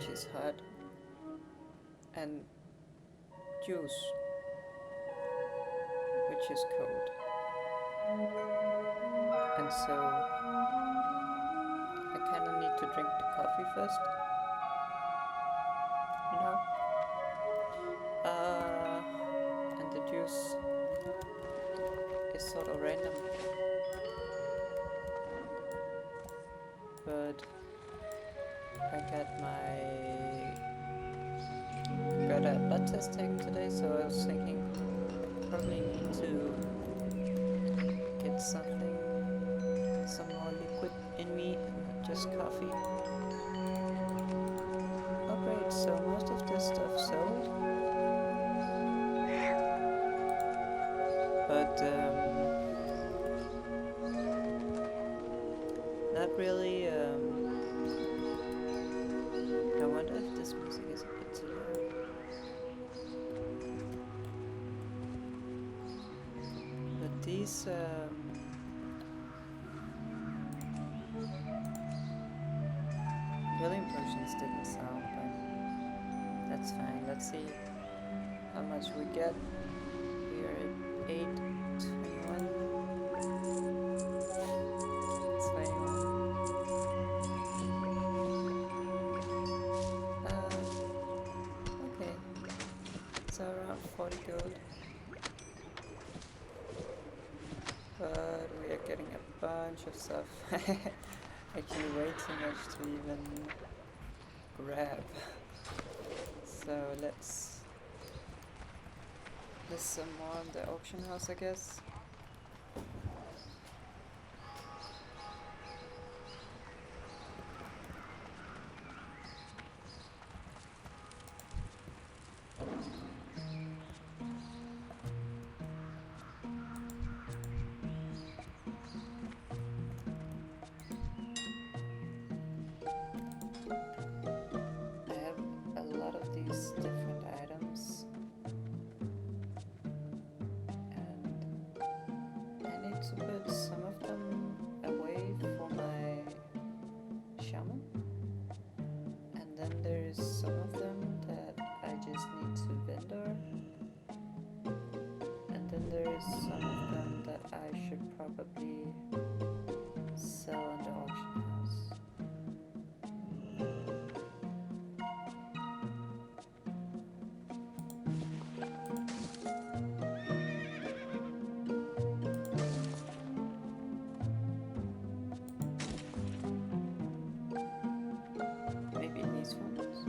which is hot, and juice, which is cold. And so I kind of need to drink the coffee first, you know? And the juice is sort of random, but I got a blood test taken today, so I was thinking probably need to get some more liquid in me, not just coffee. Oh great, so most of this stuff sold, but not really. I wonder if this music is a bit too loud. But these billing versions didn't sound, but that's fine. Let's see how much we get. We are at 8:21. 21. Okay. So around 40 gold. But we are getting a bunch of stuff. Actually way too much to even grab. So let's list some more on the auction house, I guess. I have a lot of these different items, and I need to put some of them away for my shaman, and then there's some of them that I just need to vendor, and then there's some of them that I should probably sell in the auction house. Maybe these ones.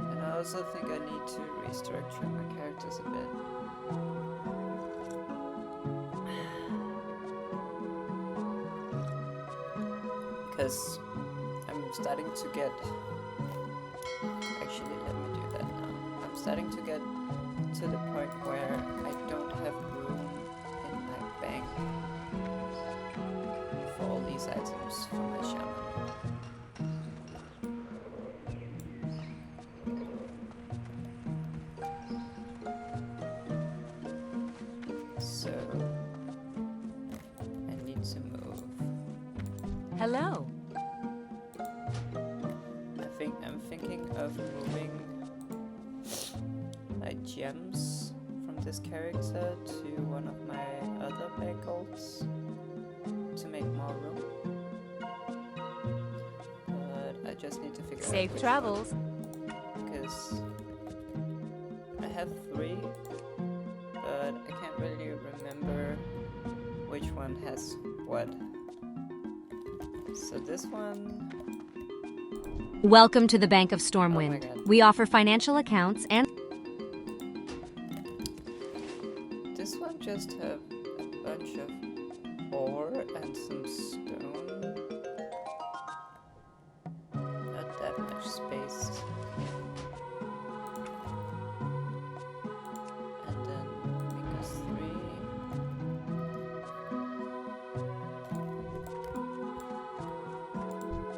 And I also think I need to restructure my characters a bit. Because I'm starting to get... Actually, let me do that now. I'm starting to get to the point where I don't have room in my bank for all these items for my shaman. So I need to move. Hello. I'm thinking of moving my gems from this character to one of my other bank alts to make more room. But I just need to figure out Safe which travels. one, because I have 3, but I can't really remember which one has what. So this one, Welcome to the Bank of oh my Stormwind. god, We offer financial accounts and this one just have a bunch of ore and some stone.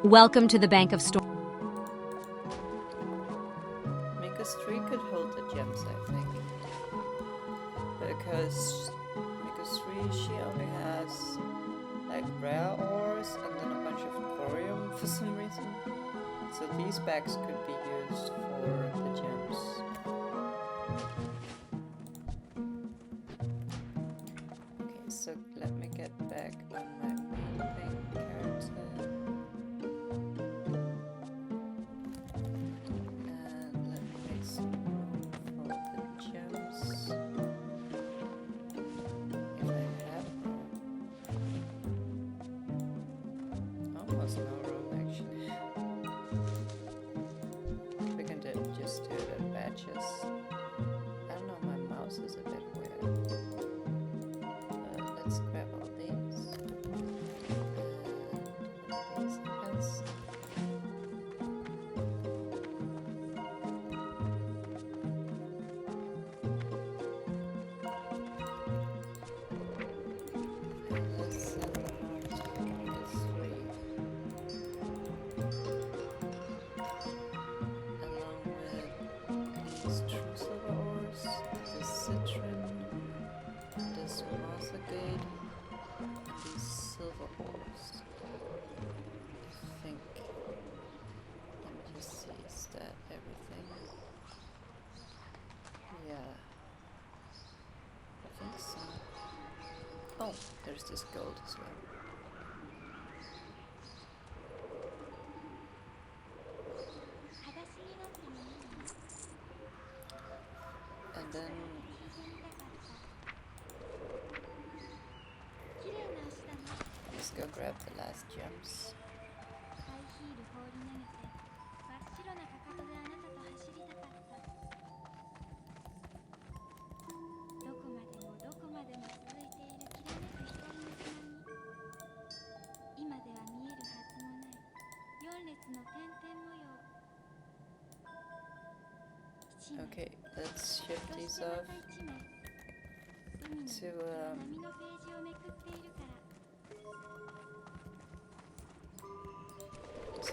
Welcome to the Bank of Storm. Minkus 3 could hold the gems, I think. Because Minkus 3, she only has like rare ores and then a bunch of thorium for some reason. So these bags could be used for the gems. Okay, so let me get back on my main character. And let me make some room for the gems. If I have room. Almost no room actually. We can just do it in batches. I don't know, my mouse is a bit weird. Let's grab all these. And these, I guess. And let's send them out to this three. Along with these true silver ores, this citron, this marthagate, and these silver ores. I think. Let me just see, is that everything? Yeah. I think so. Oh, there's this gold as well. And then let's go grab the last gems. Okay, let's ship these off to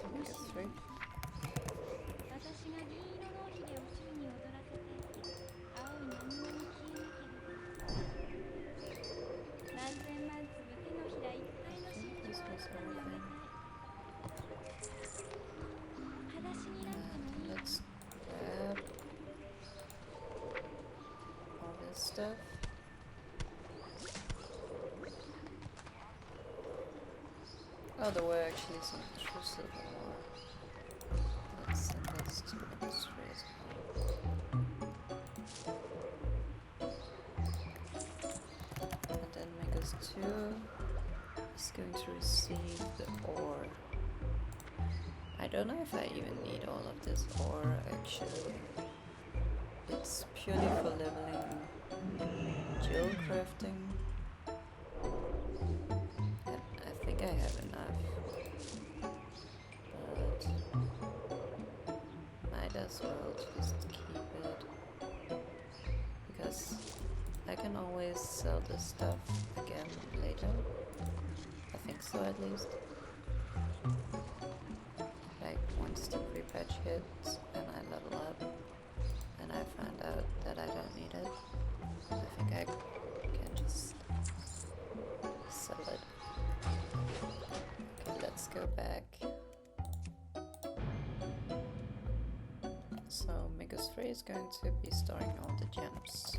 Omega 3. This was everything. And let's grab all this stuff. Oh, there were actually some true silver ore. Let's send this to industry as well. And then Megas 2 is going to receive the ore. I don't know if I even need all of this ore actually. It's purely for leveling gel crafting. I think I have enough. But might as well just keep it. Because I can always sell this stuff again later. I think so at least. Like once the pre-patch hits and I level up and I find out that I don't need it, I think I can just sell it. Okay, let's go back. So Migus 3 is going to be storing all the gems.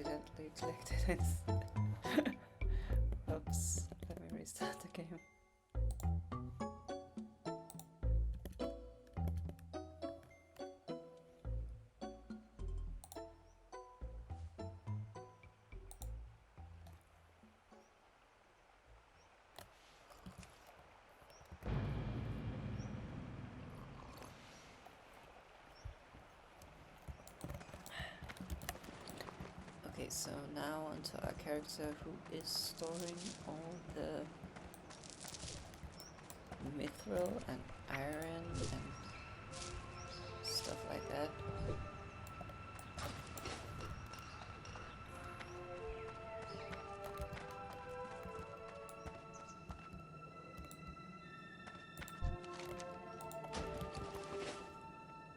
accidentally clicked it instead. Oops, let me restart the game. Okay, so now onto our character who is storing all the mithril and iron and stuff like that.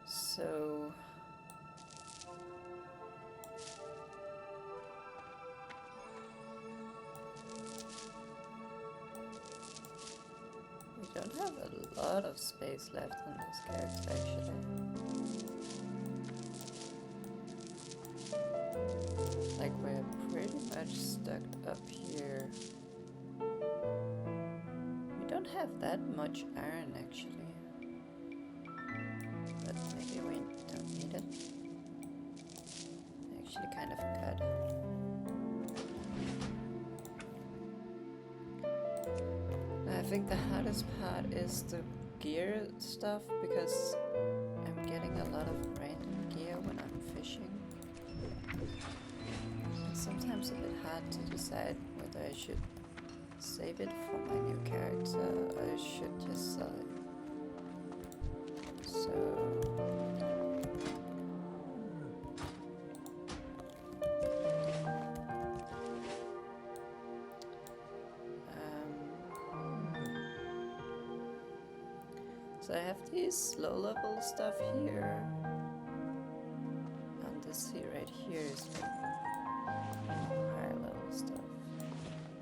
So we don't have a lot of space left on this character actually. Like we're pretty much stuck up here. We don't have that much iron actually. But maybe we don't need it. Actually kind of good. I think the hardest part is the gear stuff because I'm getting a lot of random gear when I'm fishing. It's sometimes a bit hard to decide whether I should save it for my new character or I should just sell it. So So I have these low level stuff here. And this here right here is like higher level stuff.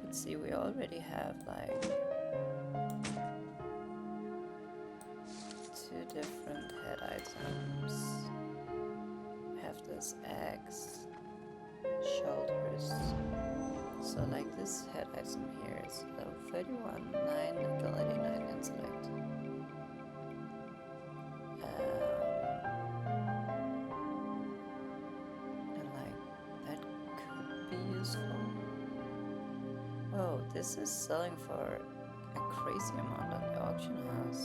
Let's see, we already have like 2 different head items. We have this axe, shoulders. So like this head item here is level 31, 9 agility, 9 intellect. And like that could be useful. Oh, this is selling for a crazy amount on the auction house.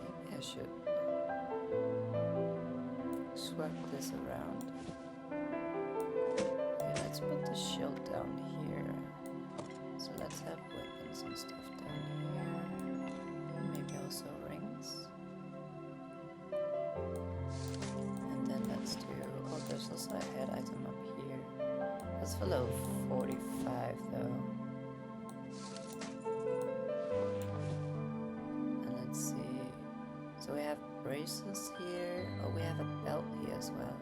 Maybe I should swap this around. Okay, let's put the shield down here. So let's have weapons and stuff down here. Maybe also rings. And then let's do, oh, there's also a head item up here. That's for level 45 though. And let's see. So we have braces here. Oh, we have a belt here as well.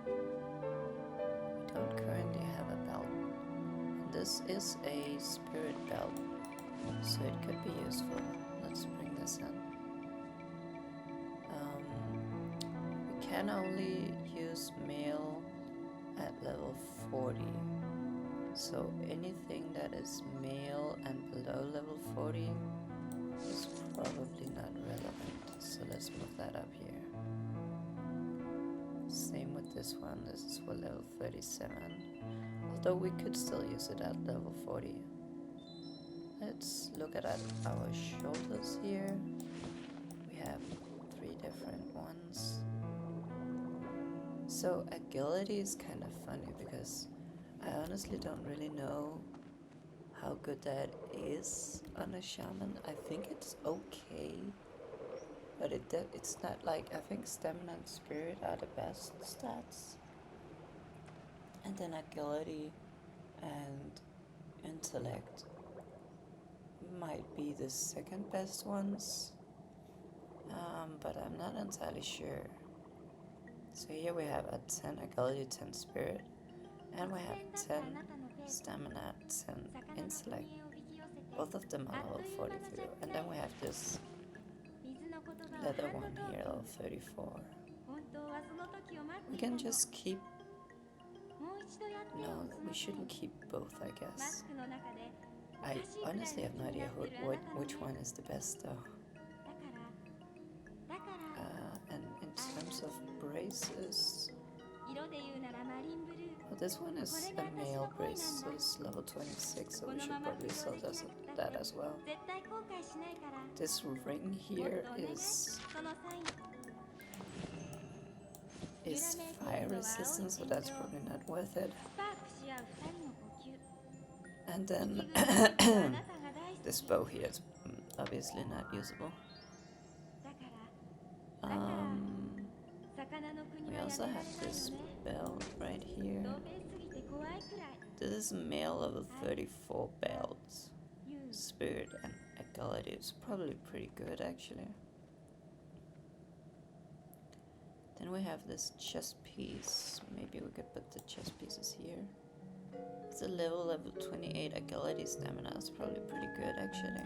We don't currently have a belt. And this is a spirit belt. So it could be useful. Let's bring this in. We can only use mail at level 40. So anything that is male and below level 40 is probably not relevant. So let's move that up here. Same with this one. This is for level 37. Although we could still use it at level 40. Let's look at our shoulders here. We have 3 different ones. So agility is kind of funny because I honestly don't really know how good that is on a shaman. I think it's okay, but it's not like, I think stamina and spirit are the best stats. And then agility and intellect might be the second best ones, but I'm not entirely sure. So here we have a 10 agility, 10 spirit, and we have 10 stamina, 10 intellect. Both of them are level 42, and then we have this leather one here, level 34. We can just keep No, we shouldn't keep both, I guess. I honestly have no idea which one is the best though. And in terms of braces, well, this one is a male brace, so it's level 26, so we should probably sell that as well. This ring here is fire resistant, so that's probably not worth it. And then this bow here is obviously not usable. We also have this belt right here. This is male level 34 belt. Spirit and agility is probably pretty good actually. Then we have this chest piece. Maybe we could put the chest pieces here. It's a level 28 agility stamina. It's probably pretty good actually.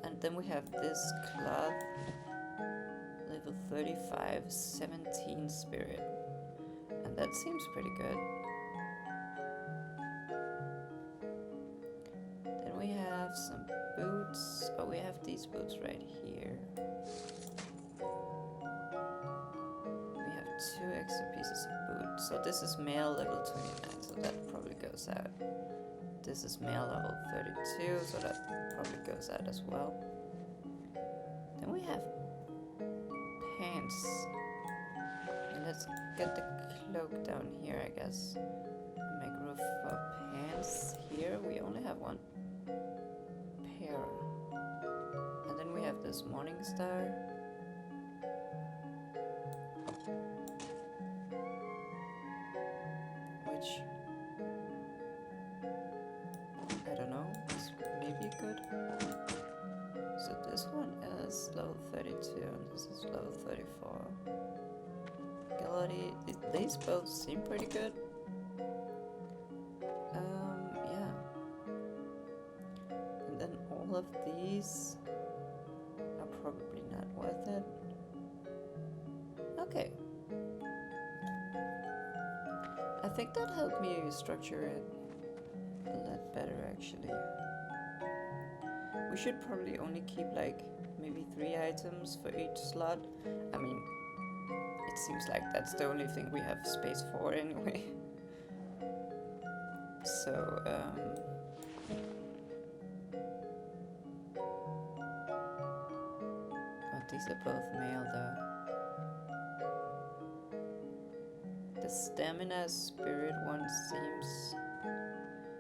And then we have this cloth, level 35, 17 spirit. And that seems pretty good. Then we have some boots. Oh, we have these boots right here. We have 2 extra pieces of boots. So this is male level 29, so that probably goes out. This is male level 32, so that probably goes out as well. Then we have pants. And let's get the cloak down here, I guess. Make room for pants here. We only have 1 pair. And then we have this morning star. Which I don't know, it's maybe good. So this one is level 32 and this is level 34. Agility, these both seem pretty good. Yeah. And then all of these are probably not worth it. Okay. I think that helped me structure it a lot better actually. We should probably only keep like maybe 3 items for each slot. I mean, it seems like that's the only thing we have space for anyway. So, oh, these are both male though. The stamina spirit one seems...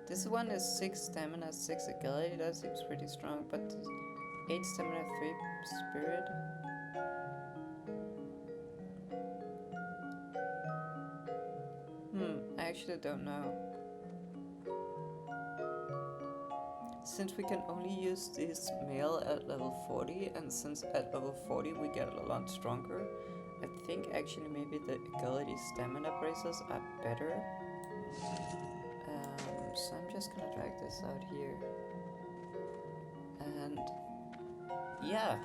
This one is 6 stamina, 6 agility, that seems pretty strong, but 8 stamina, 3 spirit. I actually don't know. Since we can only use this male at level 40, and since at level 40 we get a lot stronger, I think actually maybe the agility stamina braces are better. So I'm just gonna drag this out here. And yeah,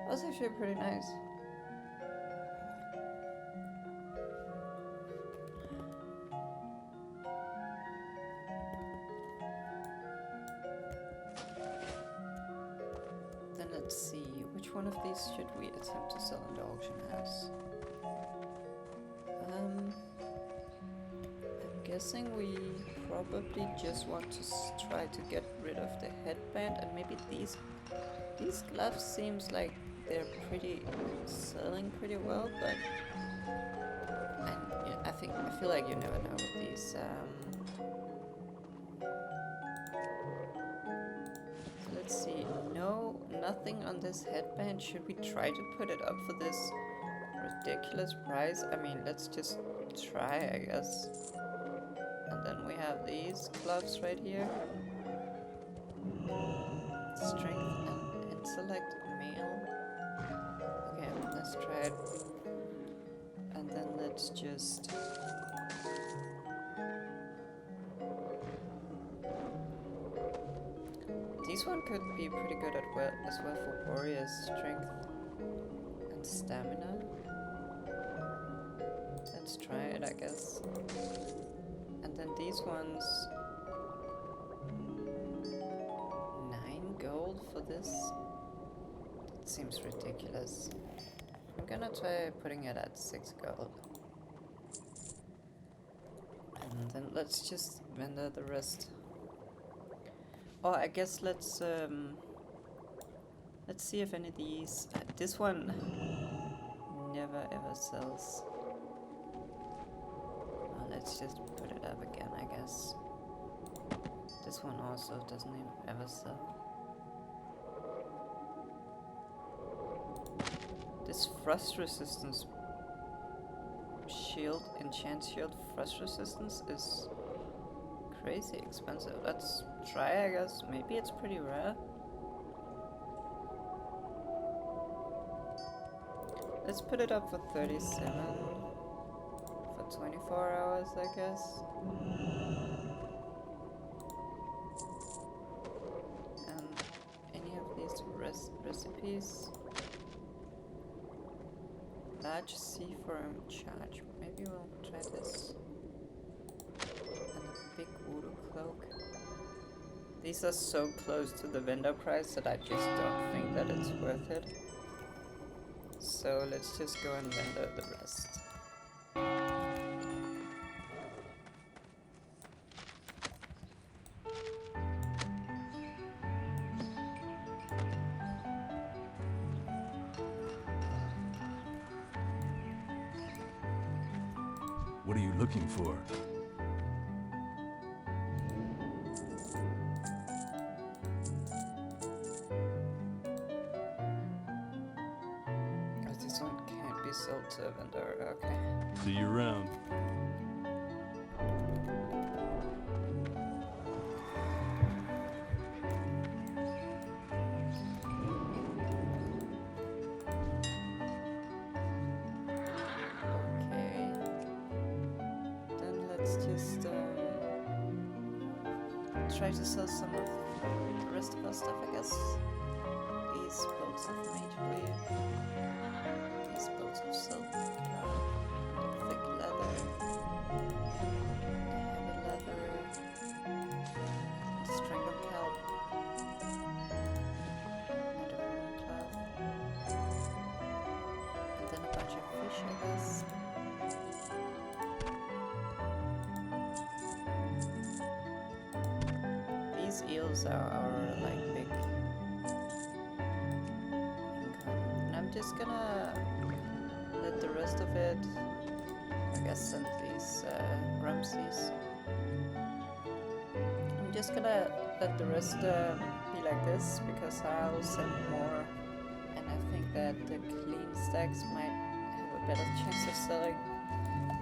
that's actually pretty nice. Then let's see, which one of these should we attempt to sell in the auction house? I'm guessing we probably just want to try to get rid of the headband, and maybe these gloves seems like they're selling pretty well, but I feel like you never know with these. So let's see. No, nothing on this headband. Should we try to put it up for this ridiculous price? I mean, let's just try, I guess. And then we have these gloves right here. Strength and select male. Okay, let's try it. And then let's just... This one could be pretty good as well for warriors, strength and stamina. Let's try it, I guess. And then these ones... 9 gold for this? That seems ridiculous. I'm gonna try putting it at 6 gold. And then let's just vendor the rest. Or I guess let's see if any of these... this one never ever sells. Let's just put it up again, I guess. This one also doesn't even ever sell. This frost resistance shield, enchant shield frost resistance is crazy expensive. Let's try, I guess. Maybe it's pretty rare. Let's put it up for 37 for 24 hours, I guess. And any of these recipes. Large sea foam charge. Maybe we'll try this. And a big voodoo cloak. These are so close to the vendor price that I just don't think that it's worth it. So let's just go and vendor the rest. What are you looking for? Oh, this one can't be sold to a vendor. Okay. See you around. Okay. Then let's just try to sell some of the rest of our stuff, I guess. These bolts of mage blade, these bolts of silk, thick leather, heavy leather, string of kelp, and a woolen cloth, and then a bunch of fish, I guess. These eels are our like big income, and I'm just gonna let the rest of it, I guess, send these Ramses. I'm just gonna let the rest be like this because I'll send more, and I think that the clean stacks might have a better chance of selling.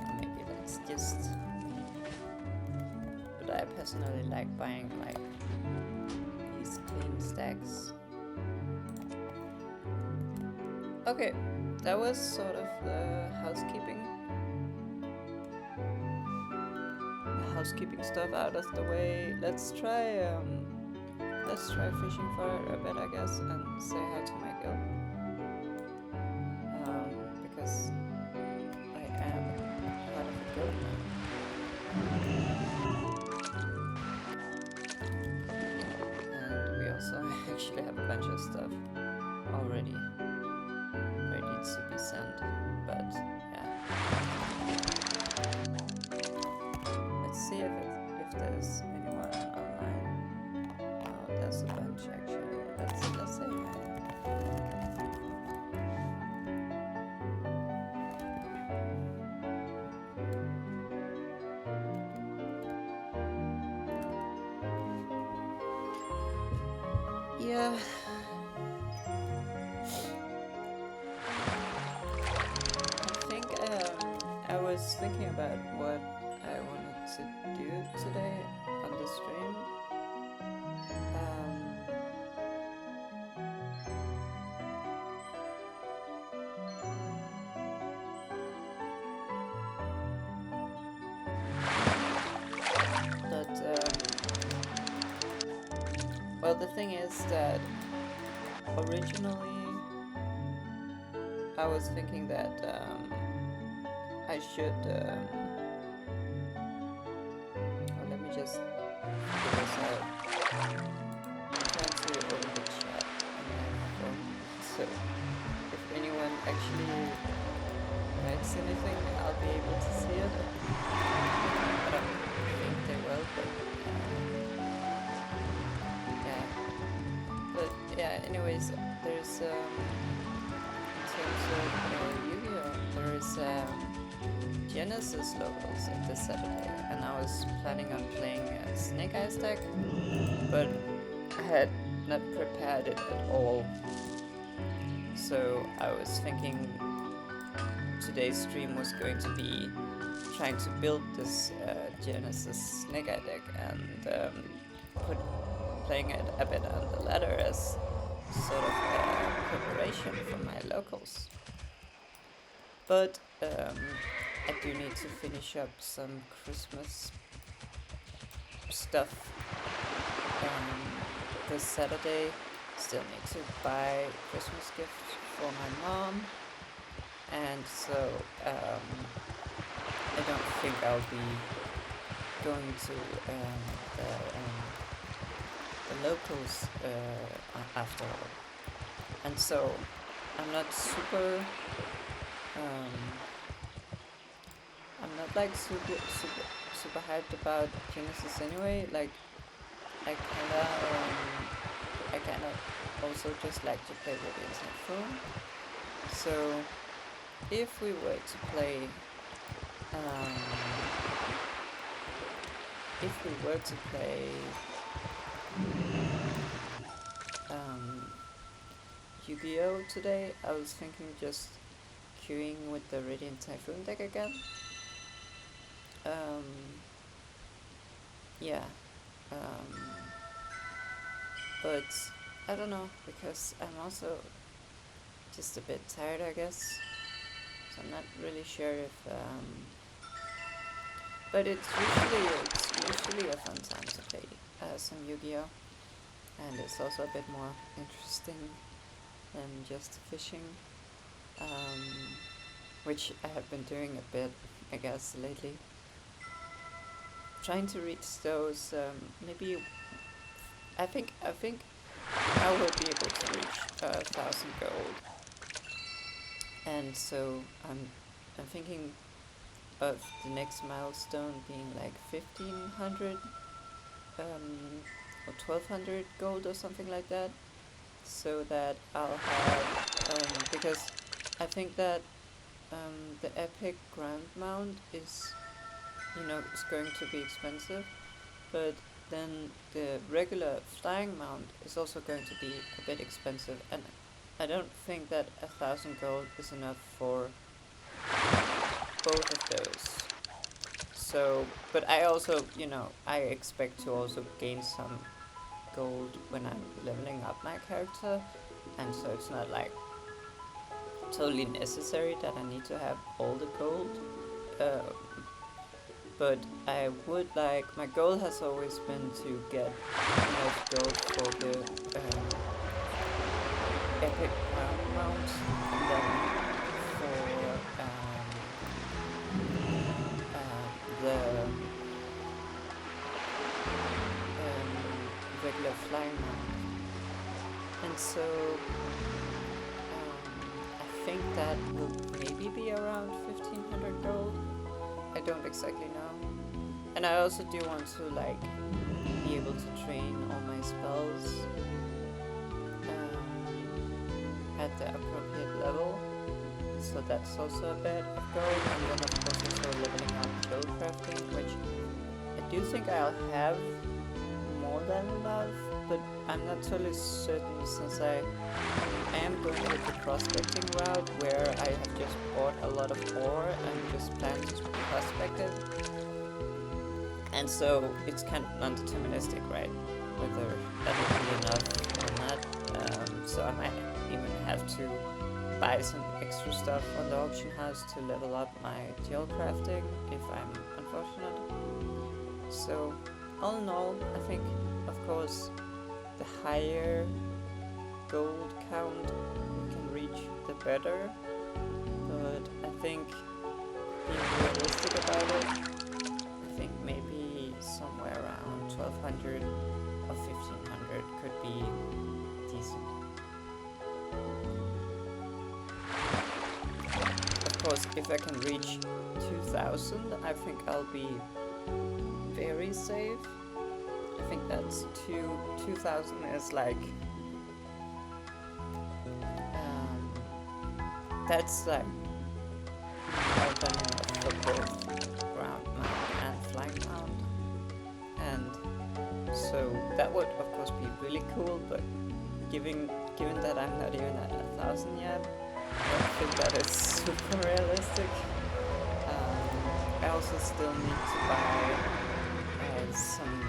Or maybe that's just me. But I personally like buying like these clean stacks. Okay, that was sort of the housekeeping stuff out of the way. Let's try fishing for a bit, I guess, and say hi to my guild. Because I am part of a guild now. And we also actually have a bunch of stuff already ready to be sent, but yeah. Let's see if there's anyone online. Oh, there's a bunch actually. Let's say hi. Yeah. I think I was thinking about what I wanted to do today on the stream. Well, the thing is that originally I was thinking that I should. Well, let me just figure this out. I'm trying to open the chat on my phone, so if anyone actually writes anything, I'll be able to see it. I don't think they will, but yeah. But yeah, anyways, there's in terms of Yu-Gi-Oh, there is Genesis locals this Saturday, and I was planning on playing a Snake Eyes deck, but I had not prepared it at all. So I was thinking today's stream was going to be trying to build this Genesis Snake Eye deck and playing it a bit on the ladder as sort of preparation for my locals. But I do need to finish up some Christmas stuff this Saturday. Still need to buy Christmas gifts for my mom, and so I don't think I'll be going to the locals after all. And so I'm not super I'm not like super hyped about Genesis anyway. Like I kinda also just like to play Radiant Typhoon. So if we were to play Yu-Gi-Oh today, I was thinking just queuing with the Radiant Typhoon deck again. Yeah. But I don't know, because I'm also just a bit tired, I guess. So I'm not really sure if but it's usually a fun time to play some Yu-Gi-Oh! And it's also a bit more interesting than just fishing, which I have been doing a bit, I guess, lately. Trying to reach those, maybe, I think I will be able to reach 1,000 gold. And so I'm thinking of the next milestone being like 1,500 or 1,200 gold or something like that, so that I'll have because I think that the epic ground mount is, it's going to be expensive, but then the regular flying mount is also going to be a bit expensive, and I don't think that 1,000 gold is enough for both of those. So, but I also, I expect to also gain some gold when I'm leveling up my character, and so it's not like totally necessary that I need to have all the gold. But I would like, my goal has always been to get enough gold for the epic crown mount, and then for the regular flying mount. And so I think that will maybe be around 1,500 gold. I don't exactly know. And I also do want to be able to train all my spells at the appropriate level. So that's also a bit of gold. And then of course also leveling up gold crafting, which I do think I'll have more than enough, but I'm not totally certain, since I am going with the prospecting route, where I have just bought a lot of ore and just plan to prospect it. And so it's kind of non-deterministic, right? Whether that will be enough or not. So I might even have to buy some extra stuff on the auction house to level up my gel crafting if I'm unfortunate. So all in all, I think, of course, the higher gold count we can reach, the better. But I think being realistic about it, I think maybe somewhere around 1200 or 1500 could be decent. Of course, if I can reach 2000, I think I'll be very safe. I think that's 2000 is like that's like more than enough for both ground mount and flight mount, and so that would of course be really cool. But given that I'm not even at 1000 yet, I don't think that is super realistic. I also still need to buy some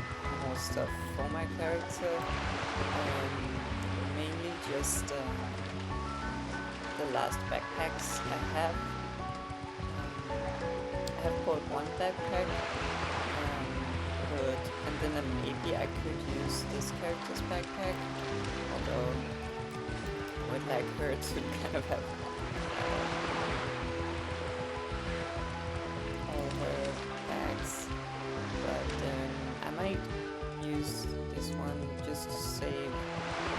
more stuff for my character, mainly just the last backpacks I have. I have bought one backpack, and then maybe I could use this character's backpack, although I would like her to kind of have all her bags, but I might use this one just to save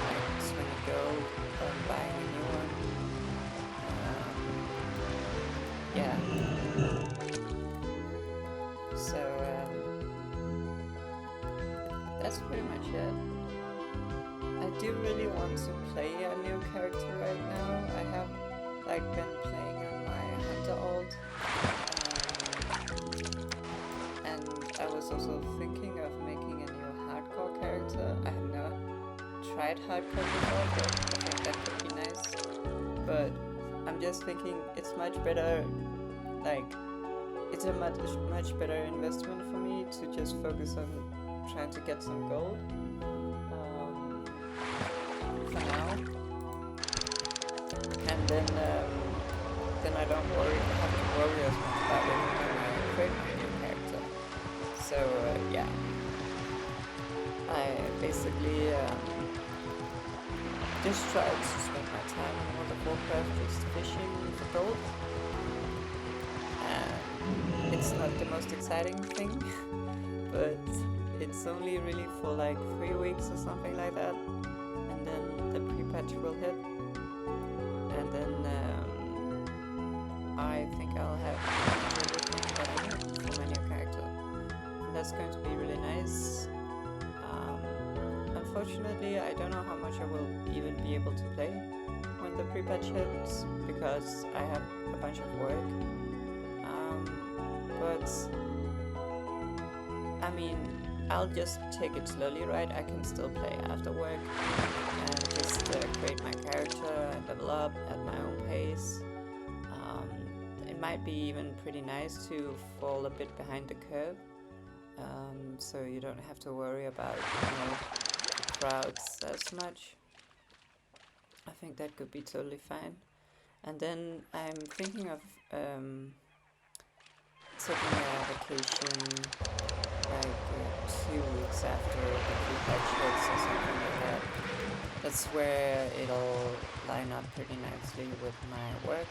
like 20 gold on buying a new one. Yeah. So that's pretty much it. I do really want to play a new character right now. I have like been playing on my Hunter alt, and I was also thinking of making a new hardcore character. I have not tried hardcore before, but I think that could be nice. But I'm just thinking it's much better, like it's a much better investment for me to just focus on trying to get some gold for now, and then I don't have to worry as much about it when I create my new character. So yeah, I basically just tried to spend my time in World of Warcraft just fishing for gold. It's not the most exciting thing, but it's only really for like 3 weeks or something like that, and then the pre-patch will hit, and then I think I'll have everything that I need for my new character, and that's going to be really nice. Unfortunately, I don't know how much I will even be able to play when the pre-patch hits, because I have a bunch of work. But I mean, I'll just take it slowly, right? I can still play after work and just create my character and level up at my own pace. It might be even pretty nice to fall a bit behind the curve, so you don't have to worry about crowds as much. I think that could be totally fine. And then I'm thinking of taking a vacation like 2 weeks after the pre-patch hits or something like that. That's where it'll line up pretty nicely with my work.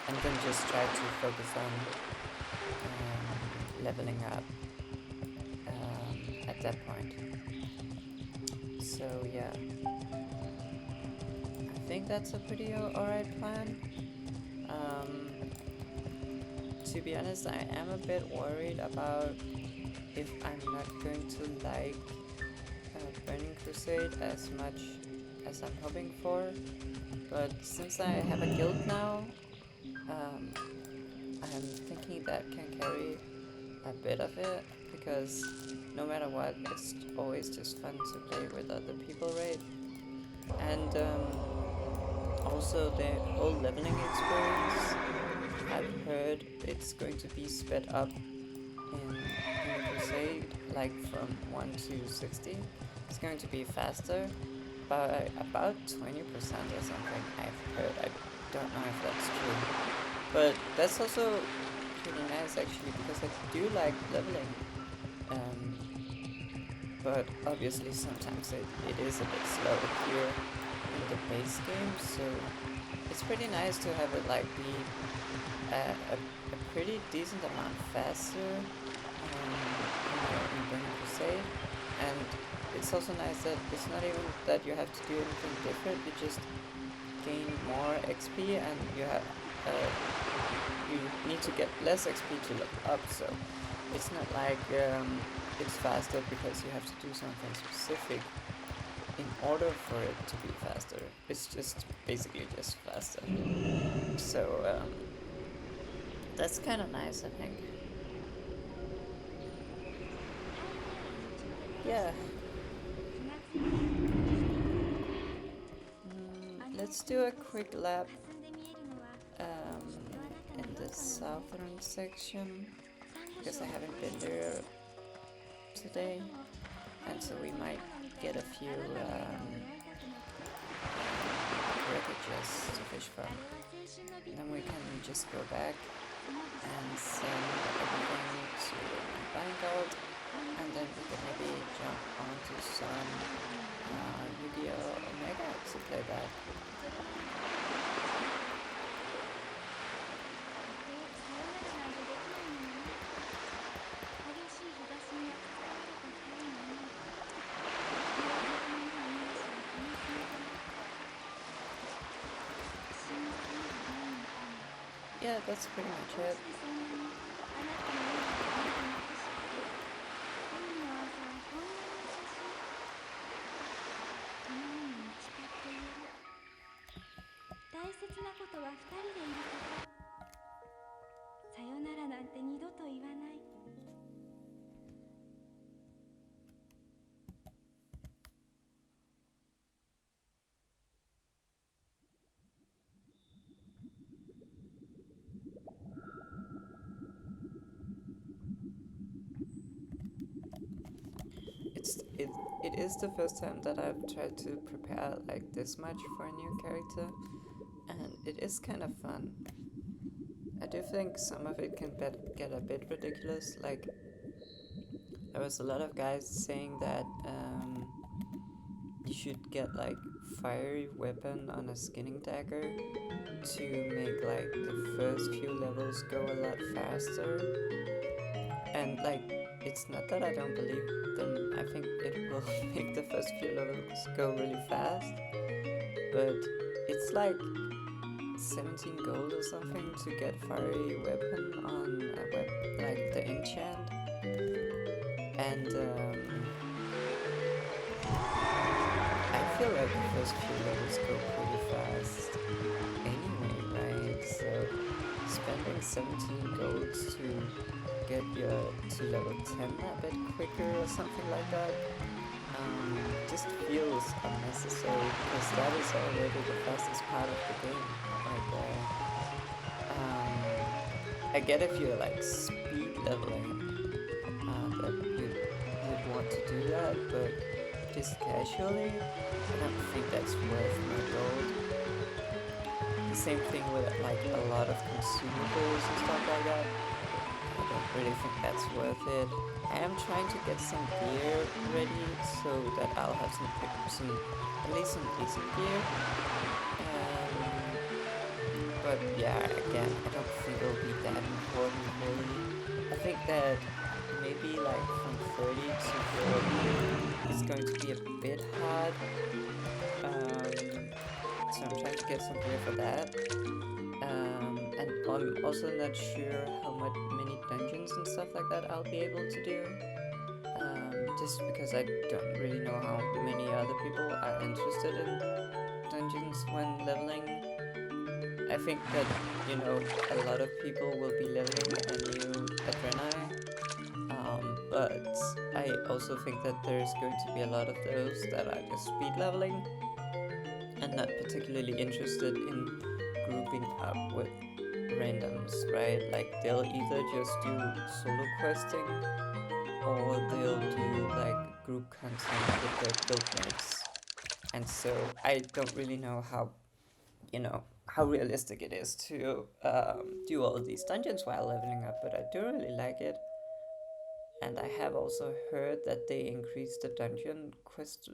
And then just try to focus on leveling up at that point. So yeah, I think that's a pretty alright plan. To be honest, I am a bit worried about if I'm not going to like Burning Crusade as much as I'm hoping for, but since I have a guild now, I'm thinking that can carry a bit of it, because no matter what, it's always just fun to play with other people, right? And also the whole leveling experience, I've heard it's going to be sped up in Crusade, like from 1 to 60. It's going to be faster by about 20% or something, I've heard. I don't know if that's true, but that's also pretty nice actually, because I do like leveling. but obviously sometimes it is a bit slow here in the base game, so it's pretty nice to have it like be a pretty decent amount faster in Burning Crusade, and it's also nice that it's not even that you have to do anything different, you just gain more XP and you need to get less XP to level up, so it's not like it's faster because you have to do something specific in order for it to be faster. It's just basically just faster. So that's kind of nice, I think. Yeah. Let's do a quick lap in the southern section, because I haven't been there today, and so we might get a few wreckages to fish from. And then we can just go back and send everything to Vanguard, and then we can maybe jump onto some Yu-Gi-Oh! Omega to play that. Yeah, that's pretty much it. It is the first time that I've tried to prepare like this much for a new character, and it is kind of fun. I do think some of it can get a bit ridiculous, like there was a lot of guys saying that you should get like fiery weapon on a skinning dagger to make like the first few levels go a lot faster, and like it's not that I don't believe them, I think it will make the first few levels go really fast, but it's like 17 gold or something to get fiery weapon on a like the enchant, and I feel like the first few levels go pretty fast anyway, right? So spending 17 golds to get your to level 10 a bit quicker or something like that just feels unnecessary, because that is already the fastest part of the game right there. I get if you're like speed leveling that you'd want to do that, but just casually I don't think that's worth my gold. The same thing with like a lot of consumables and stuff like that. I don't really think that's worth it. I am trying to get some gear ready so that I'll have at least some decent gear. But yeah, again, I don't think it'll be that important really. I think that maybe like from 30 to 40 is going to be a bit hard. So I'm trying to get some gear for that. And I'm also not sure how many dungeons and stuff like that I'll be able to do. Just because I don't really know how many other people are interested in dungeons when leveling. I think that, you know, a lot of people will be leveling a new Adrenai, but I also think that there's going to be a lot of those that are just speed leveling and not particularly interested in grouping up with randoms, right? Like they'll either just do solo questing or they'll do like group content with their guildmates. And so I don't really know how, you know, how realistic it is to do all of these dungeons while leveling up, but I do really like it. and I have also heard that they increased the dungeon quest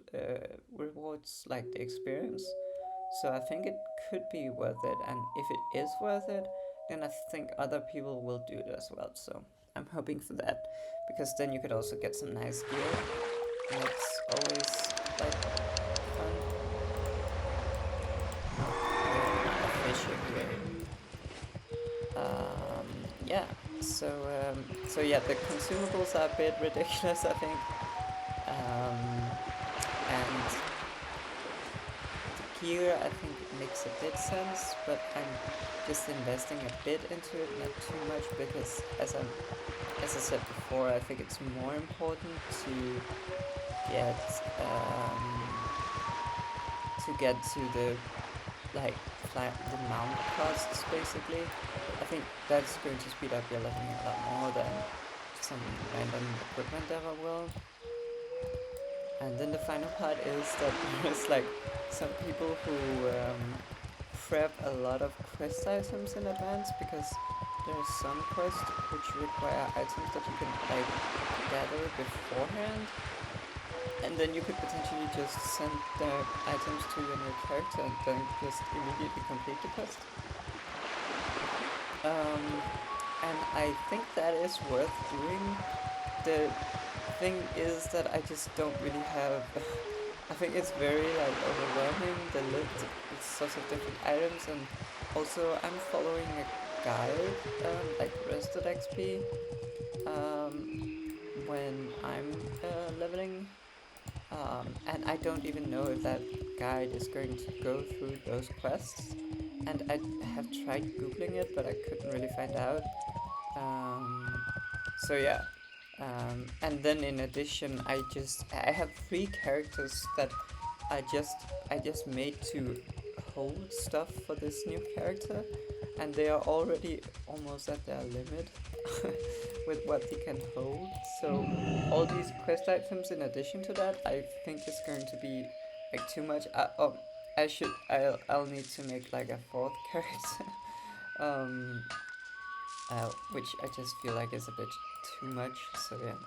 rewards, like the experience. So I think it could be worth it, and if it is worth it, then I think other people will do it as well. So I'm hoping for that, because then you could also get some nice gear, and it's always like fun. Fishing here. Yeah. So yeah, the consumables are a bit ridiculous, I think. And the gear, I think, makes a bit sense, but I'm just investing a bit into it, not too much, because as I said before, I think it's more important to get to the like the mount costs, basically. I think that's going to speed up your leveling a lot more than some random equipment ever will. And then the final part is that there's like some people who prep a lot of quest items in advance, because there's some quests which require items that you can like gather beforehand, and then you could potentially just send the items to your new character and then just immediately complete the quest. And I think that is worth doing. The thing is that I just don't really have. I think it's very like overwhelming, the list with sorts of different items, and also I'm following a guide, like Rested XP, when I'm leveling. And I don't even know if that guide is going to go through those quests. And I have tried googling it, but I couldn't really find out. So yeah. And then in addition, I have 3 characters that I just made to hold stuff for this new character, and they are already almost at their limit with what they can hold. So all these quest items in addition to that, I think is going to be like too much. I'll need to make like a 4th character, which I just feel like is a bit too much. So yeah.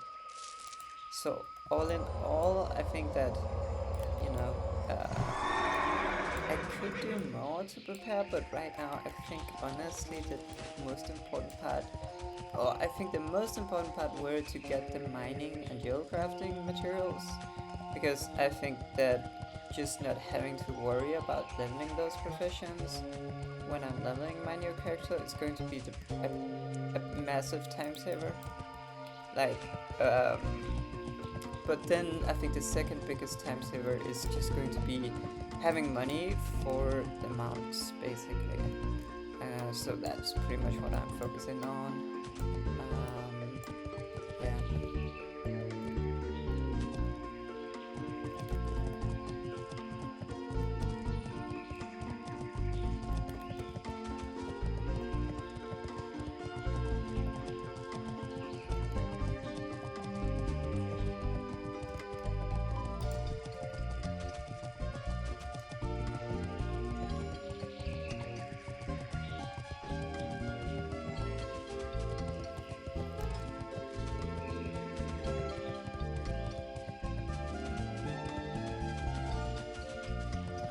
So all in all, I think that I could do more to prepare, but right now I think honestly the most important part, or I think the most important part were to get the mining and geo crafting materials, because I think that just not having to worry about leveling those professions when I'm leveling my new character is going to be a massive time saver. Like, but then I think the second biggest time saver is just going to be having money for the mounts, basically. So that's pretty much what I'm focusing on. Yeah.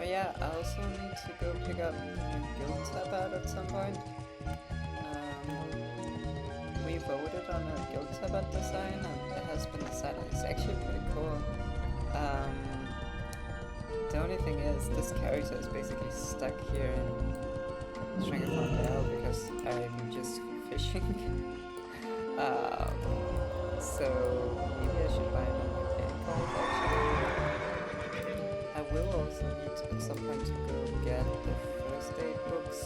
Oh yeah, I also need to go pick up the new guild tab out at some point. We voted on a guild tab design, and it has been decided. It's actually pretty cool. The only thing is, this character is basically stuck here in Stranglefound Dale because I'm just fishing. So maybe I should buy another game card actually. I will also need at some point to go get the first aid books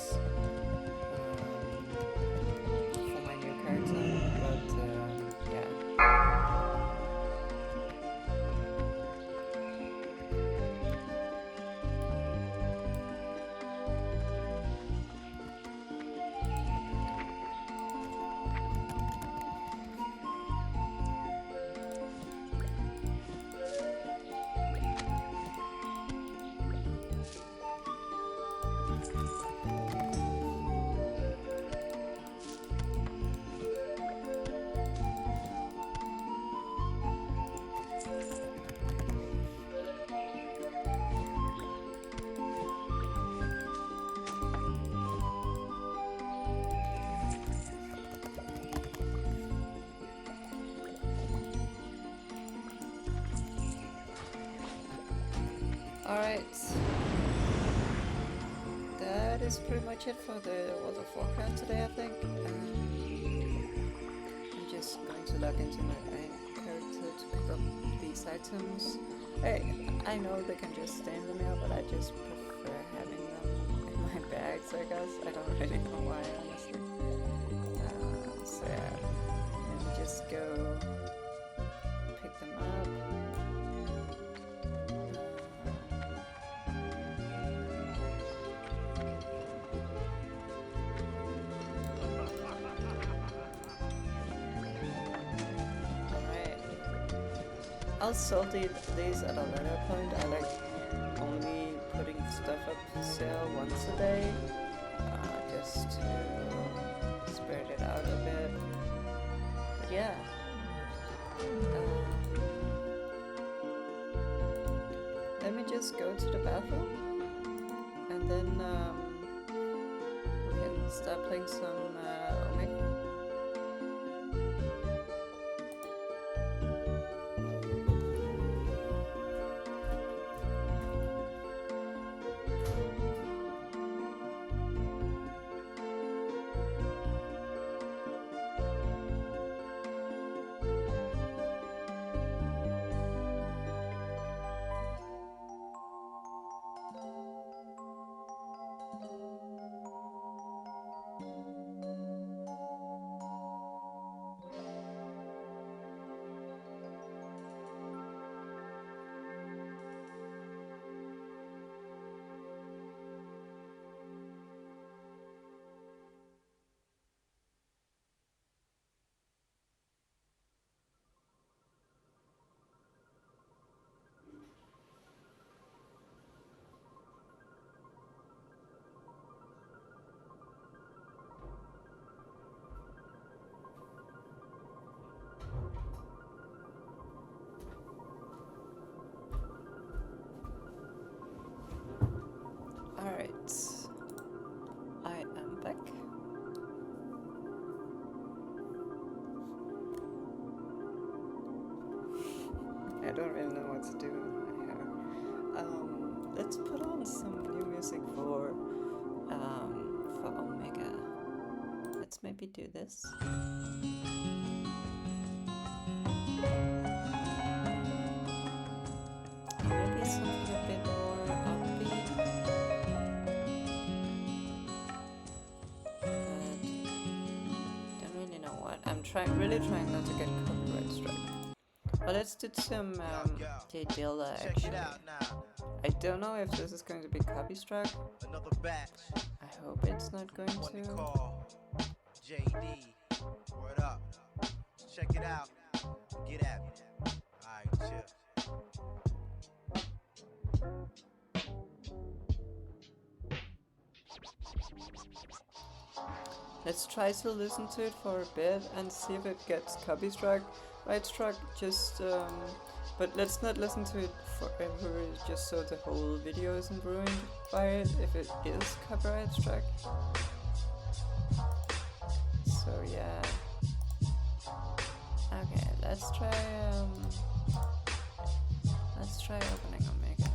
for my new character, but yeah. Alright. That is pretty much it for the World of Warcraft today, I think. I'm just going to log into my character to pick up these items. I know they can just stay in the mail, but I just prefer having them in my bags, I guess. I don't really know why, honestly. So yeah, let me just go pick them up. I'll sell these at a later point. I like only putting stuff up for sale once a day, just to spread it out a bit. But yeah. Let me just go to the bathroom, and then we can start playing some Omega. Alright, I am back. I don't really know what to do with my hair. Let's put on some new music for Omega. Let's maybe do this. Maybe something a bit more upbeat. I'm really trying not to get copyright strike. Well, let's do some Jay Dilla actually. I don't know if this is going to be copy strike. I hope it's not going to. JD, word up. Check it out. Get at me. Alright, chill. Let's try to listen to it for a bit and see if it gets copy strike. Just but let's not listen to it forever, just so the whole video isn't ruined by it if it is copyright strike. So yeah. Okay, let's try opening Omega.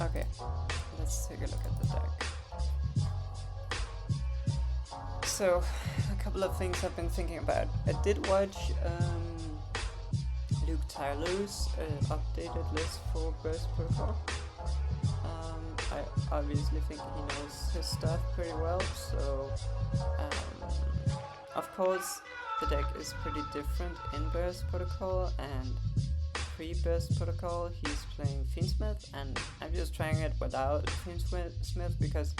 Okay, let's take a look at the deck. So, a couple of things I've been thinking about. I did watch Luke Tyler's updated list for Burst Protocol. I obviously think he knows his stuff pretty well, so of course the deck is pretty different in Burst Protocol, and pre-Burst Protocol he's playing Fiendsmith, and I'm just trying it without Fiendsmith because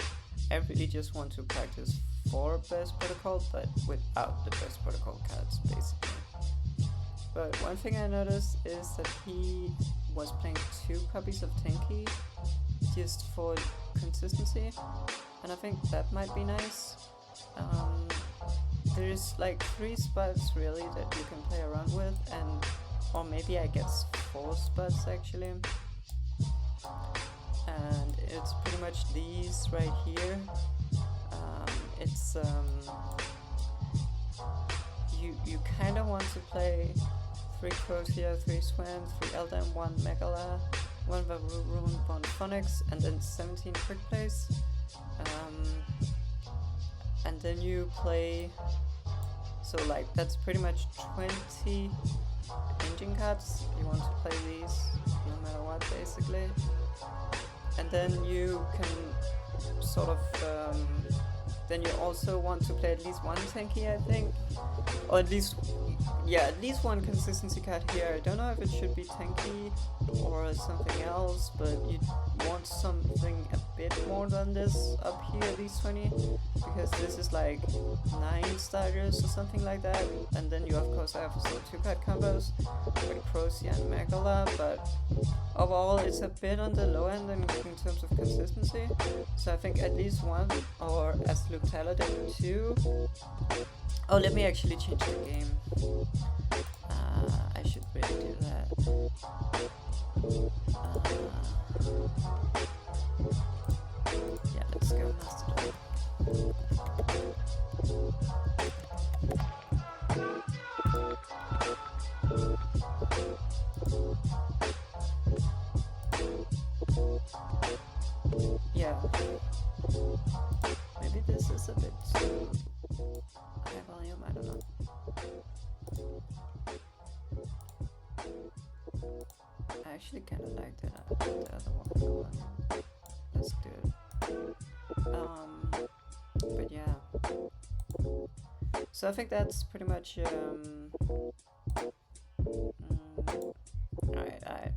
I really just want to practice for Best Protocol, but without the Best Protocol cards, basically. But one thing I noticed is that he was playing 2 copies of Tenki just for consistency, and I think that might be nice. There's like 3 spots really that you can play around with, and or maybe I guess 4 spots actually. And it's pretty much these right here. It's you kind of want to play 3 Crozier, 3 Swan, 3 Eldam, 1 Megala, 1 Varoon, 1 Phonics, and then 17 quick plays. And then you play, so like that's pretty much 20 engine cards. You want to play these no matter what, basically. And then you can sort of, then you also want to play at least 1 Tenki, I think. Or at least 1 consistency card here. I don't know if it should be Tenki or something else, but you want something a bit more than this up here, these 20, because this is like 9 starters or something like that. And then you of course have some 2 card combos with Crozier and Megala, but overall it's a bit on the low end in terms of consistency. So I think at least 1, or as Luke Tyler did, 2. Oh, let me actually change the game. I should really do that. Yeah, let's go Mastodon. Yeah. Maybe this is a bit too high volume, I don't know. I actually kind of like the other one. Let's do it. But yeah. So I think that's pretty much alright.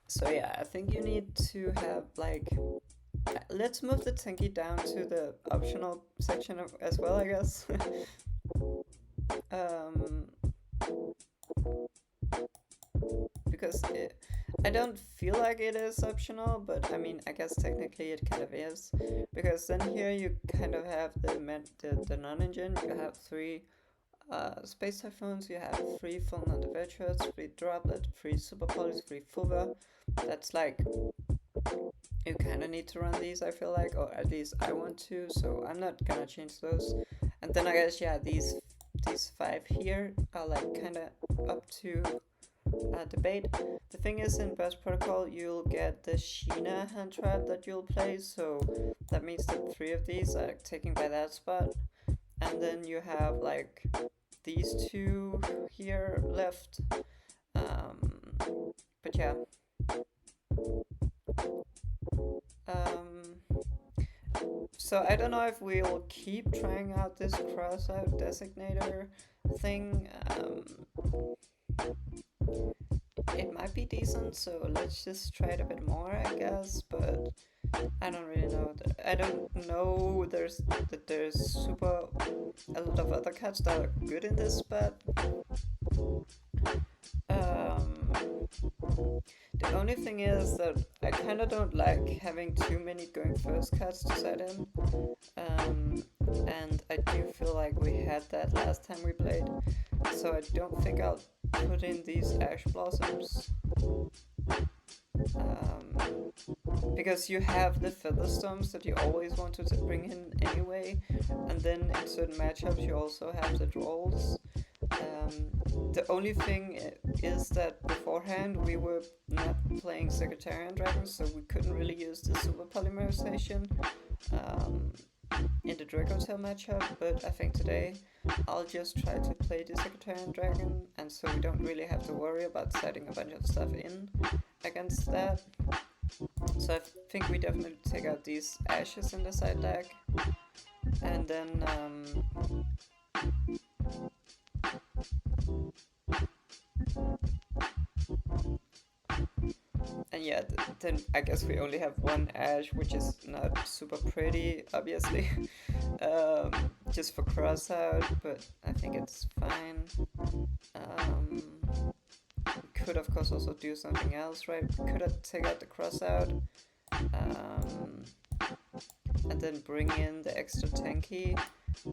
So yeah, I think you need to have like, let's move the Tenki down to the optional section as well, I guess. Because I don't feel like it is optional, but I mean, I guess technically it kind of is, because then here you kind of have the non-engine. You have 3 Space Typhoons, you have 3 Full Non-Divertures, 3 Droplet, 3 Super Polys, 3 Fuva. That's like, you kind of need to run these, I feel like, or at least I want to, so I'm not gonna change those. And then I guess, yeah, these 5 here are like kind of up to debate. The thing is, in Best Protocol you'll get the Sheena hand trap that you'll play, so that means that 3 of these are taken by that spot. And then you have like these 2 here left. But yeah. So I don't know if we'll keep trying out this cross-out designator thing. It might be decent, so let's just try it a bit more, I guess, but I don't really know. I don't know there's super a lot of other cards that are good in this, but the only thing is that I kind of don't like having too many going first cards to set in, and I do feel like we had that last time we played, so I don't think I'll put in these Ash Blossoms, because you have the Featherstorms that you always wanted to bring in anyway, and then in certain matchups you also have the Drolls. The only thing is that beforehand we were not playing Secretarian Dragons, so we couldn't really use the Super Polymerization in the Dracotail matchup, but I think today I'll just try to play the Secretarian Dragon, and so we don't really have to worry about setting a bunch of stuff in against that. So I think we definitely take out these Ashes in the side deck, and then And yeah, then I guess we only have one ash, which is not super pretty, obviously, just for cross out, but I think it's fine. Could of course also do something else, right? Could have take out the cross out, and then bring in the extra tanky,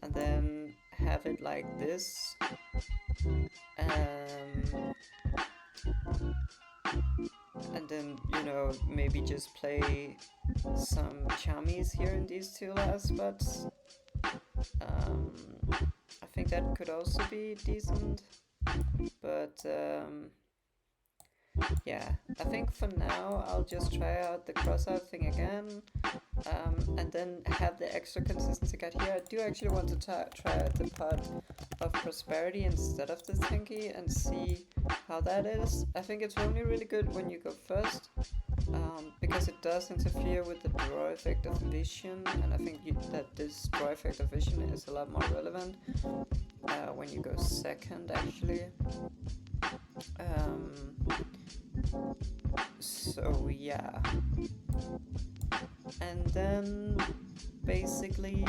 and then have it like this. And then, you know, maybe just play some chummies here in these two last spots. I think that could also be decent, but yeah, I think for now I'll just try out the crossout thing again, and then have the extra consistency cut here. I do actually want to try out the Pot of Prosperity instead of the Tanky and see how that is. I think it's only really good when you go first, because it does interfere with the draw effect of vision, and I think that this draw effect of vision is a lot more relevant when you go second, actually. So yeah, and then basically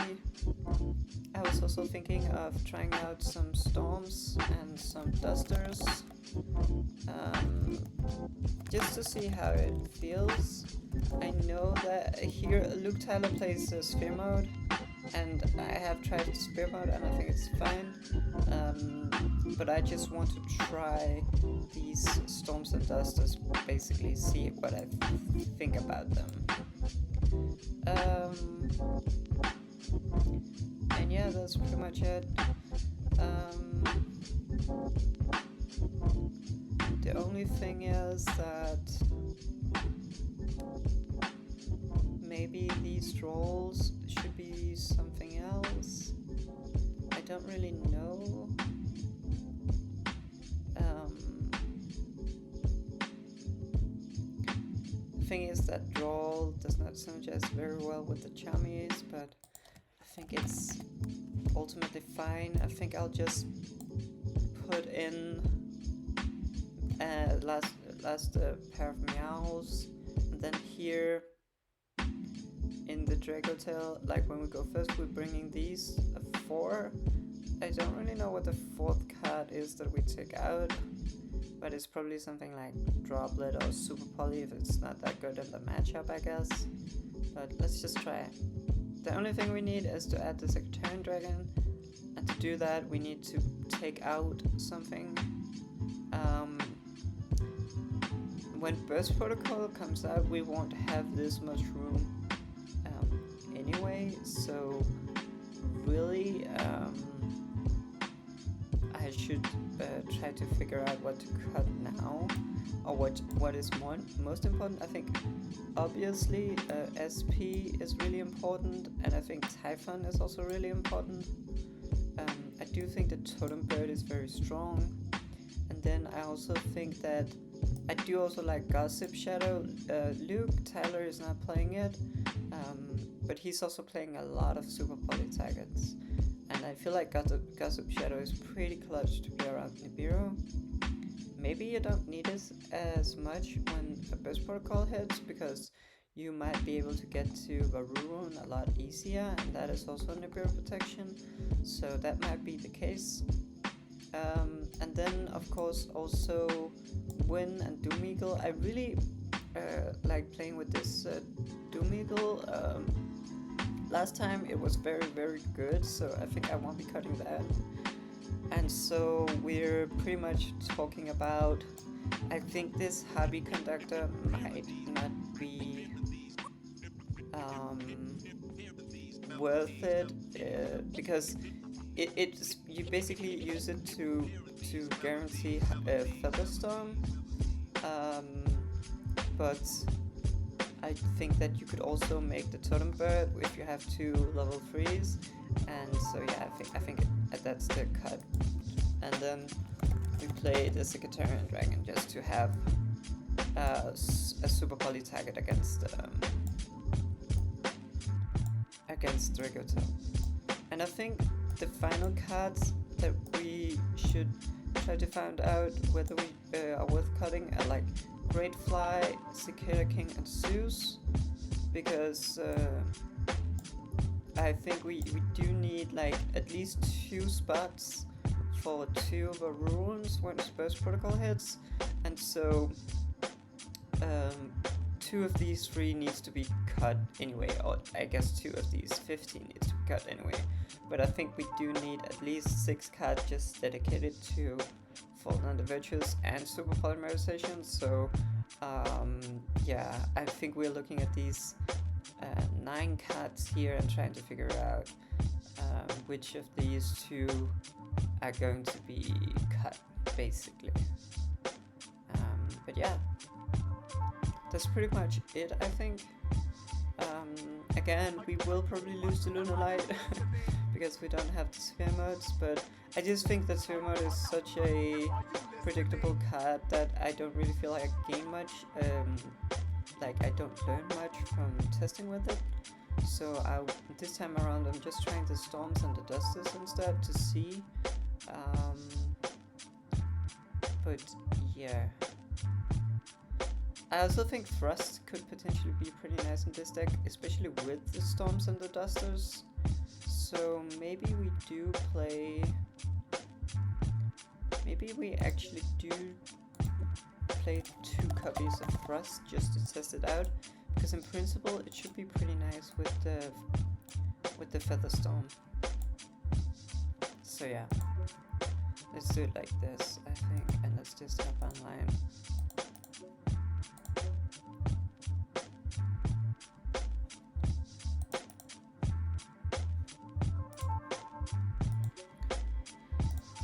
I was also thinking of trying out some storms and some dusters, just to see how it feels. I know that here Luke Tyler plays Sphere mode, and I have tried Sphere mode and I think it's fine, but I just want to try these storms and dusters, basically see what I think about them. And yeah, that's pretty much it. The only thing is that maybe these rolls should be something else. I don't really know. The thing is that roll does not synergize very well with the chummies, but I think it's ultimately fine. I think I'll just put in last pair of meows, and then here in the Dragotail, like when we go first, we're bringing these 4. I don't really know what the 4th card is that we take out, but it's probably something like Droplet or Super Poly if it's not that good in the matchup, I guess. But let's just try it. The only thing we need is to add the Sectarian Dragon, and to do that we need to take out something. When Burst Protocol comes out, we won't have this much room anyway, so really I should try to figure out what to cut now, or what is most important. I think obviously SP is really important, and I think Typhon is also really important. I do think the Totem Bird is very strong, and then I also think that I do also like Gossip Shadow. Luke Tyler is not playing it, but he's also playing a lot of Super Poly targets, and I feel like Gossip Shadow is pretty clutch to be around Nibiru. Maybe you don't need it as much when a Burst Protocol hits, because you might be able to get to Varurun a lot easier, and that is also Nibiru protection, so that might be the case. And then of course also Win and Doomeagle. I really like playing with this Doomeagle. Last time it was very, very good, so I think I won't be cutting that. And so we're pretty much talking about, I think this Hobby Conductor might not be worth it, because it's you basically use it to guarantee Featherstorm, but I think that you could also make the Totem Bird if you have 2 level 3s, and so yeah, I think that's the cut. And then we play the Sectarian Dragon just to have a Super Poly target against Dragotail. And I think the final cards that we should try to find out whether we are worth cutting are like Great Fly, Cicada King, and Zeus, because I think we do need like at least 2 spots for 2 of the runes when Burst Protocol hits, and so 2 of these 3 needs to be cut anyway, or I guess 2 of these 15 needs to be cut anyway. But I think we do need at least 6 cards just dedicated to Fallen Under Virtues and Super Polymerization, so yeah, I think we're looking at these 9 cards here and trying to figure out which of these 2 are going to be cut, basically. But yeah, that's pretty much it, I think. Again, we will probably lose to Lunalight because we don't have the sphere modes, but I just think that sphere mode is such a predictable card that I don't really feel like I gain much. Like I don't learn much from testing with it. So this time around I'm just trying the Storms and the Dusters instead to see. But yeah. I also think Thrust could potentially be pretty nice in this deck, especially with the Storms and the Dusters. So maybe we do play... Maybe we actually do play 2 copies of Thrust just to test it out, because in principle it should be pretty nice with the Feather Storm. So yeah, let's do it like this, I think, and let's just hop online.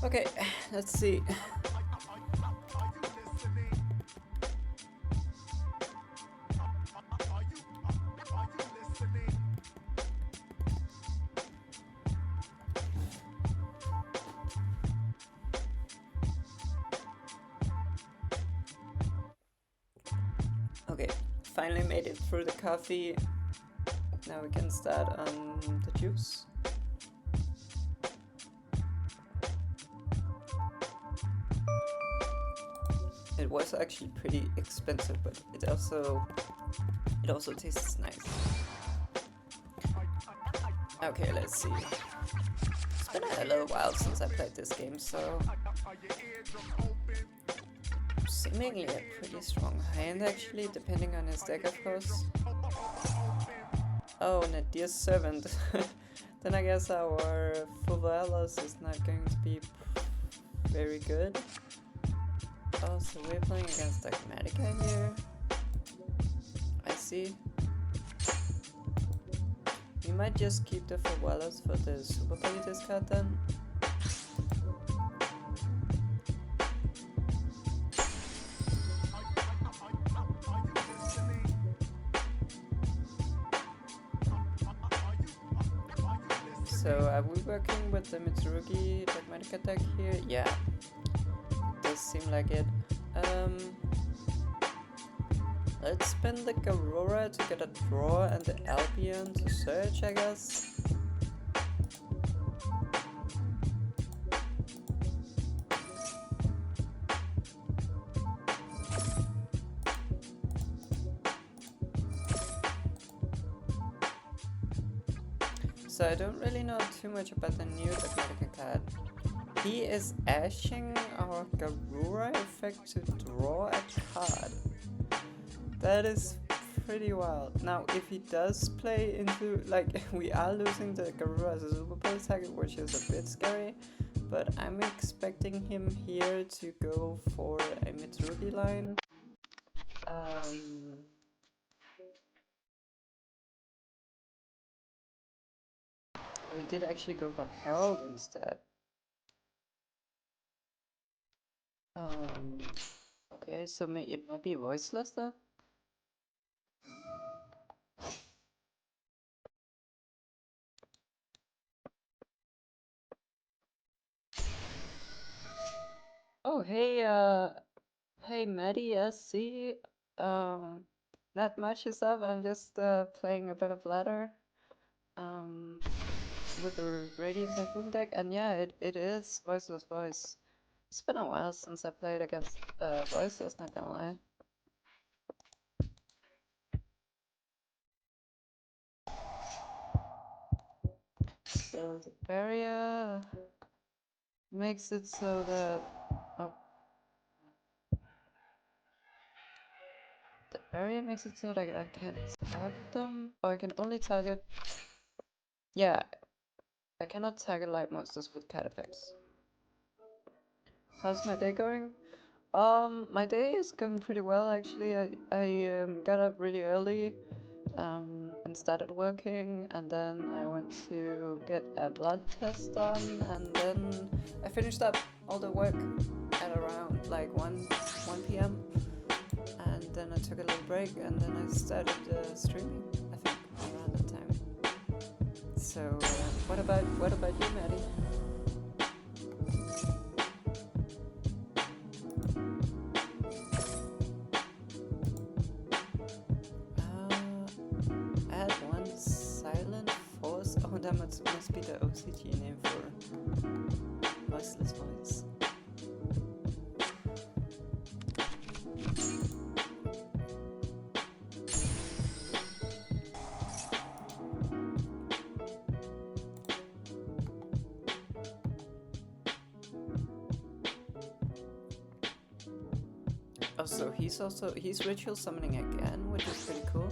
Okay, let's see. Okay, finally made it through the coffee. Now we can start on the juice. It was actually pretty expensive, but it also tastes nice. Okay, let's see. It's been a little while since I played this game, so seemingly a pretty strong hand actually, depending on his deck, of course. Oh, Nadir's Servant. Then I guess our Fuvalos is not going to be very good. Oh, so we're playing against Dogmatica here. I see. We might just keep the Fuvalos for the Super Poly discard then. So are we working with the Mitsurugi Dogmatica deck here? Yeah. Does seem like it. Let's spend the Garura to get a draw and the Albion to search, I guess. So I don't really know too much about the new Dogmatica card. He is ashing our Garura effect to draw a card. That is pretty wild. Now, if he does play into, like, we are losing the Garura as a Super Poly target, which is a bit scary, but I'm expecting him here to go for a Mitsurugi line. We did actually go for Herald instead. Okay, so it might be voiceless though. Oh, hey Maddie, SC. Not much is up. I'm just playing a bit of ladder. With the Radiant Typhoon deck, and yeah, it is voiceless voice. It's been a while since I played against voiceless, not gonna lie. So the barrier makes it so that oh, the barrier makes it so that I can target them, or I can only target. Yeah, I cannot target light monsters with cat effects. How's my day going? My day is going pretty well actually. I got up really early, and started working, and then I went to get a blood test done, and then I finished up all the work at around like 1 p.m. and then I took a little break, and then I started streaming. I think around that time. So, what about you, Maddie? Add one silent force. Oh, that must be the OCG name for voiceless voice. Oh, so he's ritual summoning again, which is pretty cool.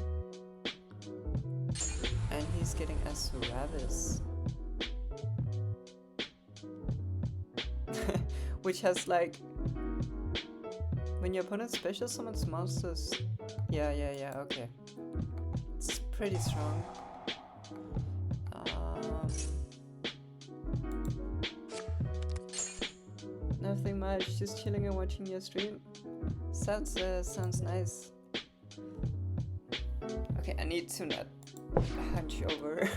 And he's getting a Suravis. Which has like, when your opponent special summons monsters. Yeah, okay. It's pretty strong. Nothing much, just chilling and watching your stream. Sounds nice. Okay, I need to not hunch over.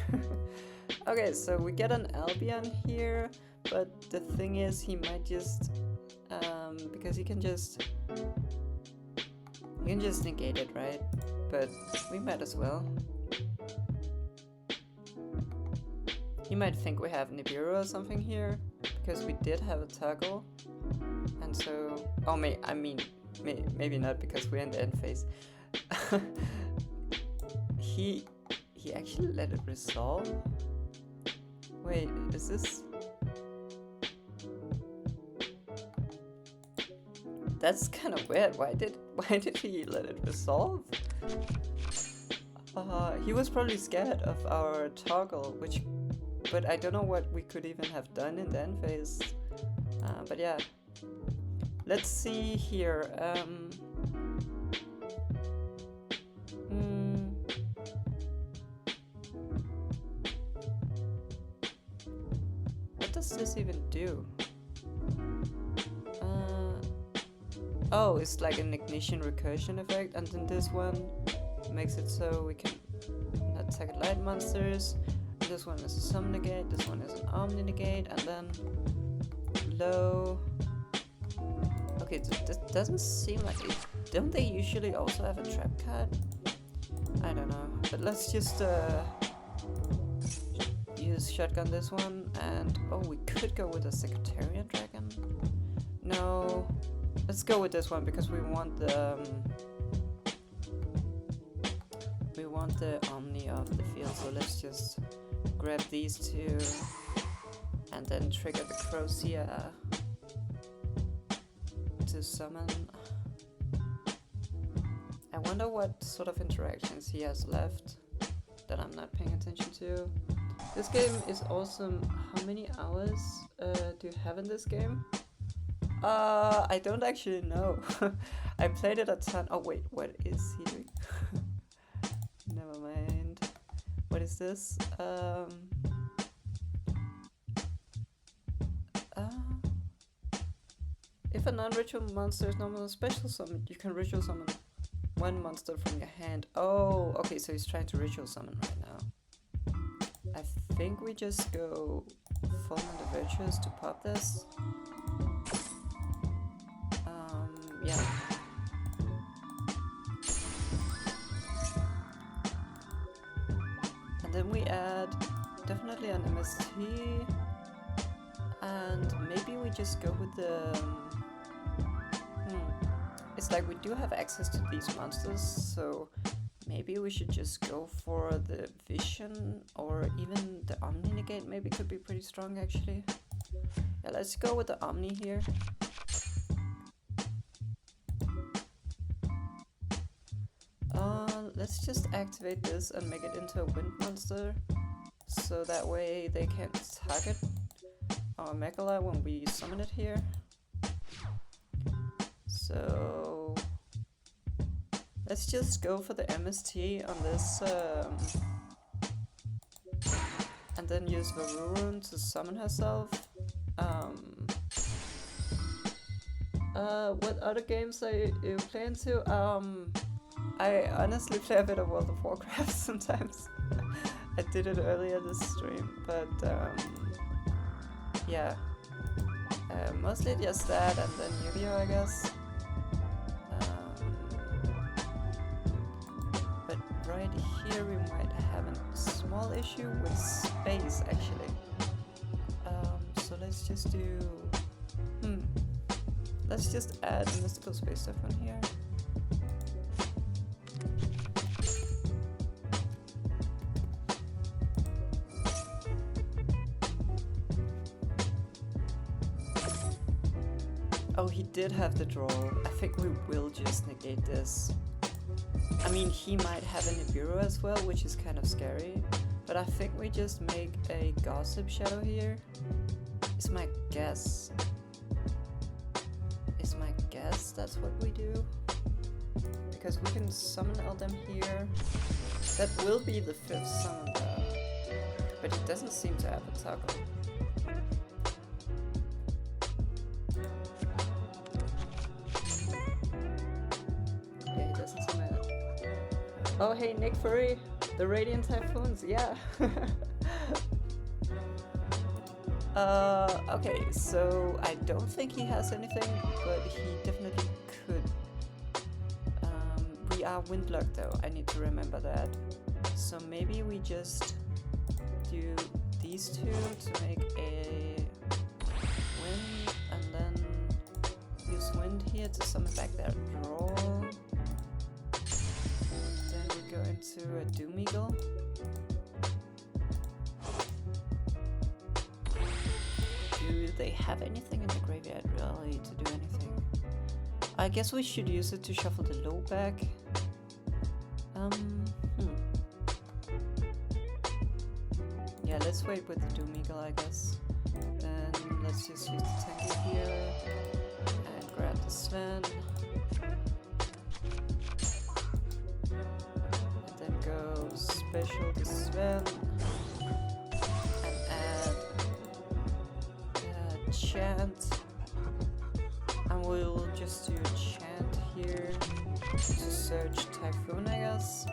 Okay, so we get an Albion here, but the thing is he might just because he can just negate it, right? But we might as well. He might think we have Nibiru or something here, because we did have a toggle. And so, maybe not, because we're in the end phase. He actually let it resolve? Wait, is this... That's kind of weird. Why did he let it resolve? He was probably scared of our toggle, but I don't know what we could even have done in the end phase. But yeah, let's see here. What does this even do? Oh, it's like an ignition recursion effect, and then this one makes it so we can not target light monsters. This one is a summon negate, this one is an omni negate, and then low. Okay, this doesn't seem like it. Don't they usually also have a trap card? I don't know, but let's just use shotgun this one, and oh, we could go with a Secretariat Dragon. No, let's go with this one because we want the Omni off the field. So let's just grab these two and then trigger the Crocea to summon. I wonder what sort of interactions he has left that I'm not paying attention to. This game is awesome. How many hours do you have in this game? I don't actually know. I played it a ton. Oh wait, what is he doing? Never mind. What is this? If a non-ritual monster is normally special summoned, you can ritual summon one monster from your hand. Oh, okay, so he's trying to ritual summon right now. I think we just go Fulminant the Virtuous to pop this. Yeah. And then we add definitely an MST, and maybe we just go with the... It's like we do have access to these monsters, so Maybe we should just go for the vision, or even the Omni negate maybe could be pretty strong actually. Yeah, let's go with the Omni here. Let's just activate this and make it into a wind monster, so that way they can't target our Megala when we summon it here. So let's just go for the MST on this, and then use Varurun to summon herself. What other games are you playing to? I honestly play a bit of World of Warcraft sometimes. I did it earlier this stream, but yeah. Mostly just that, and then Yu-Gi-Oh, I guess. But right here we might have a small issue with space, actually. So let's just do... Let's just add a Mystical Space stuff on here. Oh, he did have the draw. I think we will just negate this. I mean, he might have an Nibiru as well, which is kind of scary. But I think we just make a Gossip Shadow here. Is my guess. That's what we do. Because we can summon Eldam here. That will be the 5th summon though. But he doesn't seem to have a toggle. Yeah, he doesn't seem to have it. Oh hey, Nick Furry! The Radiant Typhoons, yeah! Okay, so I don't think he has anything, but he definitely could. We are windlocked though, I need to remember that. So maybe we just do these two to make a wind, and then use wind here to summon back that draw. Then we go into a Doom Eagle. Do they have anything in the graveyard really to do anything? I guess we should use it to shuffle the low back. Yeah, let's wait with the Doom Eagle, I guess. Then let's just use the tank here and grab the Sven. And then go special to Sven. Chant, and we'll just do a chant here to search Typhoon, I guess.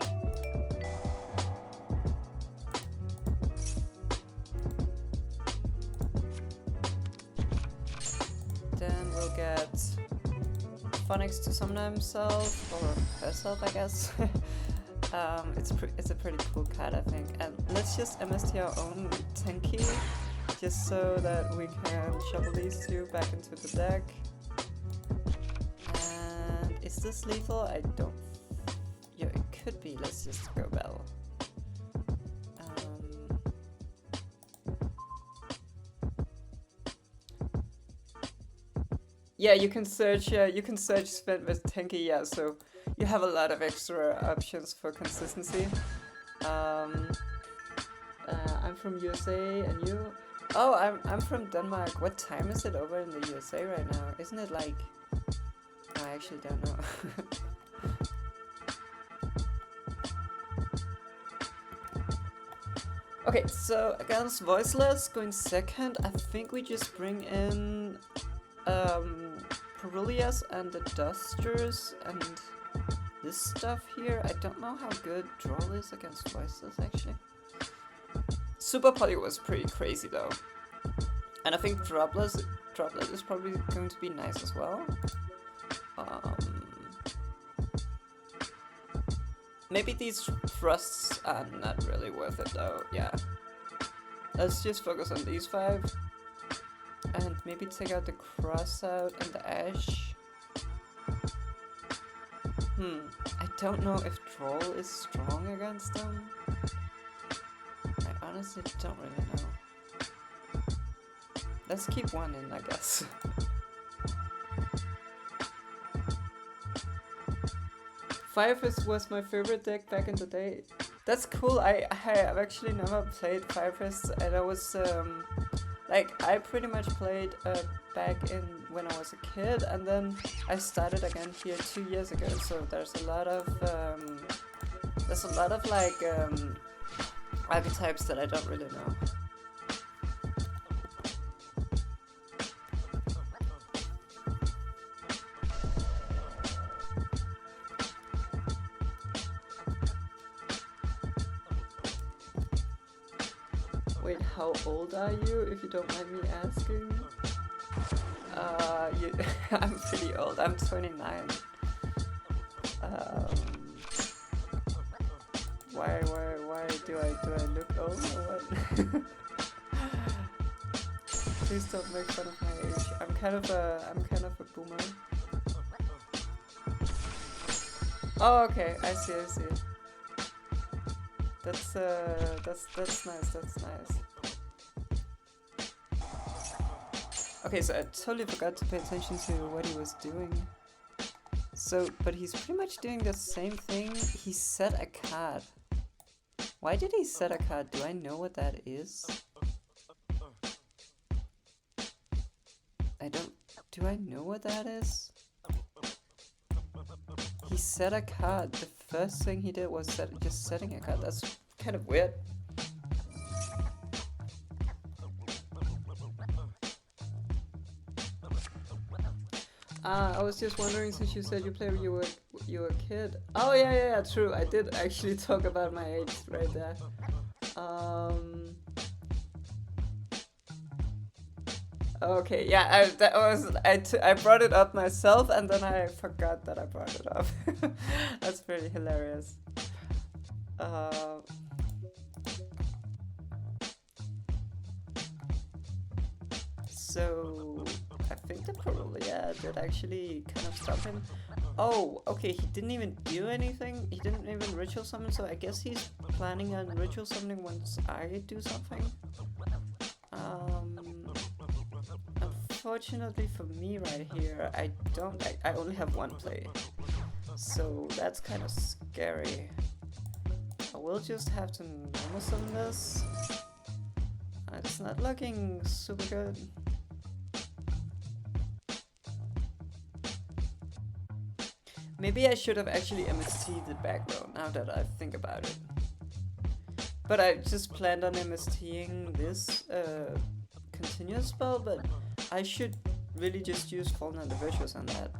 Then we'll get Phonics to summon himself, or herself, I guess. It's a pretty cool card, I think. And let's just MST our own Tenki, just so that we can shuffle these two back into the deck. And is this lethal? I don't... Yeah, it could be. Let's just go Bell. Yeah, you can search Sven with Tenki, yeah, so you have a lot of extra options for consistency. I'm from USA, and you? Oh, I'm from Denmark. What time is it over in the USA right now? Isn't it like... I actually don't know. Okay, so against Voiceless going second, I think we just bring in Perulias and the Dusters and this stuff here. I don't know how good Droll is against Voiceless actually. Super Poly was pretty crazy though. And I think Droplet is probably going to be nice as well. Maybe these thrusts are not really worth it though, yeah. Let's just focus on these 5. And maybe take out the Cross out and the Ash. I don't know if Troll is strong against them. I honestly don't really know. Let's keep one in, I guess. Fire Fist was my favorite deck back in the day. That's cool. I've actually never played Fire Fist, and I was like, I pretty much played back in when I was a kid, and then I started again here 2 years ago. So there's a lot of like archetypes that I don't really know. Wait, how old are you, if you don't mind me asking? I'm pretty old. I'm 29. Why do I look old or what? Please don't make fun of my age. I'm kind of a boomer. Oh, okay. I see. That's nice. That's nice. Okay, so I totally forgot to pay attention to what he was doing. So, but he's pretty much doing the same thing. He set a card. Why did he set a card? Do I know what that is? Do I know what that is? He set a card. The first thing he did was just setting a card. That's kind of weird. I was just wondering, since you said you played when you were a kid. Oh yeah, true. I did actually talk about my age right there. Okay, yeah, I brought it up myself, and then I forgot that I brought it up. That's pretty hilarious. So I think that probably, yeah, did actually kind of stop him. Oh, okay, he didn't even do anything. He didn't even ritual summon, so I guess he's planning on ritual summoning once I do something. Unfortunately for me right here, I only have one play. So that's kind of scary. I will just have to normal summon this. It's not looking super good. Maybe I should have actually MST'd the back row, now that I think about it. But I just planned on MSTing this continuous spell, but I should really just use Fallen and the Virtuous on that.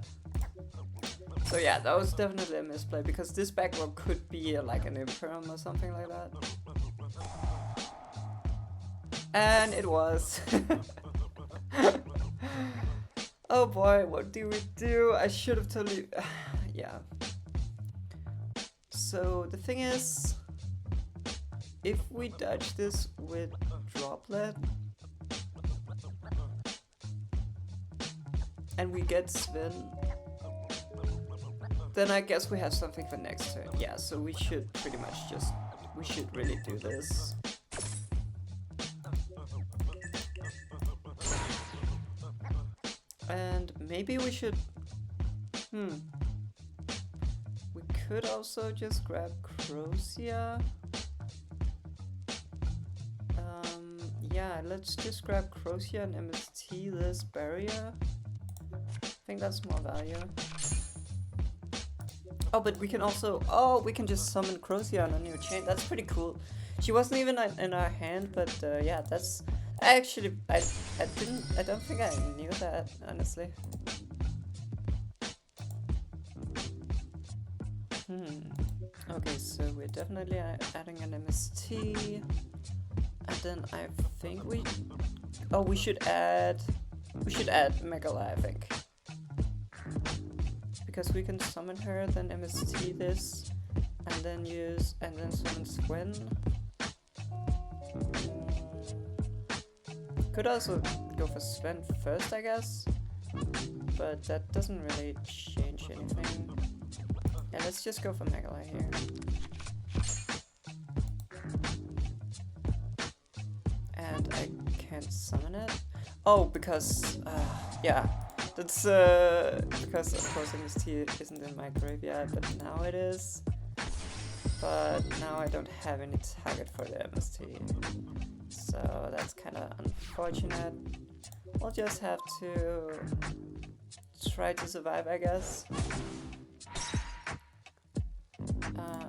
So yeah, that was definitely a misplay, because this back row could be like an Imperum or something like that. And it was. Oh boy, what do we do? I should have totally... yeah. So the thing is, if we dodge this with Droplet, and we get Sven, then I guess we have something for next turn. Yeah, so we should pretty much just... we should really do this. And maybe we should... we could also just grab Crozia. Yeah, let's just grab Crozia and MST this barrier. I think that's more value. Oh, but we can also... oh, we can just summon Crozia on a new chain. That's pretty cool. She wasn't even in our hand, but yeah, that's... actually, I don't think I knew that, honestly. Okay, so we're definitely adding an MST. And then I think we... oh, we should add Megala, I think. Because we can summon her, then MST this, and then summon Sven. Could also go for Sven first, I guess, but that doesn't really change anything. Yeah, let's just go for Megala here. And I can't summon it. Oh, because yeah, that's because of course MST isn't in my graveyard, but now it is. But now I don't have any target for the MST, so that's kind of unfortunate. We'll just have to try to survive, I guess.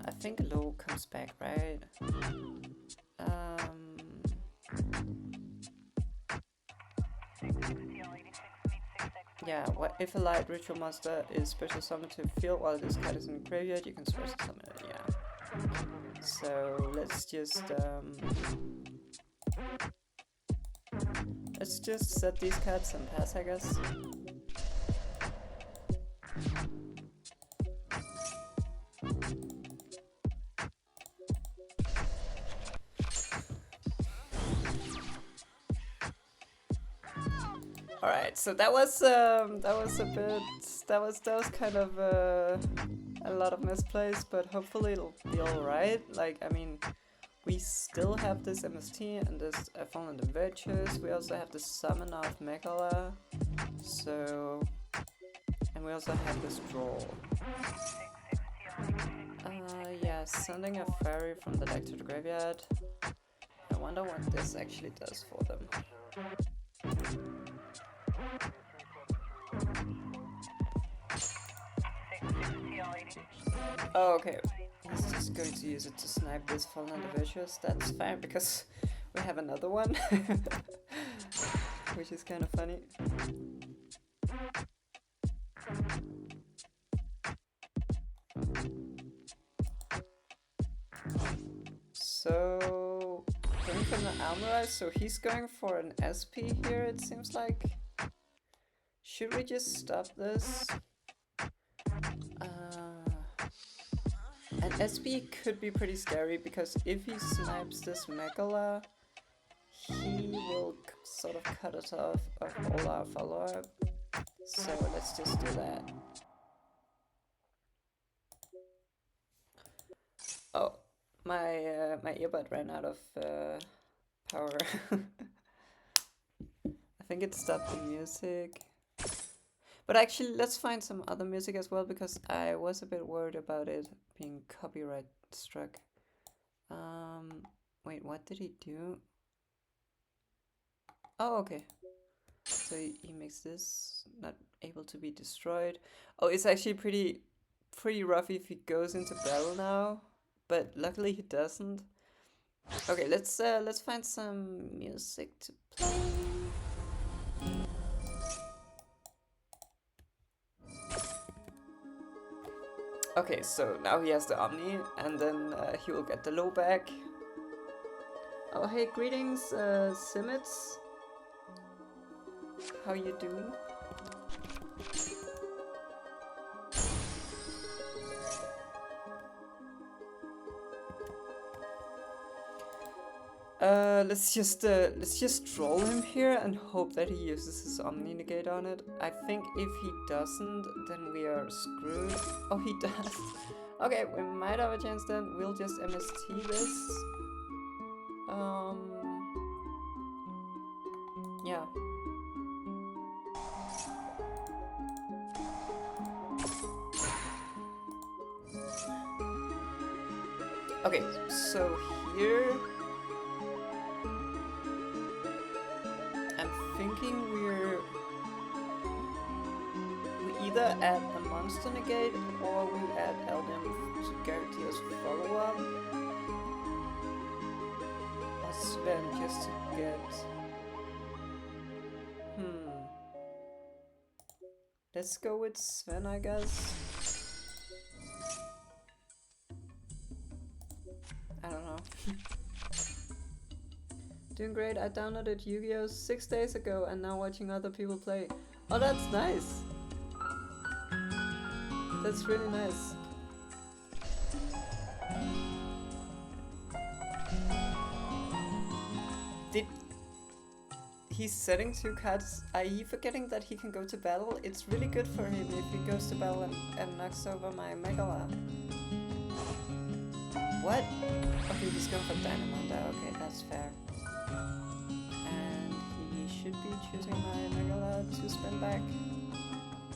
I think Lo comes back, right? Yeah, what if a light ritual monster is special summoned to field while this card is in the graveyard, you can special summon it, yeah. So let's just set these cards and pass, I guess. Alright, so that was kind of a lot of misplays, but hopefully it'll be alright. Like, I mean, we still have this MST and this Fallen the Virtues. We also have the summon of Megala. So, and we also have this draw. Yeah, sending a fairy from the deck to the graveyard. I wonder what this actually does for them. Oh, okay. He's just going to use it to snipe this Fallen Individuals. That's fine because we have another one, which is kind of funny. So, going from the Almarai, so he's going for an SP here, it seems like. Should we just stop this? And SP could be pretty scary because if he snipes this Megala, he will sort of cut us off of all our follow-up. So let's just do that. Oh, my earbud ran out of power. I think it stopped the music. But actually, let's find some other music as well, because I was a bit worried about it being copyright struck. Wait, what did he do? Oh, okay. So he makes this not able to be destroyed. Oh, it's actually pretty rough if he goes into battle now, but luckily he doesn't. Okay, let's find some music to play. Okay, so now he has the Omni, and then he will get the low back. Oh, hey, greetings, Simits. How you doing? Let's just troll him here and hope that he uses his Omni Negate on it. I think if he doesn't, then we are screwed. Oh, he does. Okay, we might have a chance then. We'll just MST this. Yeah. Okay, so here I'm thinking we either add a monster negate or we add Elden to guarantee us follow-up. Or Sven just to get... Let's go with Sven, I guess. I don't know. Doing great. I downloaded Yu-Gi-Oh! 6 days ago and now watching other people play. Oh, that's nice. That's really nice. he's setting 2 cards. Are you forgetting that he can go to battle? It's really good for him if he goes to battle and knocks over my Megala. What? Okay, he's going for Dynamonda. Okay, that's fair. And he should be choosing my Megala to spin back.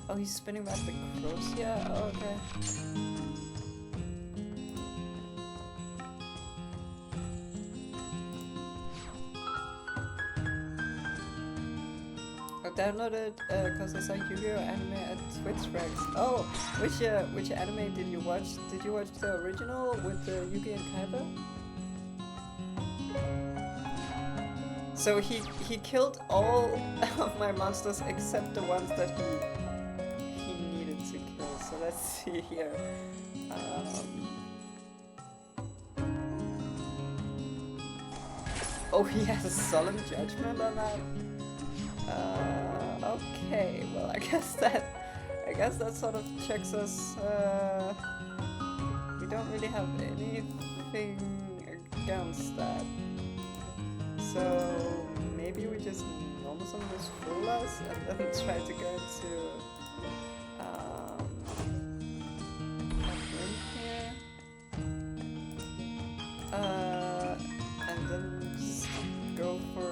Oh, he's spinning back the Crocia? Oh, okay. I downloaded because I saw Yu-Gi-Oh anime at Twitch Rex. Oh, which anime did you watch? Did you watch the original with the Yugi and Kaiba? So he killed all of my monsters except the ones that he needed to kill. So let's see here. Oh, he has a solemn judgment on that. Okay, well, I guess that sort of checks us. We don't really have anything against that. So maybe we just normal summon this fool us and then try to go to in here. And then just go for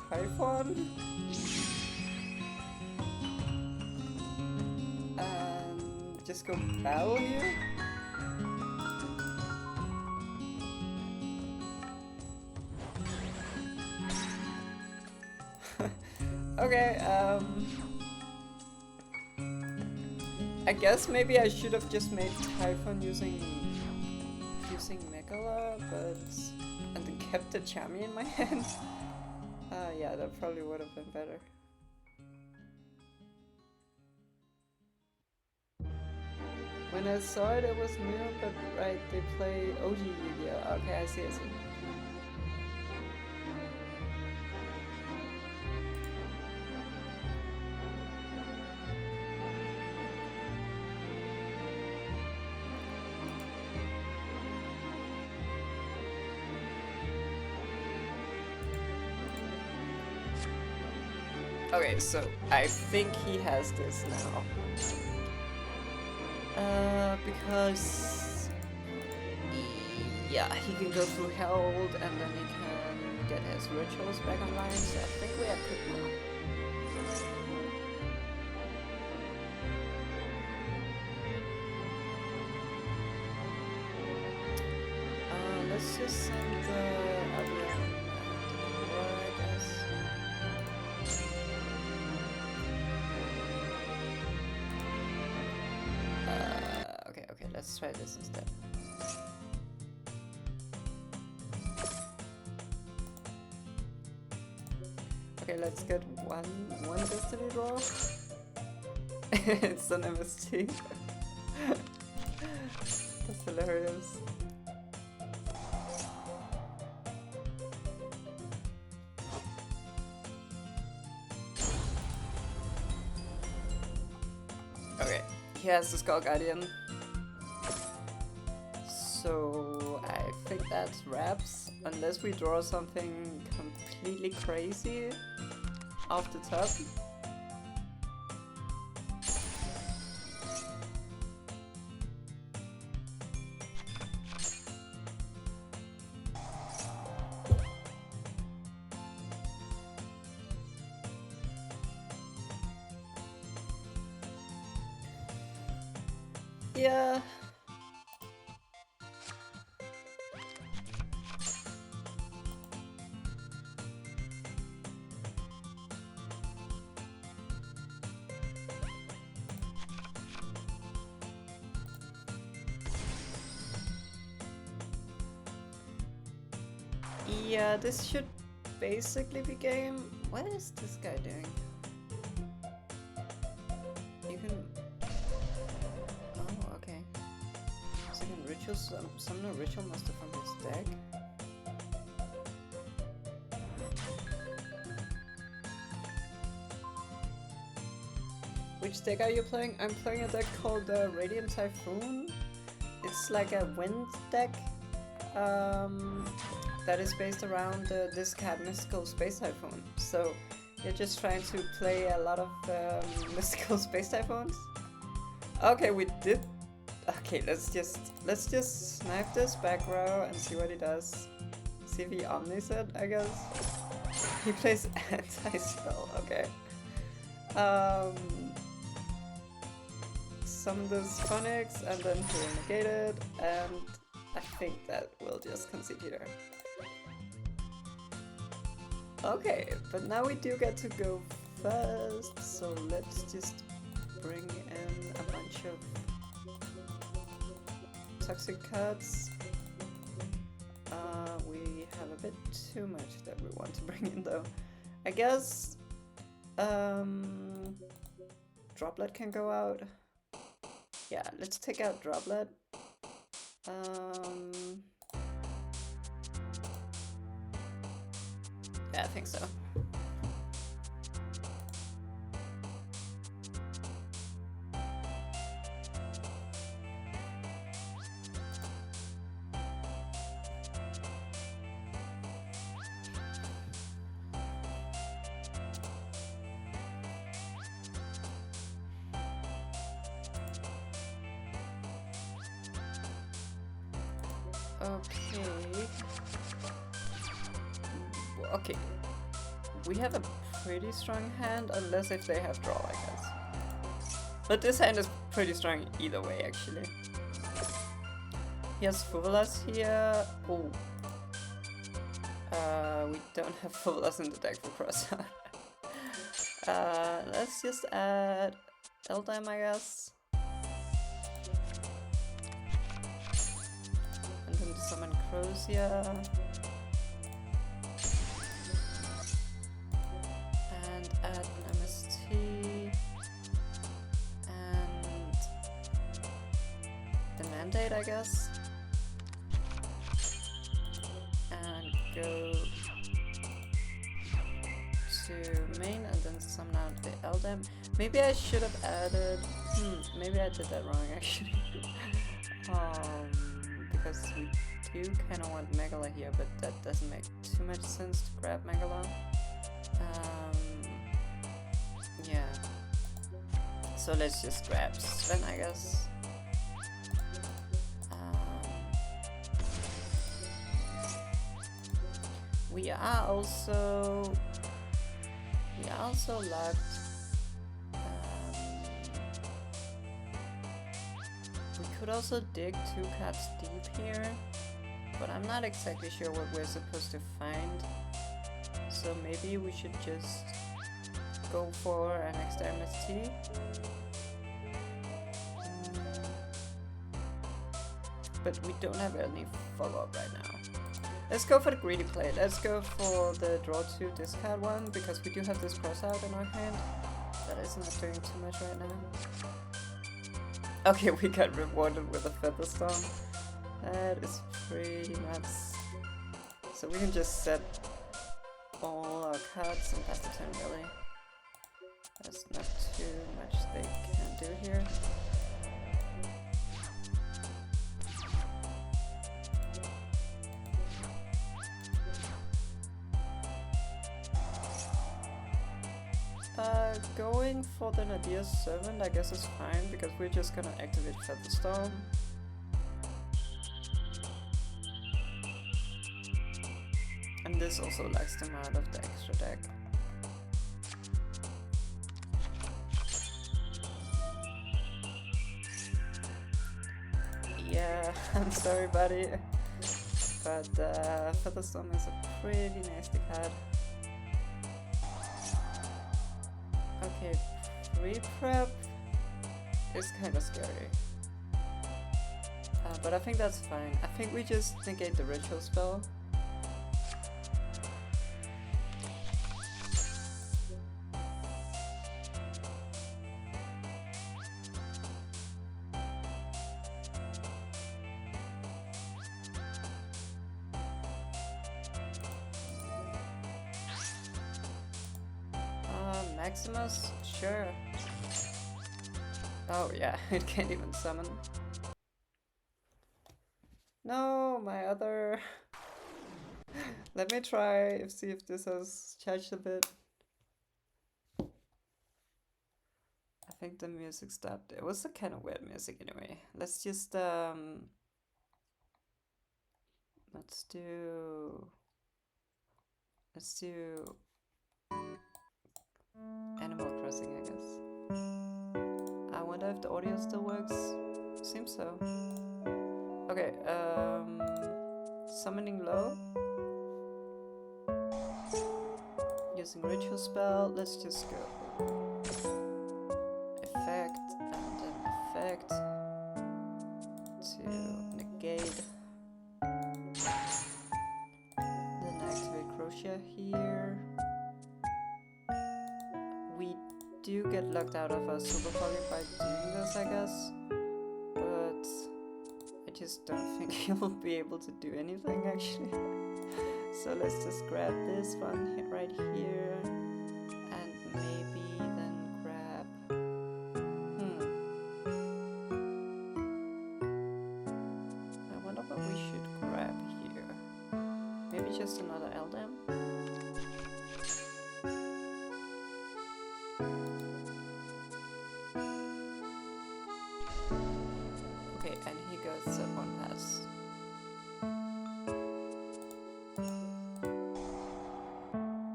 Typhon. And just go battle here. Okay, I guess maybe I should have just made Typhon using Megala, and then kept the Chami in my hand. Yeah, that probably would have been better. When I saw it, it was new, but right, they play OG Yu-Gi-Oh! Okay, I see. Okay, so I think he has this now. Because yeah, he can go through Herald and then he can get his rituals back online, so I think we are good now. Let's just send the Avian I guess. Okay, let's try this instead. Okay, let's get one destiny draw. It's an MST. That's hilarious. Okay, he has the Skull Guardian. So I think that's wraps, unless we draw something completely crazy off the top. Yeah. Yeah, this should basically be game. What is this guy doing? You can... Oh, okay. So you can ritual summon a ritual master from his deck. Which deck are you playing? I'm playing a deck called Radiant Typhoon. It's like a wind deck. that is based around this cat mystical space typhoon. So you're just trying to play a lot of mystical space typhoons. Okay, we did. Okay, let's just snipe this back row and see what he does. See if he omnis it, I guess. He plays anti-spell. Okay. Summon this Phonics and then he'll negate it, and I think that will just concede here. Okay, but now we do get to go first, so let's just bring in a bunch of toxic cards. We have a bit too much that we want to bring in though. I guess Droplet can go out. Yeah, let's take out Droplet. Yeah, I think so. Okay, we have a pretty strong hand, unless if they have draw, I guess. But this hand is pretty strong either way, actually. He has Fuvolas here. Oh. We don't have Fuvolas in the deck for crossout. Let's just add Eldam, I guess. And then summon Crozia. And add an MST. And the Mandate, I guess. And go to main and then summon out the Eldam. Maybe I should have added... maybe I did that wrong actually. Because we do kind of want Megala here, but that doesn't make too much sense to grab Megala. Yeah. So let's just grab Sven, I guess. We are also locked. We could also dig 2 cards deep here, but I'm not exactly sure what we're supposed to find. So maybe we should just go for an extra MST. But we don't have any follow-up right now. Let's go for the greedy play. Let's go for the draw 2 discard one, because we do have this cross out in our hand. That is not doing too much right now. Okay, we got rewarded with a Featherstorm. That is pretty nuts. So we can just set all our cards and pass the turn, really. There's not too much they can do here. Going for the Nadir Servant I guess is fine, because we're just gonna activate Featherstorm. And this also locks them out of the extra deck. Yeah, I'm sorry buddy, but Featherstorm is a pretty nasty card. Okay, pre-prep is kind of scary. But I think that's fine. I think we just negate the ritual spell. Maximus? Sure. Oh yeah, it can't even summon. No, my other... Let me try see if this has changed a bit. I think the music stopped. It was a kind of weird music anyway. Let's just let's do Animal Crossing, I guess. I wonder if the audio still works. Seems so. Okay, summoning low. Using ritual spell. Let's just go effect and then effect to negate. Then activate crochet here. We do get locked out of our super pocket by doing this, I guess. But I just don't think he'll be able to do anything actually. So let's just grab this one right here. And maybe then grab... I wonder what we should grab here. Maybe just another Eldam? Okay, and he goes up one pass.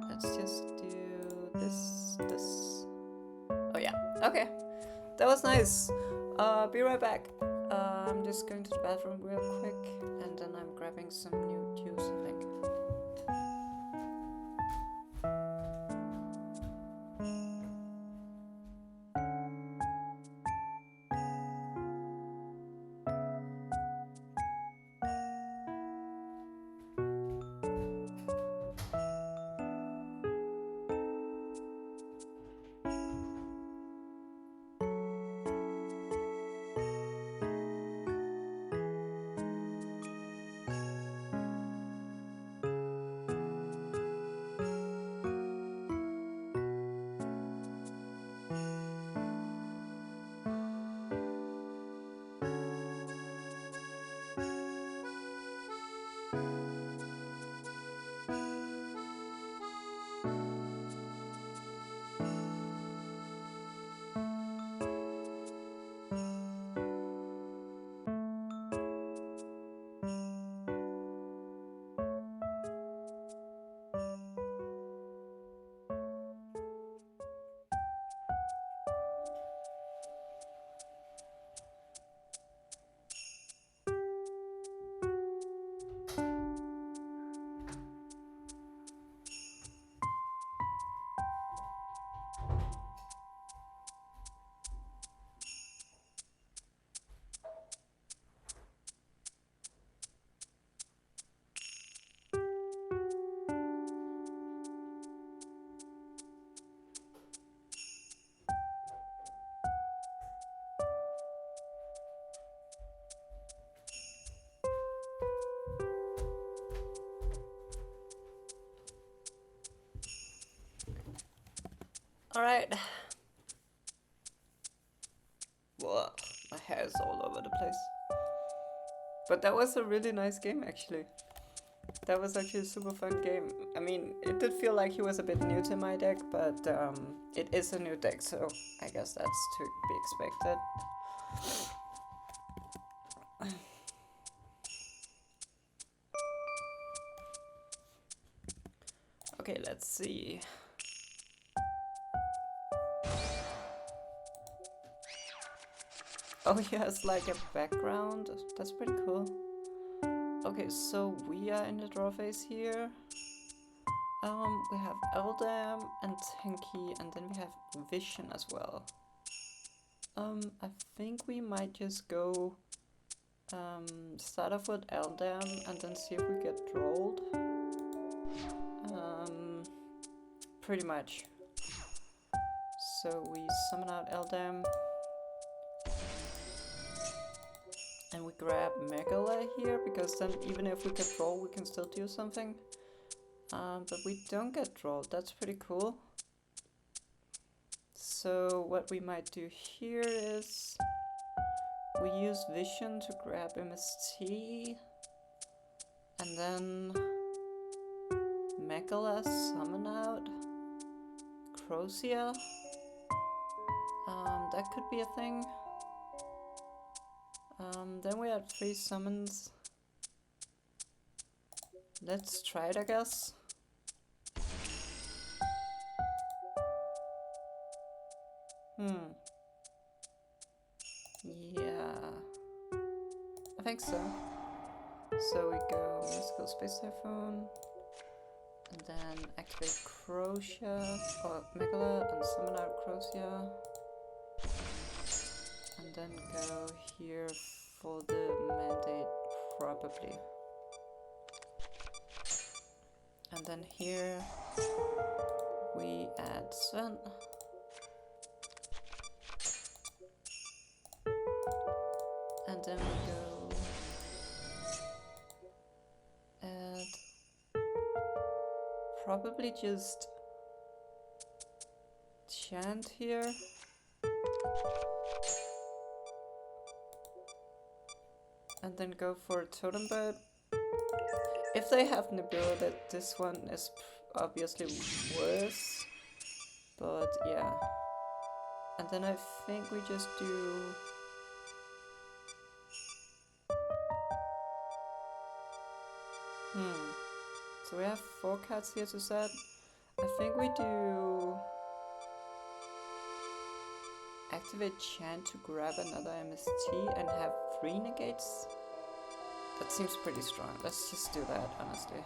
Let's just do this. Oh yeah, okay. That was nice. Be right back. I'm just going to the bathroom real quick, and then I'm grabbing some new juice, I think. Alright. Whoa, my hair is all over the place. But that was a really nice game, actually. That was actually a super fun game. I mean, it did feel like he was a bit new to my deck, but it is a new deck, so I guess that's to be expected. Okay, let's see. Oh, he has like a background. That's pretty cool. Okay, so we are in the draw phase here. We have Eldam and Tinky, and then we have Vision as well. I think we might just go start off with Eldam and then see if we get trolled. Pretty much. So we summon out Eldam. And we grab Megala here, because then even if we get trolled, we can still do something. But we don't get trolled, that's pretty cool. So what we might do here is we use Vision to grab MST, and then Megala summon out Crocia. That could be a thing. Then we had 3 summons. Let's try it, I guess. Yeah. I think so. So we go Mystical Space Typhoon. And then activate Crocia, or Megala, and summon out Crocia. And then go here for the mandate, probably. And then here we add Sven. And then we go add probably just chant here. And then go for Totem Bird. If they have Nebula, that this one is obviously worse. But yeah. And then I think we just do... So we have 4 cards here to set. I think we do... activate Chant to grab another MST and have 3 negates. That seems pretty strong. Let's just do that, honestly.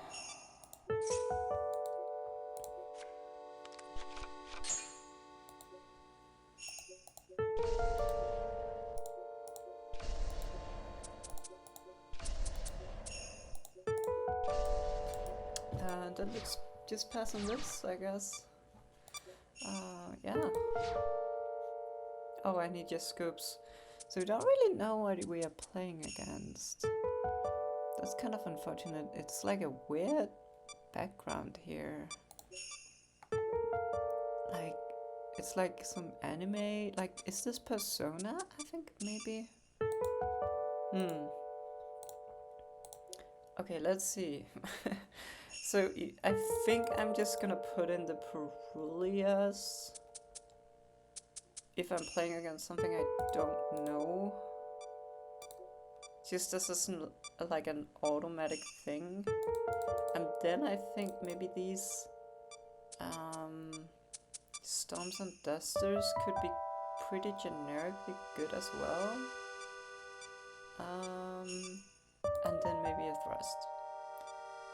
Then let's just pass on this, I guess. Yeah. Oh, I need just scoops. So we don't really know what we are playing against. That's kind of unfortunate. It's like a weird background here. Like, it's like some anime. Like, is this Persona? I think maybe. Okay, let's see. So I think I'm just gonna put in the Perulias if I'm playing against something I don't know. Just this isn't like an automatic thing. And then I think maybe these Storms and Dusters could be pretty generically good as well. And then maybe a Thrust.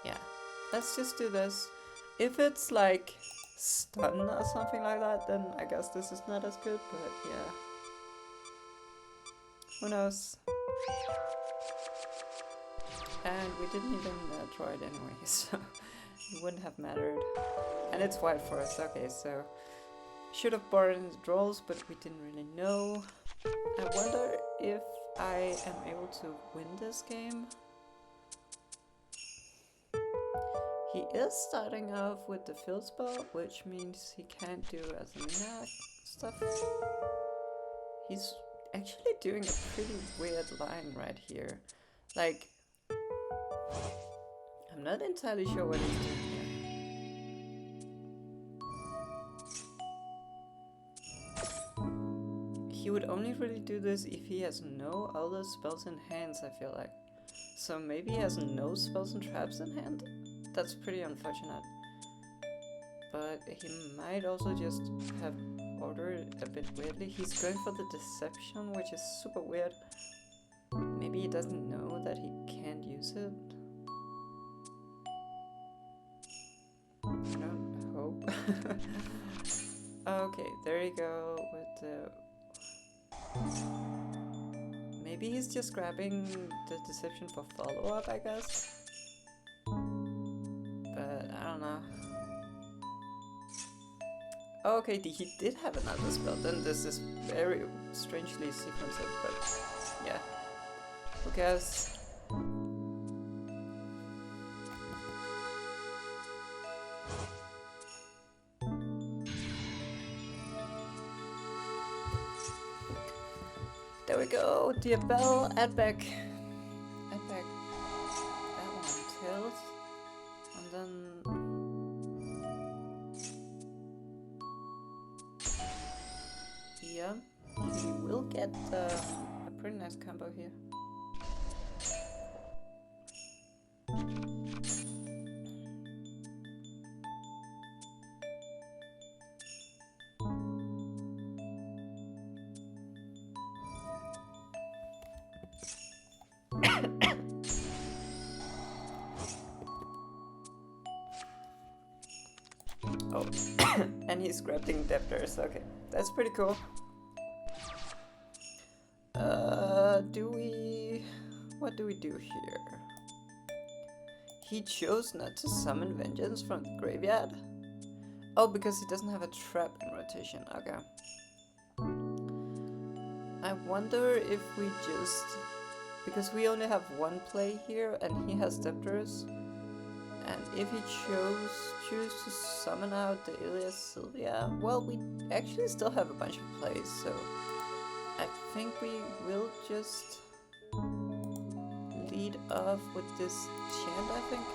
Yeah. Let's just do this. If it's like stun or something like that, then I guess this is not as good, but yeah. Who knows? And we didn't even draw it anyway, so it wouldn't have mattered. And it's white for us, okay, so should have borrowed in the draws, but we didn't really know. I wonder if I am able to win this game. He is starting off with the field spell, which means he can't do Azamina stuff. He's actually doing a pretty weird line right here. Like, I'm not entirely sure what he's doing here. He would only really do this if he has no other spells in hands, I feel like. So maybe he has no spells and traps in hand? That's pretty unfortunate. But he might also just have ordered a bit weirdly. He's going for the Deception, which is super weird. Maybe he doesn't know that he can't use it. I don't hope. Okay, there you go with the... Maybe he's just grabbing the Deception for follow-up, I guess. But I don't know. Oh, okay, he did have another spell. Then this is very strangely sequenced, but yeah. Who cares? There we go, dear Bell, add back. Add back that one, Tails. And then will get a pretty nice combo here. Oh, and he's grabbing debtors. Okay, that's pretty cool. What do we do here? He chose not to summon vengeance from the graveyard. Oh, because he doesn't have a trap in rotation. Okay. I wonder if we just... Because we only have one play here and he has debtors. And if he choose to summon out the Ilias Sylvia, well, we actually still have a bunch of plays, so I think we will just lead off with this chant, I think.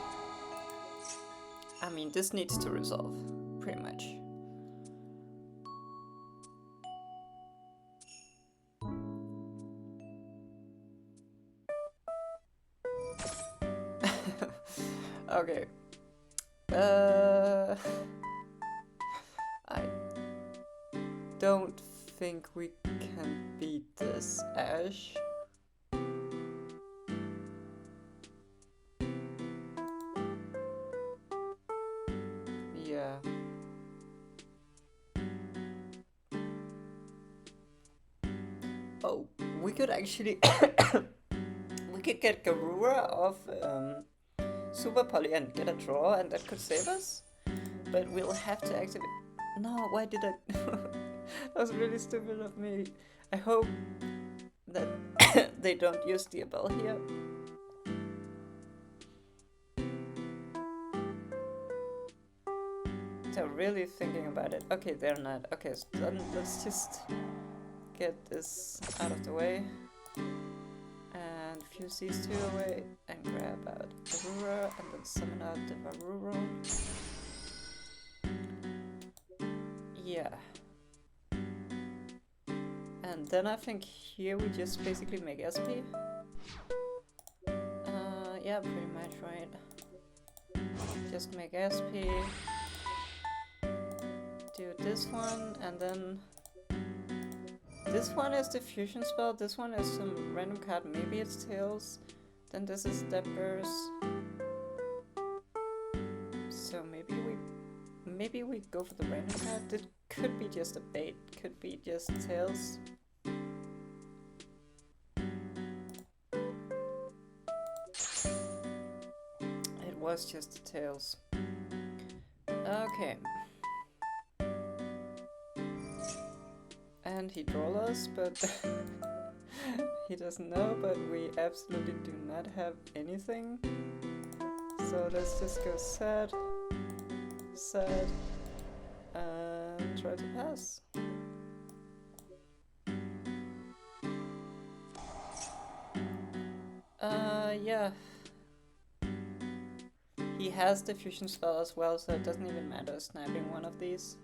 I mean, this needs to resolve, pretty much. Okay. I don't think we can beat this, Ash. Yeah. Oh, we could actually... we could get Garura off Super Poly and get a draw, and that could save us. But we'll have to activate... No, why did I... That was really stupid of me. I hope that they don't use the Abel here. They're really thinking about it. Okay, they're not. Okay, so then let's just get this out of the way. And fuse these two away and grab out Varura and then summon out the Varuro. Yeah. And then I think here we just basically make SP. Yeah, pretty much, right? Just make SP. Do this one, and then this one is the fusion spell, this one is some random card, maybe it's Tails, then this is Debtors. So maybe we go for the random card. It could be just a bait, could be just Tails. It was just the Tails. Okay. And he draws us, but he doesn't know, but we absolutely do not have anything. So let's just go sad, and try to pass. Yeah. He has the fusion spell as well, so it doesn't even matter snapping one of these.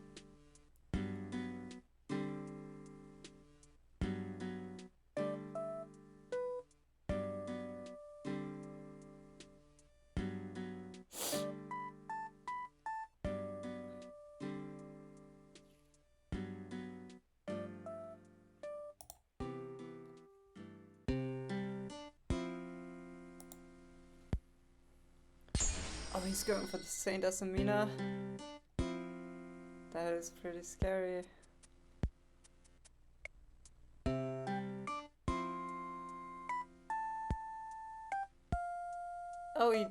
Oh, he's going for the Saint Asamina. That is pretty scary. Oh, he...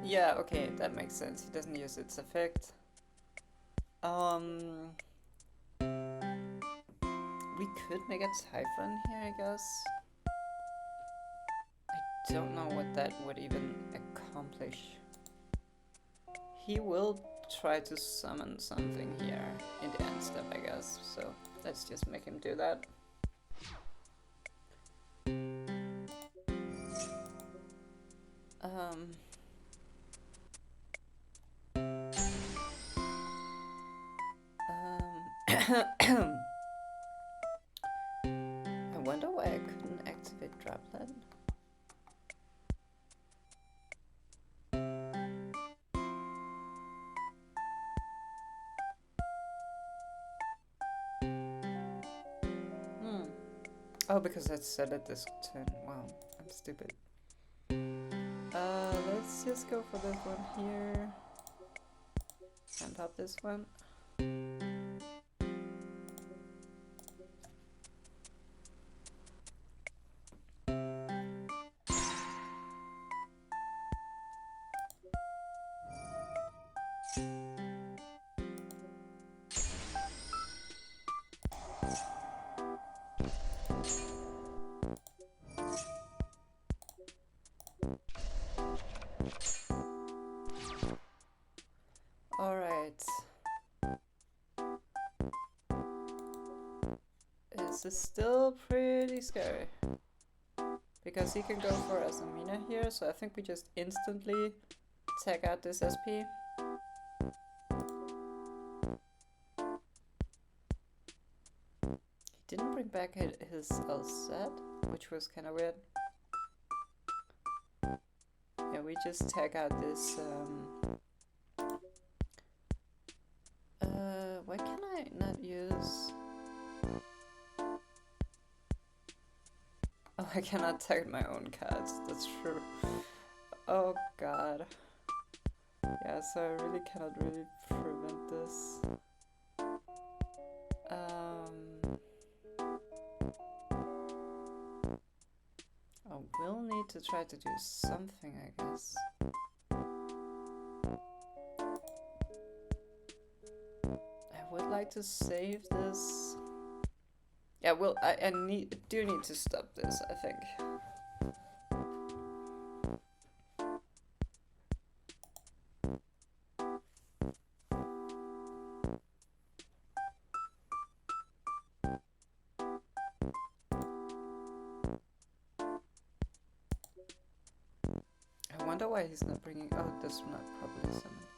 Yeah, okay, that makes sense. He doesn't use its effect. We could make a Typhon here, I guess. I don't know what that would even accomplish. He will try to summon something here in the end step, I guess. So let's just make him do that. Oh, because I said it this turn. Wow, I'm stupid. Let's just go for this one here. And pop this one. Alright. This is still pretty scary. Because he can go for Asamina here, so I think we just instantly take out this SP. He didn't bring back his LZ, which was kind of weird. Yeah, we just take out this why can I not use... Oh, I cannot tag my own cards, that's true. Oh god. Yeah, so I really cannot really prevent this. I will need to try to do something, I guess. I would like to save this. Yeah, well, I do need to stop this, I think. I wonder why he's not bringing... Oh, this one I probably summoned.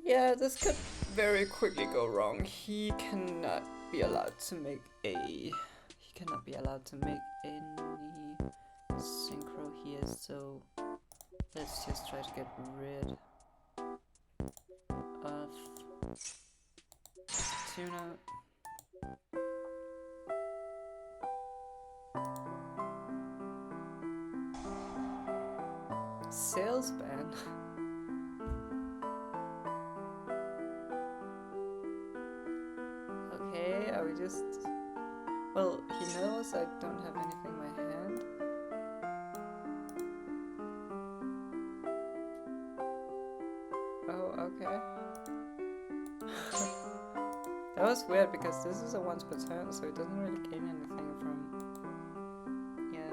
Yeah, this could very quickly go wrong. He cannot be allowed to make a... He cannot be allowed to make any synchro here, so let's just try to get rid of Tuna. Sales ban? Okay, are we just... Well, he knows I don't have anything in my hand. Oh, okay. That was weird because this is a once per turn, so he doesn't really gain anything from... Yeah.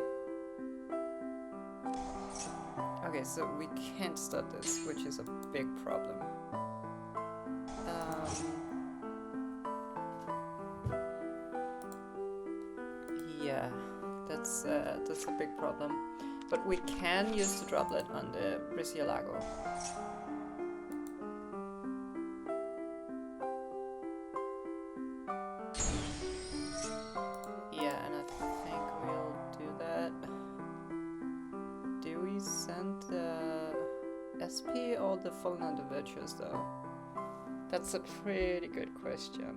Okay, so we can't start this, which is a big problem. Yeah, that's a big problem. But we can use the droplet on the Brisiolago. Yeah, and I think we'll do that. Do we send the SP or the Fallen Under Virtues though? That's a pretty good question.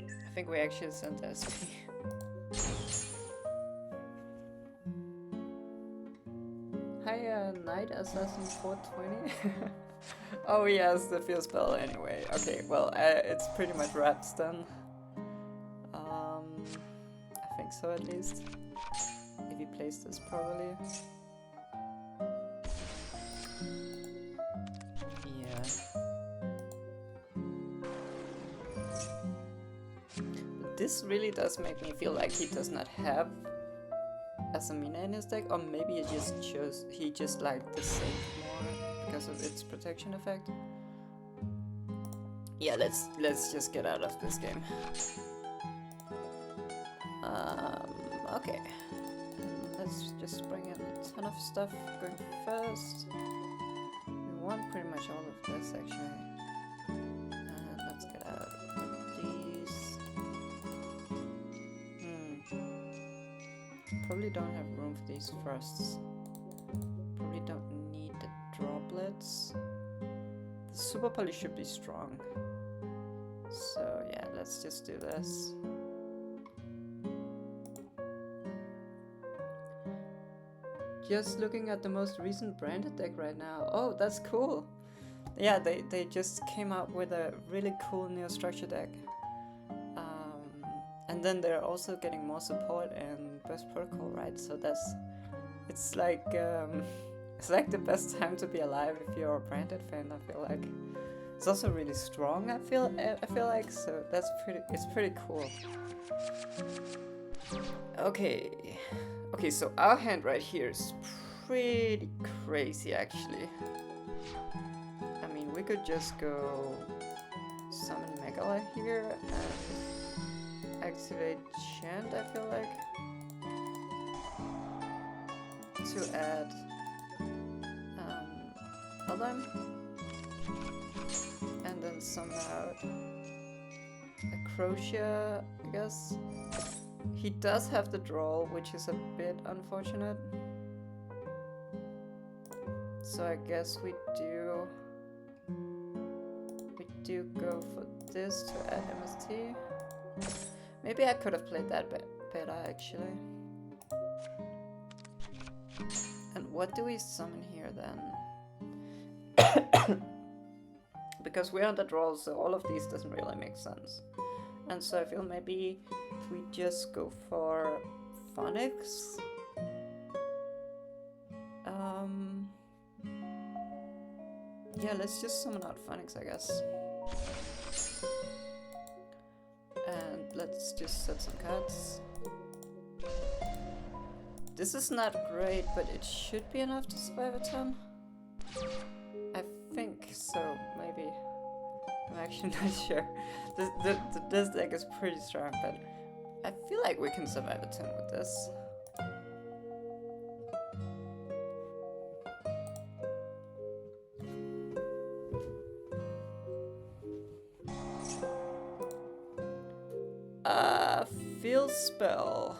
I think we actually sent the SP. Hi, Knight Assassin 420. Oh yes, the Fear Spell anyway. Okay, well, it's pretty much wrapped then. I think so at least. If he plays this properly. Yeah. This really does make me feel like he does not have Asamina in his deck, or maybe he just liked the Saint more because of its protection effect. Yeah, let's just get out of this game. Okay. Let's just bring in a ton of stuff going first. We want pretty much all of this actually. And let's get out with these. Probably don't have room for these firsts. Probably don't need the droplets. The Super Poly should be strong. So yeah, let's just do this. Just looking at the most recent branded deck right now. Oh, that's cool. Yeah, they just came out with a really cool Neo Structure deck. And then they're also getting more support in Burst Protocol, right? So it's like the best time to be alive if you're a branded fan. I feel like it's also really strong. I feel like, so it's pretty cool. Okay, so our hand right here is pretty crazy actually. I mean, we could just go summon Megala here and activate Chant, I feel like, to add Elden, and then summon out a Crocia, I guess. He does have the draw, which is a bit unfortunate. So I guess we do go for this to add MST. Maybe I could have played that better actually. And what do we summon here then? Because we're on the draw, so all of these doesn't really make sense. And so I feel maybe we just go for Phonics. Yeah, let's just summon out Phonics, I guess. And let's just set some cards. This is not great, but it should be enough to survive a turn. I think so, maybe. I'm actually not sure. This deck is pretty strong, but I feel like we can survive a turn with this. Field spell.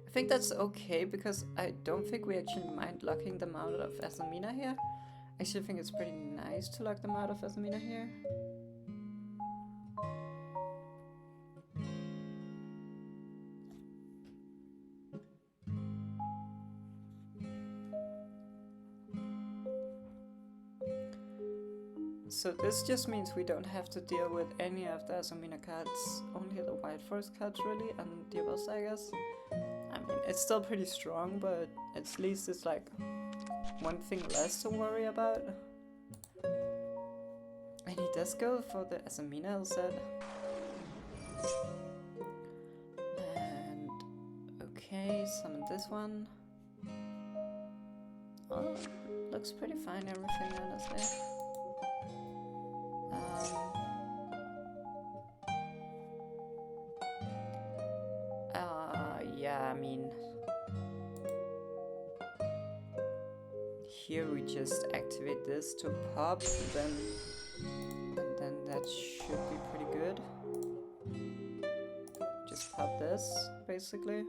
I think that's okay because I don't think we actually mind locking them out of Azamina here. I actually think it's pretty nice to lock them out of Azamina here. So this just means we don't have to deal with any of the Azamina cards, only the White Forest cards really, and Diablos, I guess. I mean, it's still pretty strong, but at least it's like one thing less to worry about. And he does go for the Azamina LZ. And okay, summon this one. Oh, looks pretty fine, everything, honestly. Yeah, I mean, here we just activate this to pop, and then that should be pretty good. Just pop this, basically.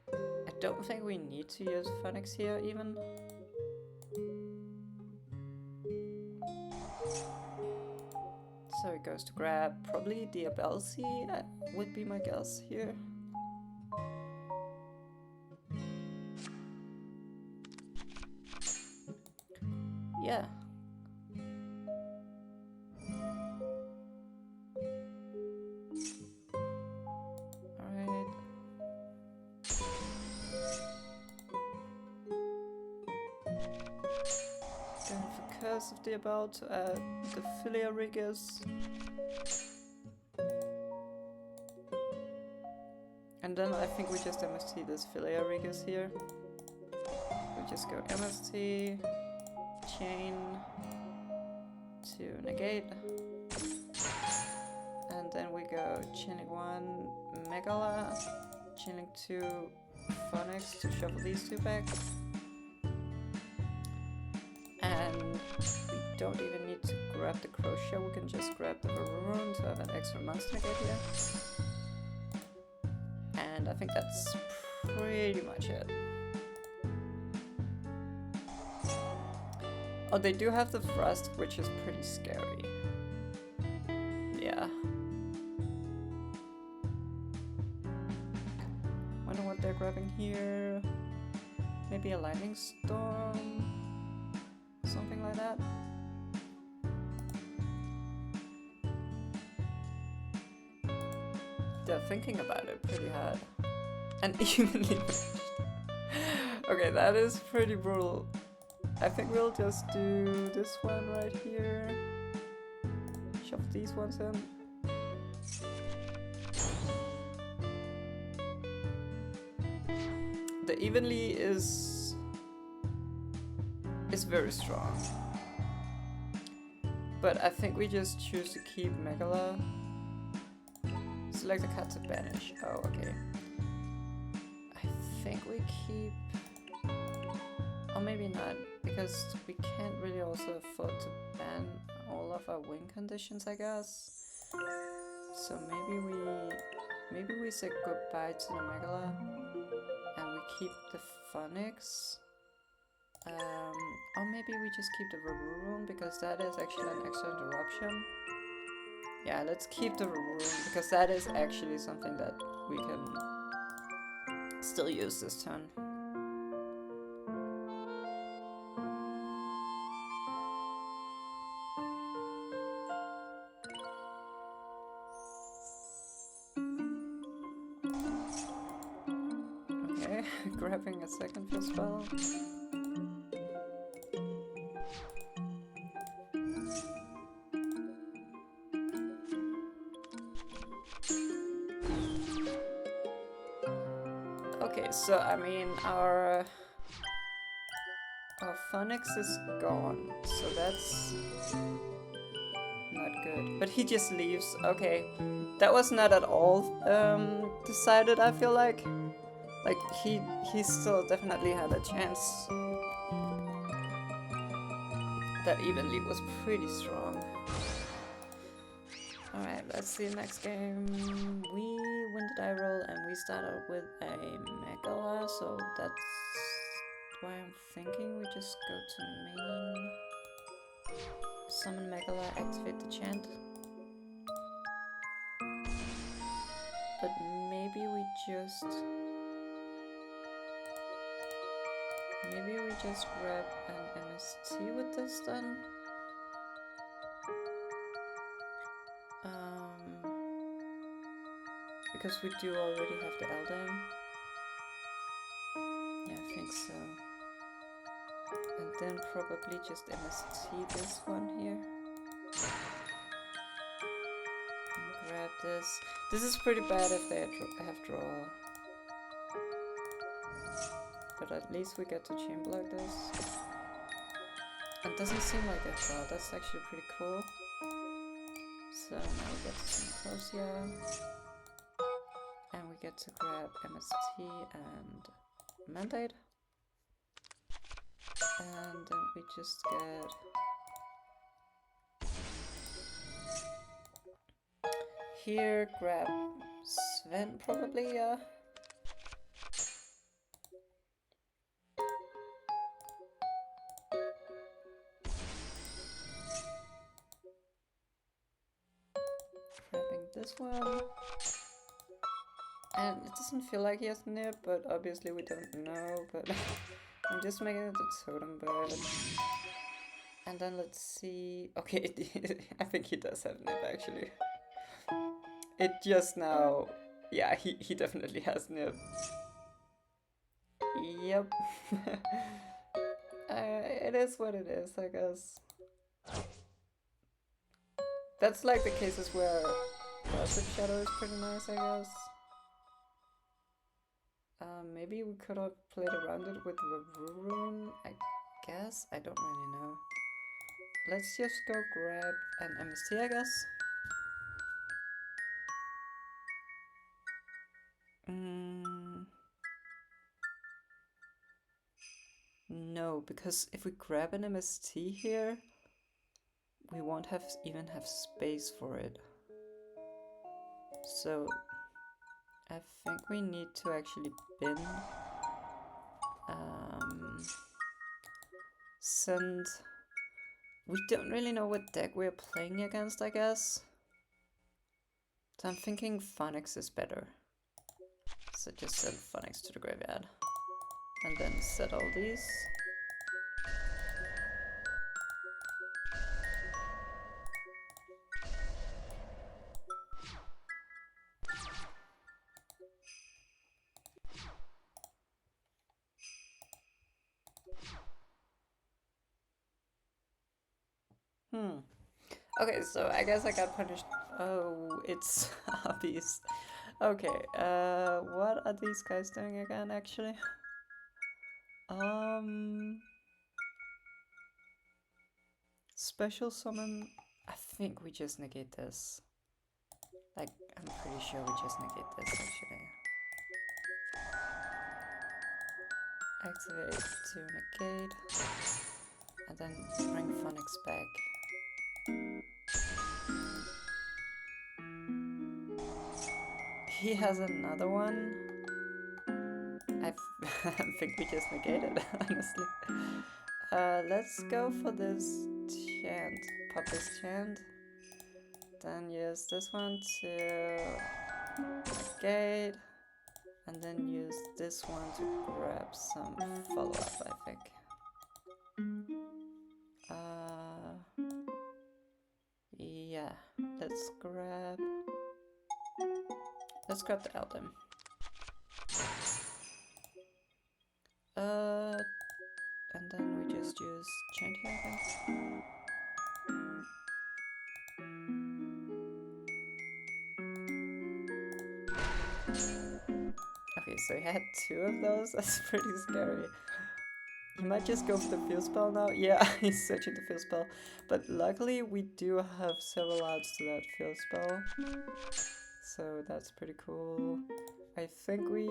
I don't think we need to use Phonics here, even. So it goes to grab probably Diabelsi, would be my guess here. Yeah. Alright. Going for Curse of Diabel to add the Philia Rigus. And then I think we just MST this Philia Rigus here. We just go MST, chain to negate. And then we go chaining 1 Megala, chaining 2 Phonics to shuffle these 2 back. And we don't even need to grab the Crocia, we can just grab the Varun to have an extra monster negate here. And I think that's pretty much it. Oh, they do have the thrust, which is pretty scary. Yeah. Wonder what they're grabbing here. Maybe a lightning storm? Something like that? They're thinking about it pretty hard. And evenly. Okay, that is pretty brutal. I think we'll just do this one right here. Shove these ones in. The evenly is very strong. But I think we just choose to keep Megala. Select the card to banish. Oh, okay. I think we keep... Or maybe not, because we can't really also afford to ban all of our win conditions, I guess. So maybe we say goodbye to the Megala, and we keep the Phonics. Or maybe we just keep the Varurum, because that is actually an extra interruption. Yeah, let's keep the Varurum, because that is actually something that we can still use this turn. Okay, grabbing a second for spell. Okay, so I mean our Phonics is gone, so that's not good. But he just leaves. Okay, that was not at all decided. I feel like he still definitely had a chance. That evenly was pretty strong. Alright, let's see next game. We win the die roll and we start out with a Megala, so that's why I'm thinking we just go to main. Summon Megala, activate the chant. But maybe we just grab an MST with this then. Because we do already have the Eldame. Yeah, I think so. And then probably just MST this one here. And grab this. This is pretty bad if they have draw. But at least we get to chain block this. And it doesn't seem like a draw. That's actually pretty cool. So now we get to Symposia. And we get to grab MST and Mandate. And then we just get... Here, grab Sven probably, yeah. Grabbing this one. And it doesn't feel like he has nib, but obviously we don't know, but I'm just making it a totem bird. And then let's see... Okay, I think he does have nib actually. It just now... Yeah, he definitely has nib. Yep. It is what it is, I guess. That's like the cases where Gossip Shadow is pretty nice, I guess. Maybe we could have played around it with Varurum, I guess? I don't really know. Let's just go grab an MST, I guess. No, because if we grab an MST here, we won't even have space for it. So I think we need to actually bin. Send We don't really know what deck we're playing against, I guess. So I'm thinking Phonics is better. So just send Phonics to the graveyard. And then set all these. Okay, so I guess I got punished. Oh, it's Hobbies. Okay, what are these guys doing again, actually? Special summon. I think we just negate this. Like, I'm pretty sure we just negate this, actually. Activate to negate. And then bring Phonics back. He has another one. I think we just negated, honestly. Let's go for this chant. Pop this chant. Then use this one to negate. And then use this one to grab some follow-up, I think. Yeah, let's grab the Elden. And then we just use chant here, I think. Okay, so he had 2 of those. That's pretty scary. He might just go for the field spell now. Yeah, he's searching the field spell. But luckily we do have several outs to that field spell. So that's pretty cool. I think we...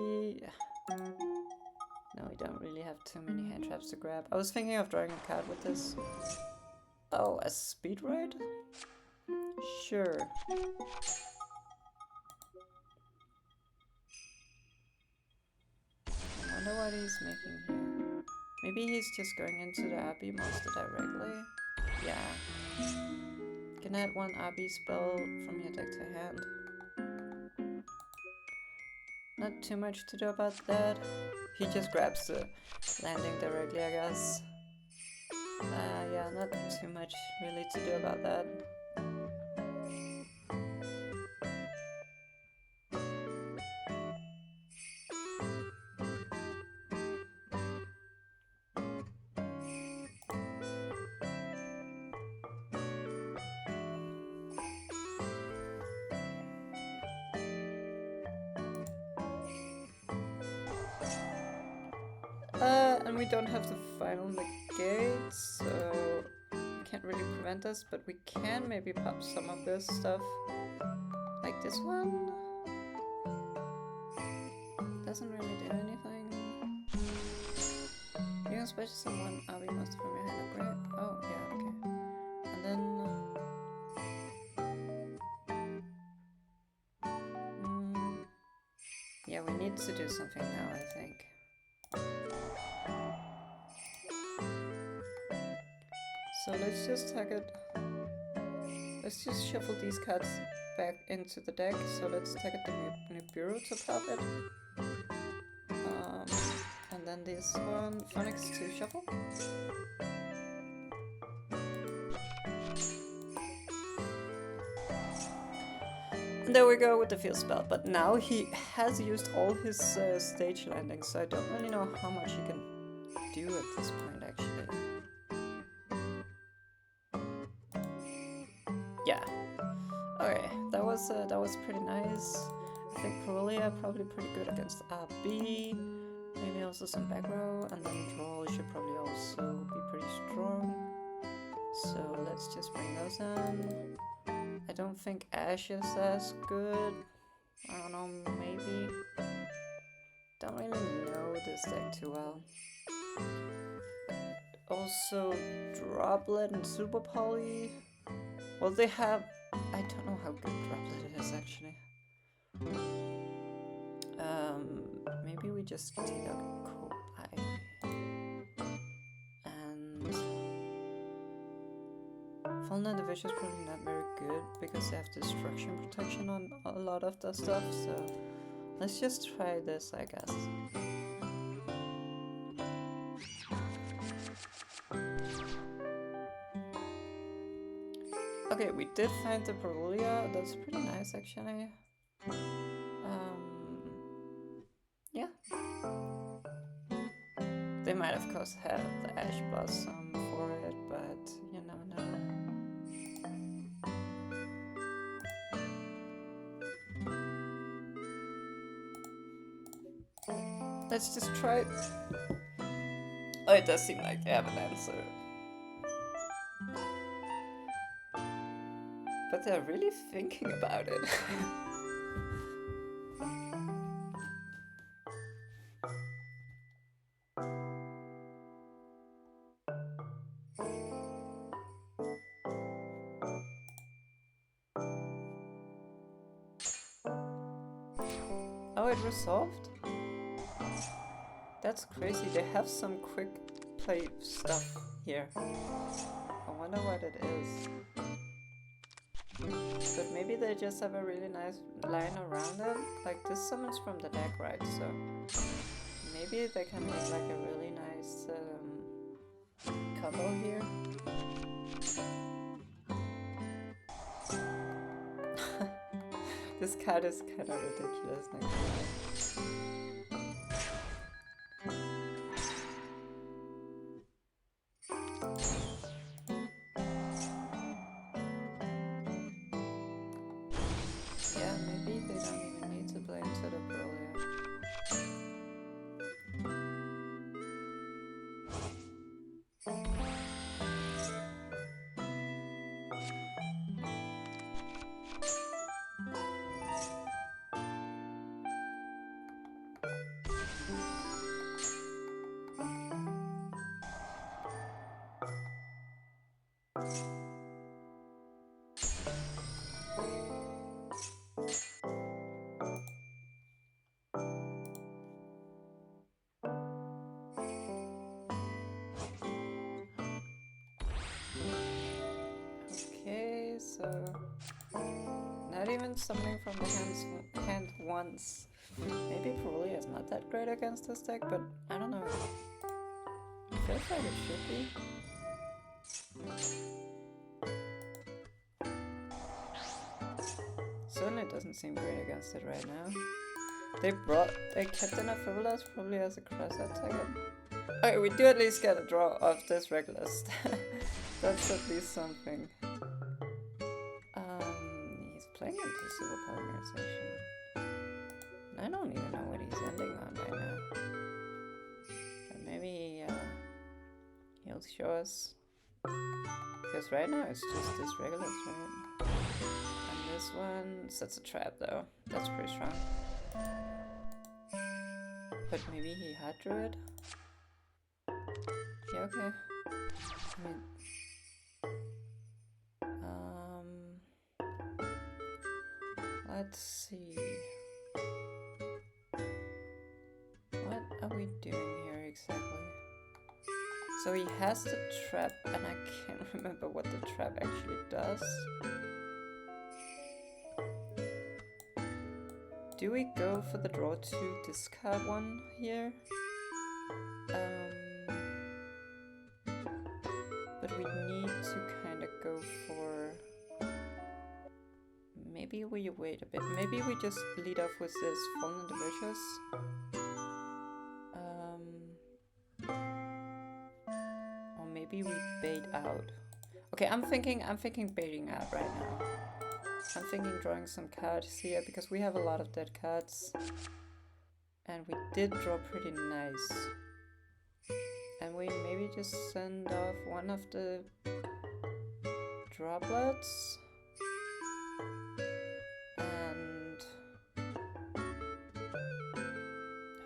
No, we don't really have too many hand traps to grab. I was thinking of drawing a card with this. Oh, a speed ride? Sure. I wonder what he's making here. Maybe he's just going into the Abbey monster directly? Yeah. Can add 1 Abbey spell from your deck to hand. Not too much to do about that. He just grabs the landing directly, I guess. Yeah, not too much really to do about that. And we don't have the final negate, so can't really prevent us, but we can maybe pop some of this stuff. Like this one. Doesn't really do anything. You can special summon Abbey monster from your hand upgrade. Oh, yeah, okay. And then... yeah, we need to do something now, I think. So let's just target... Let's just shuffle these cards back into the deck. So let's target the Nibiru to pop it. And then this one, Phonics to shuffle. And there we go with the field spell. But now he has used all his stage landings, so I don't really know how much he can do at this point, actually. Yeah. Okay, that was pretty nice. I think Corellia probably pretty good against RB. Maybe also some back row, and then draw should probably also be pretty strong. So let's just bring those in. I don't think Ash is as good. I don't know, maybe. Don't really know this deck too well. Also, Droplet and Super Poly. Well, they have... I don't know how good Droplet is, actually. Maybe we just take out Koppai. And... Fallen Individuals is probably not very good because they have destruction protection on a lot of the stuff, so let's just try this, I guess. Okay, we did find the Parulia. That's pretty nice, actually. Yeah. They might, of course, have the Ash Blossom for it, but you never know. Let's just try it. Oh, it does seem like they have an answer. But they're really thinking about it. Oh, it resolved? That's crazy. They have some quick play stuff here. I wonder what it is. But maybe they just have a really nice line around it. Like, this summons from the deck, right? So maybe they can make like a really nice combo here. This card is kind of ridiculous. Not gonna lie. Yeah, maybe they don't even need to play into the Brilliant. Okay, so not even summoning from the hand once. Maybe Parulia is not that great against this deck, but I don't know. It feels like it should be. Certainly doesn't seem great against it right now. They kept in a Frivolous probably as a cross attacker. Okay, we do at least get a draw of this Regulus. That's at least something. He's playing into Super Polymerization. I don't even know what he's ending on right now. But maybe he'll show us. Because right now it's just this Regulus, right? And this one sets a trap though. That's pretty strong. But maybe he had Druid? Yeah, okay. I mean, let's see. What are we doing here exactly? So he has the trap, and I can't remember what the trap actually does. Do we go for the draw 2 discard one here? But we need to kind of go for... Maybe we wait a bit. Maybe we just lead off with this Fallen Individuals. Or maybe we bait out. Okay, I'm thinking baiting out right now. I'm thinking drawing some cards here because we have a lot of dead cards. And we did draw pretty nice. And we maybe just send off one of the droplets. And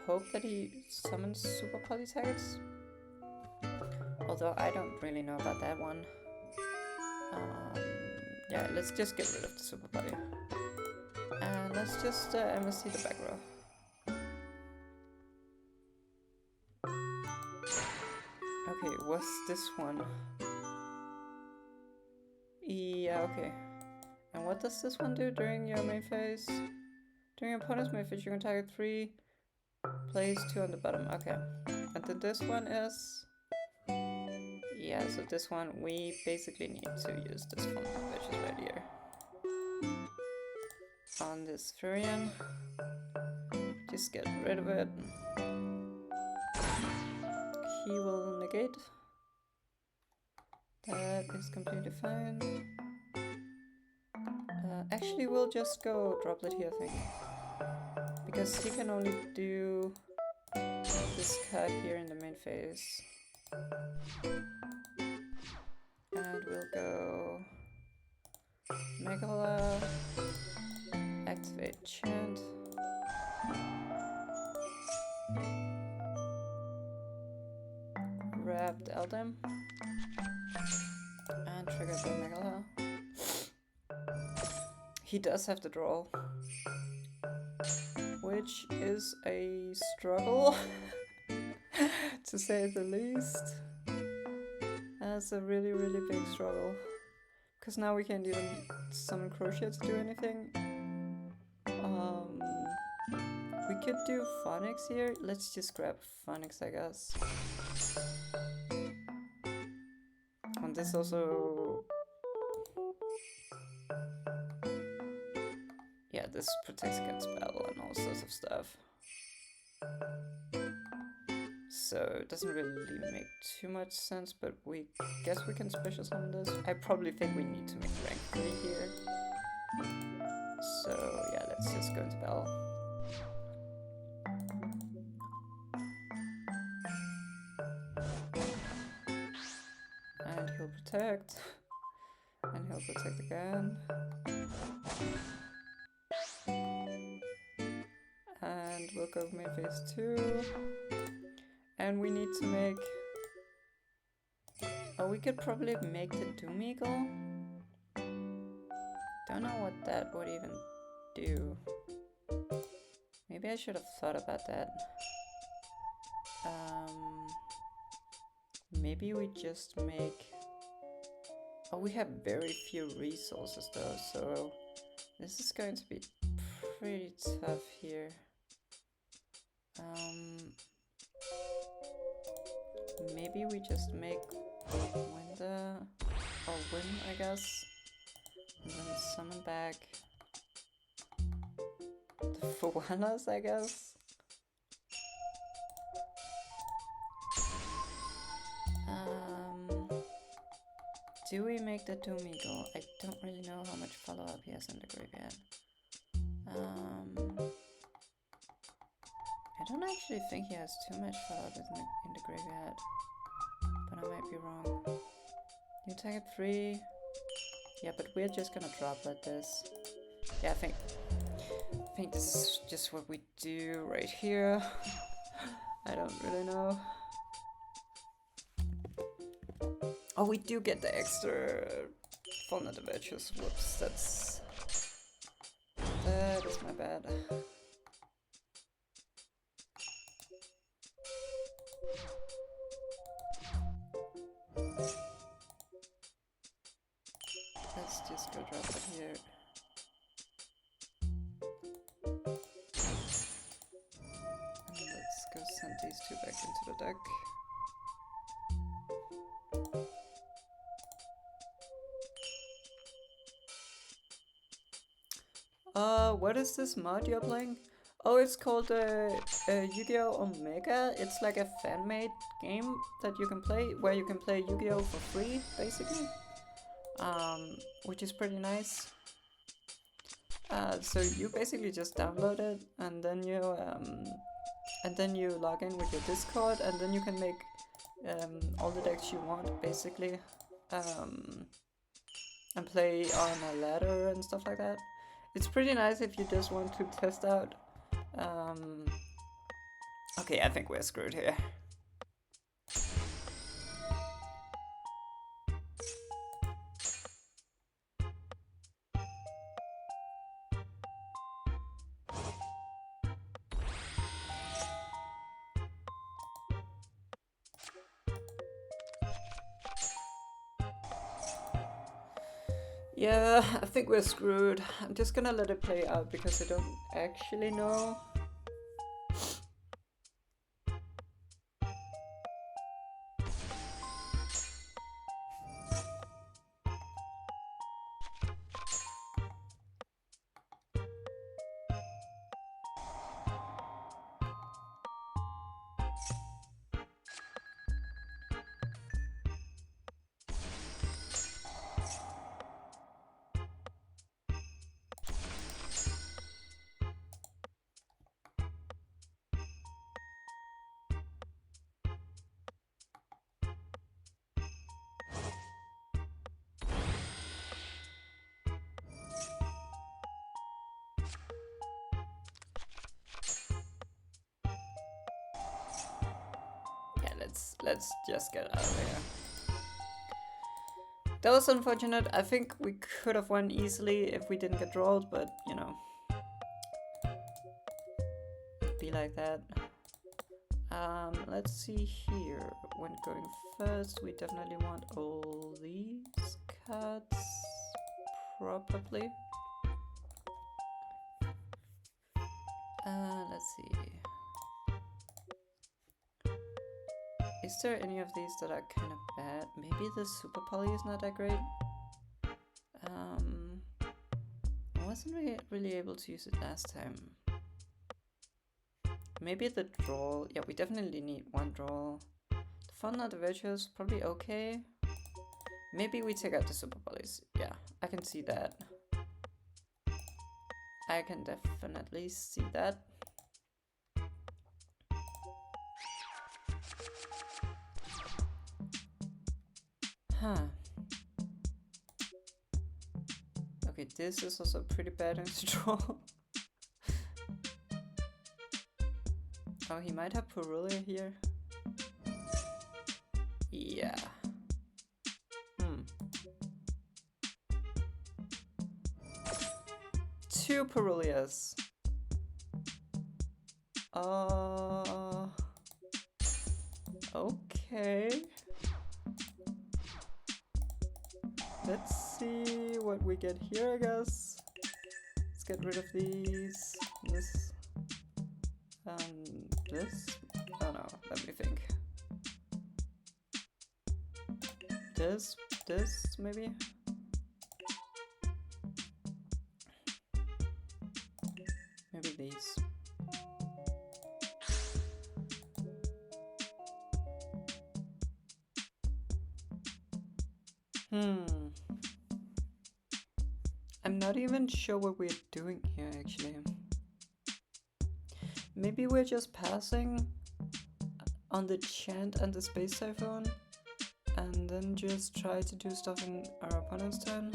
hope that he summons Super Polytags. Although I don't really know about that one. Yeah, let's just get rid of the Super Poly. And let's just MSC the back row. Okay, what's this one? Yeah, okay. And what does this one do during your main phase? During your opponent's main phase, you can target 3, place 2 on the bottom. Okay. And then this one is... Yeah, so this one, we basically need to use this one, which is right here. On this Furion. Just get rid of it. He will negate. That is completely fine. Actually, we'll just go Droplet here, I think. Because he can only do this card here in the main phase. And we'll go Megala, activate Chant. Grab the Eldam. And trigger the Megala. He does have the draw, which is a struggle, to say the least. That's a really, really big struggle. Because now we can't even summon Crochet to do anything. We could do Phonics here. Let's just grab Phonics, I guess. And this also... Yeah, this protects against battle and all sorts of stuff. So it doesn't really make too much sense, but we guess we can special summon this. I probably think we need to make rank 3 here. So yeah, let's just go into battle. And he'll protect. And he'll protect again. And we'll go main phase 2. And we need to make... Oh, we could probably make the Doom Eagle. Don't know what that would even do. Maybe I should have thought about that. Maybe we just make... Oh, we have very few resources though, so this is going to be pretty tough here. Maybe we just make Winda, or Win, I guess, and then summon back the Fuanas, I guess. Do we make the Doom Eagle? I don't really know how much follow-up he has in the graveyard. I don't actually think he has too much follow-up in the graveyard, but I might be wrong. You attack at 3. Yeah, but we're just gonna Droplet this. Yeah, I think this is just what we do right here. I don't really know. Oh, we do get the extra Fauna the Virtuous. Whoops, that is my bad. Let's just go drop it here. And let's go send these 2 back into the deck. What is this mod you're playing? Oh, it's called Yu-Gi-Oh! Omega. It's like a fan-made game that you can play, where you can play Yu-Gi-Oh! For free, basically. Which is pretty nice. So you basically just download it, and then you log in with your Discord, and then you can make all the decks you want, basically, and play on a ladder and stuff like that. It's pretty nice if you just want to test out. Okay, I think we're screwed here. Yeah, I think we're screwed. I'm just gonna let it play out because I don't actually know. Yeah, let's just get out of here. That was unfortunate. I think we could have won easily if we didn't get rolled, but you know, it'd be like that. Let's see here. When going first, we definitely want all these cards, probably. Let's see. Is there any of these that are kind of bad? Maybe the Super Poly is not that great. I wasn't really able to use it last time. Maybe the draw. Yeah, we definitely need one draw. The Fun of the Virtuous, probably okay. Maybe we take out the Super Polys. Yeah, I can see that. I can definitely see that. Huh. Okay, this is also pretty bad in to draw. Oh, he might have Purulia here. Yeah. Two Purulias. Okay. Let's see what we get here, I guess. Let's get rid of these. This. This? Oh no, let me think. This, maybe? Maybe these. I'm not even sure what we're doing here, actually. Maybe we're just passing on the Chant and the Space Typhoon, and then just try to do stuff in our opponent's turn.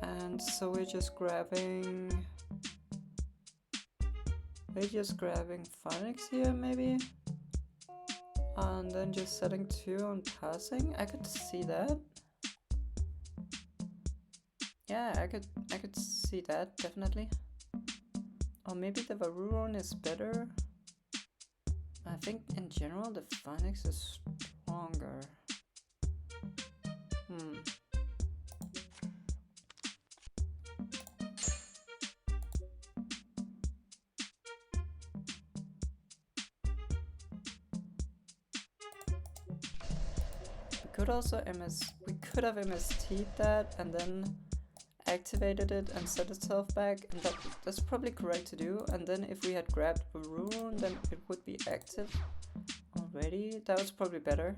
And so we're just grabbing... Phonics here, maybe? And then just setting 2 on passing? I could see that. Yeah, I could see that, definitely. Or maybe the Varuron is better. I think in general the Phonics is stronger. We could have MST'd that and then activated it and set itself back, and that's probably correct to do. And then if we had grabbed Varuron, then it would be active already. That was probably better.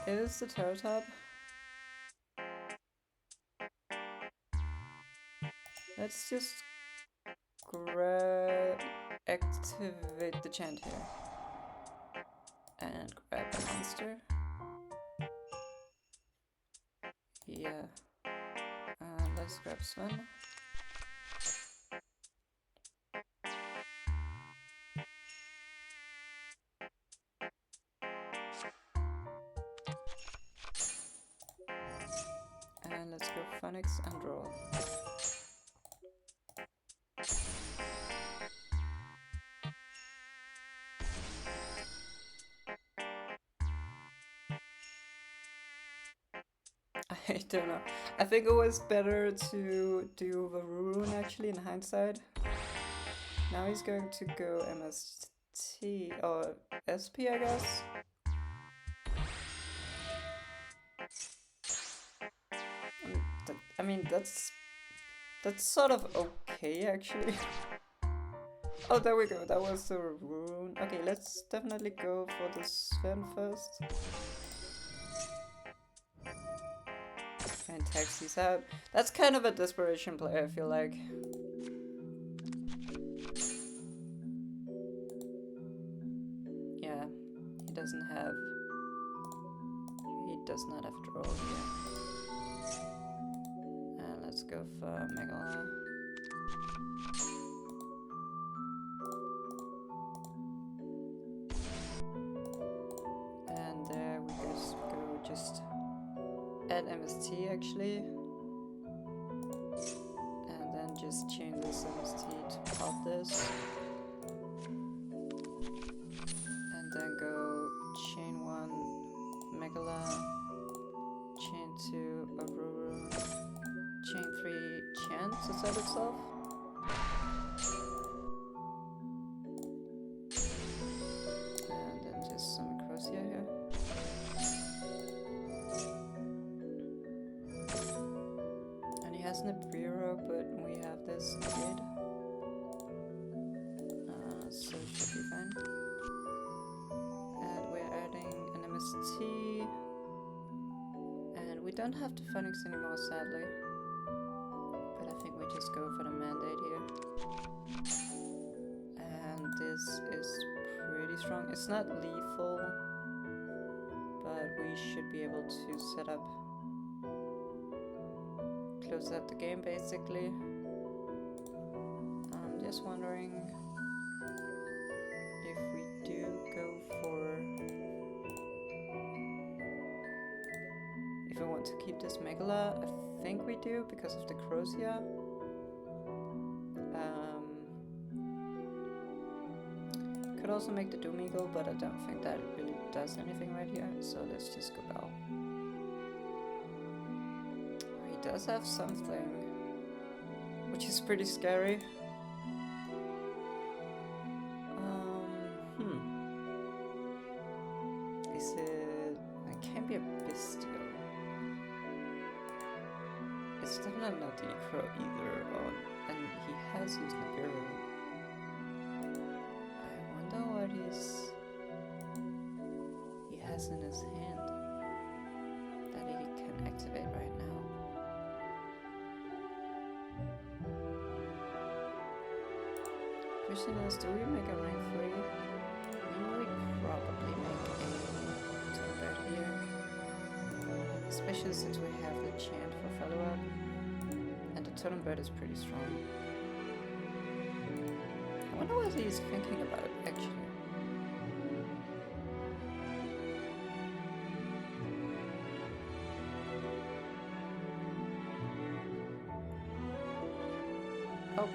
It is the Terratop. Let's just activate the Chant here. And grab a monster. Yeah. Let's grab Sven. And let's go phonics and draw. I don't know. I think it was better to do Varun actually in hindsight. Now he's going to go MST or SP, I guess. I mean, that's sort of okay actually. Oh, there we go. That was the rune. Okay, let's definitely go for the Sven first. And taxis out. That's kind of a desperation play, I feel like. Yeah, he does not have draw here. And let's go for Megala. And there we just add MST actually. And then just chain this MST to pop this. And then go chain 1 Megala, chain 2 Aurora, chain 3 Chant to set itself. And then just some Crocia here. And he has Nibiru, but we have this Negate. So it should be fine. And we're adding an MST. And we don't have the Phoenix anymore, sadly. But I think we just go for the mandate here. And this is pretty strong. It's not lethal, but we should be able to set up, close out the game basically. I'm just wondering if we do go for, if I want to keep this Megala. I think we do because of the Crocia. Could also make the Doom Eagle, but I don't think that it really does anything right here, so let's just go Bell. He does have something, which is pretty scary. Is it... It can't be a Bestial. It's definitely not the Crow either, and he has used Nibiru. I wonder what he has in his hand that he can activate right now. Question is, do we make a rank 3? We probably make a Totem here. Especially since we have the chant for follow-up. And the Totem Bird is pretty strong. I wonder what he's thinking about, actually. Oh,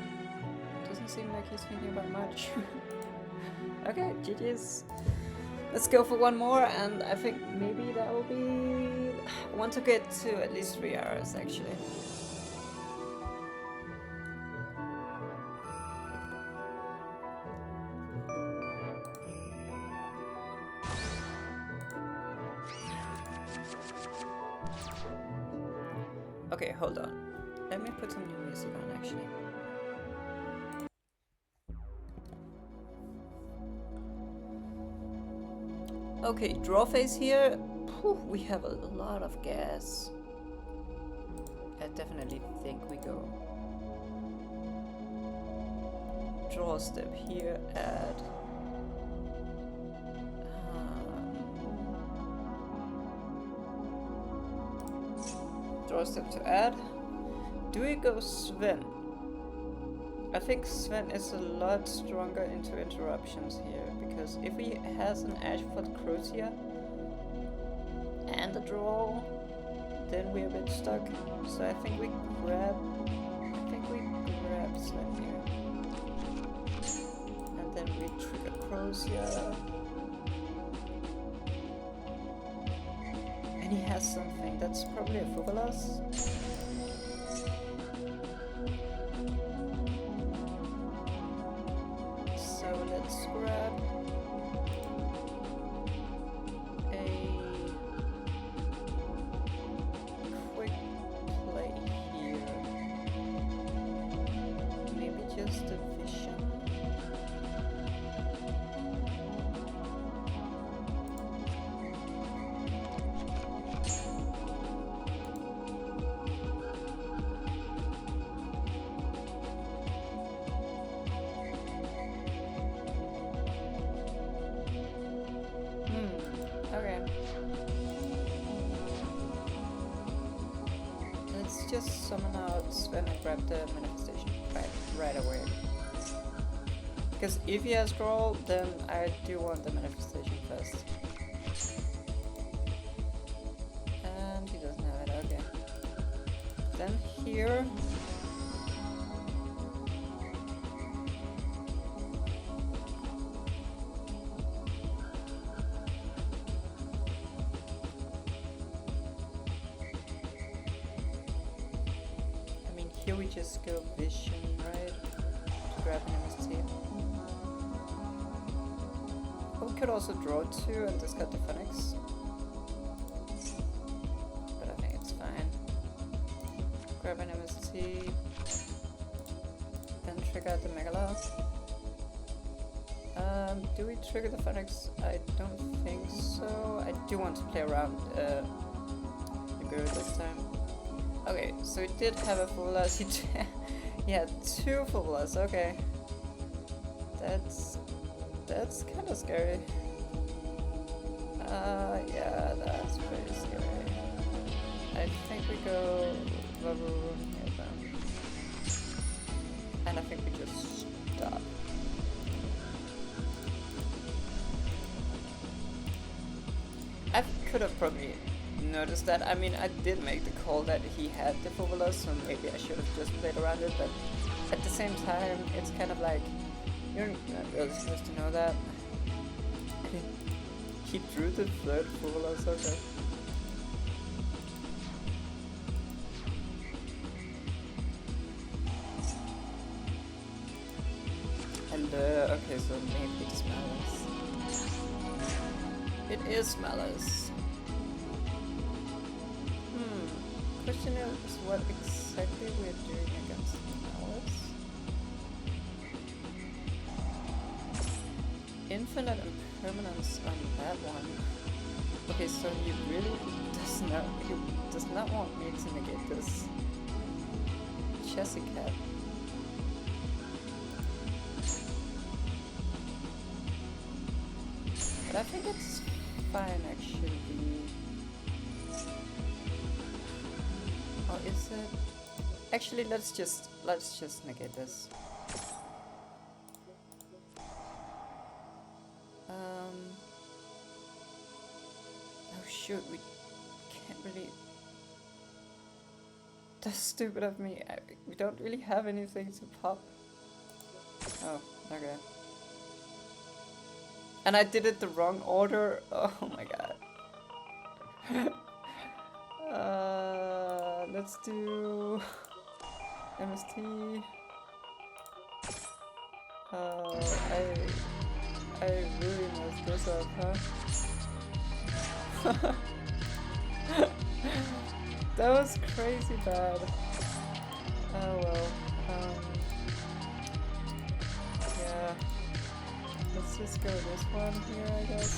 doesn't seem like he's thinking about much. Okay, GG's. Let's go for one more, and I think maybe that will be... I want to get to at least 3 hours, actually. Okay, hold on. Let me put some new music on, actually. Okay, draw phase here. Whew, we have a lot of gas. I definitely think we go. Draw step here, add. Draw step to add. Do we go Sven? I think Sven is a lot stronger into interruptions here, because if he has an Ashford Crocia and a draw, then we're a bit stuck. So I think we grab Sven here. And then we trigger Crosia. And he has something. That's probably a Fugalas. So let's grab a quick play here. Maybe just a vision. Okay. Let's just summon out Sven and grab the manifestation right away. Because if he has scroll, then I do want the manifestation first. And he doesn't have it, okay. Then here. Here we just go vision, right? To grab an MST. We could also draw 2 and discard the Phoenix. But I think it's fine. Grab an MST. Then trigger the Megala. Do we trigger the Phoenix? I don't think so. I do want to play around Nibiru this time. Okay, so he did have a Fugalas. He had 2 Fugalas, okay. That's kind of scary. Yeah, that's pretty scary. I think we go Vavroon here then. And I think we just stop. I could have probably noticed that. I mean, I did make the call that he had the Fugalas, so maybe I should have just played around it, but at the same time, it's kind of like, you're not really supposed to know that. He drew the 3rd Fugalas, okay. And, okay, so maybe it's Malice. It is Malice. Question is what exactly we're doing against Malice. Infinite impermanence on that one. Okay, so he really does not want me to negate this Chessy Cat. But I think it's fine actually. Or is it? Actually, let's just negate this. Oh shoot, we can't really. That's stupid of me. We don't really have anything to pop. Oh, okay. And I did it the wrong order. Oh my god. Let's do MST. I really messed this up, huh? That was crazy bad. Oh well. Yeah. Let's just go this one here, I guess.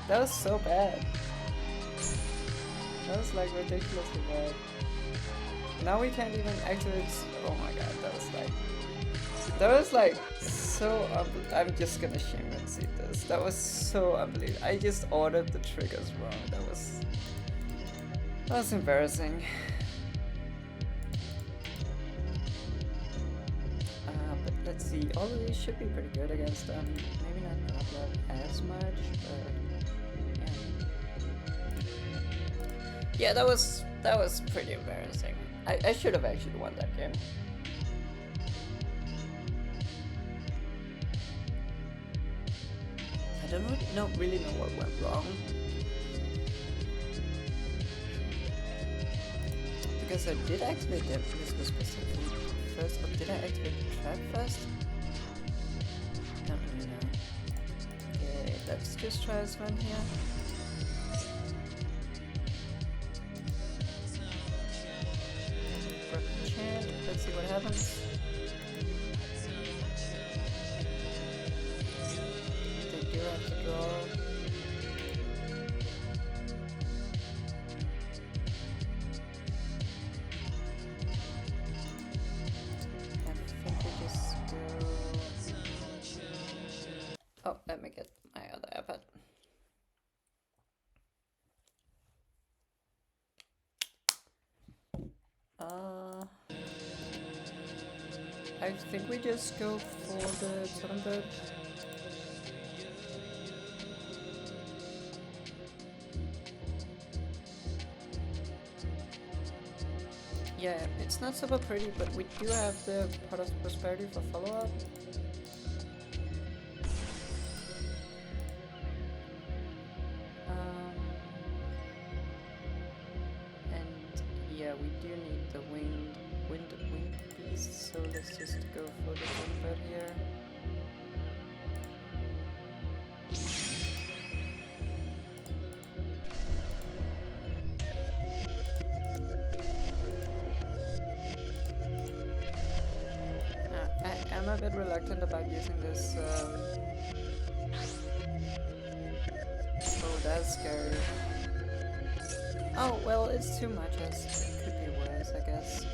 That was so bad. That was like ridiculously bad. Now we can't even activate. Oh my god, that was like so. I'm just gonna shame and see this. That was so unbelievable. I just ordered the triggers wrong. That was embarrassing. But let's see. All of these should be pretty good against them. Maybe not Blood as much, but yeah. Yeah, that was pretty embarrassing. I should have actually won that game. I don't really know what went wrong. Because I did activate the Disco specifically first, or did I activate the trap first? I don't really know. Okay, let's just try this one here. Grab the chant, let's see what happens. They do have to draw. Oh, let me get my other iPad. I think we just go for the Thunderbird. Yeah, it's not super pretty, but we do have the Pot of Prosperity for follow-up. Yeah, we do need the winged beast, so let's just go for the Thunderbird here. I am a bit reluctant about using this. Oh, that's scary. Oh, well, it's too much. It could be worse, I guess.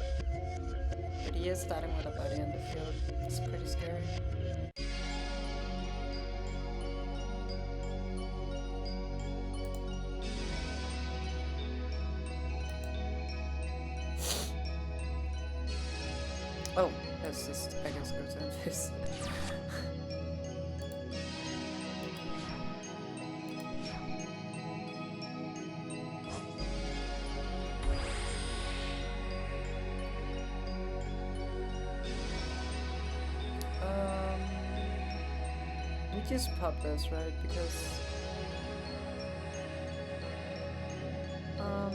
But he is starting with a body in the field. It's pretty scary. Oh, let's just, I guess, go to this. We just pop this, right? Because oh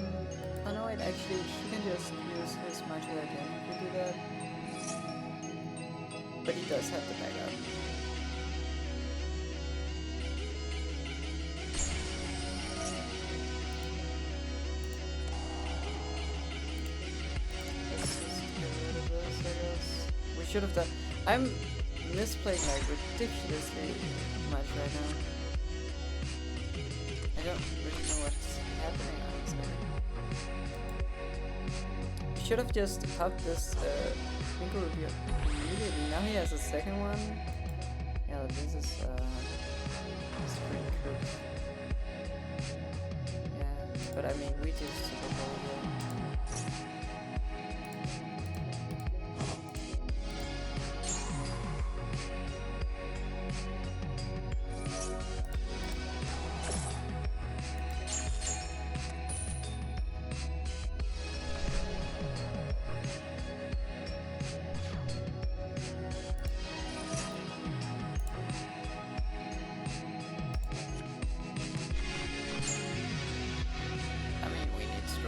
no, wait, actually he can just use his magic again if we do that. But he does have the backup. Let's just get rid of this, I guess. We should have done. I'm misplaying like ridiculously much right now. I don't really know what's happening, honestly. We should have just popped this Winkle Review immediately. Now he has a second one. Yeah, this is pretty cool. Yeah, but I mean, we just Super Bowl here.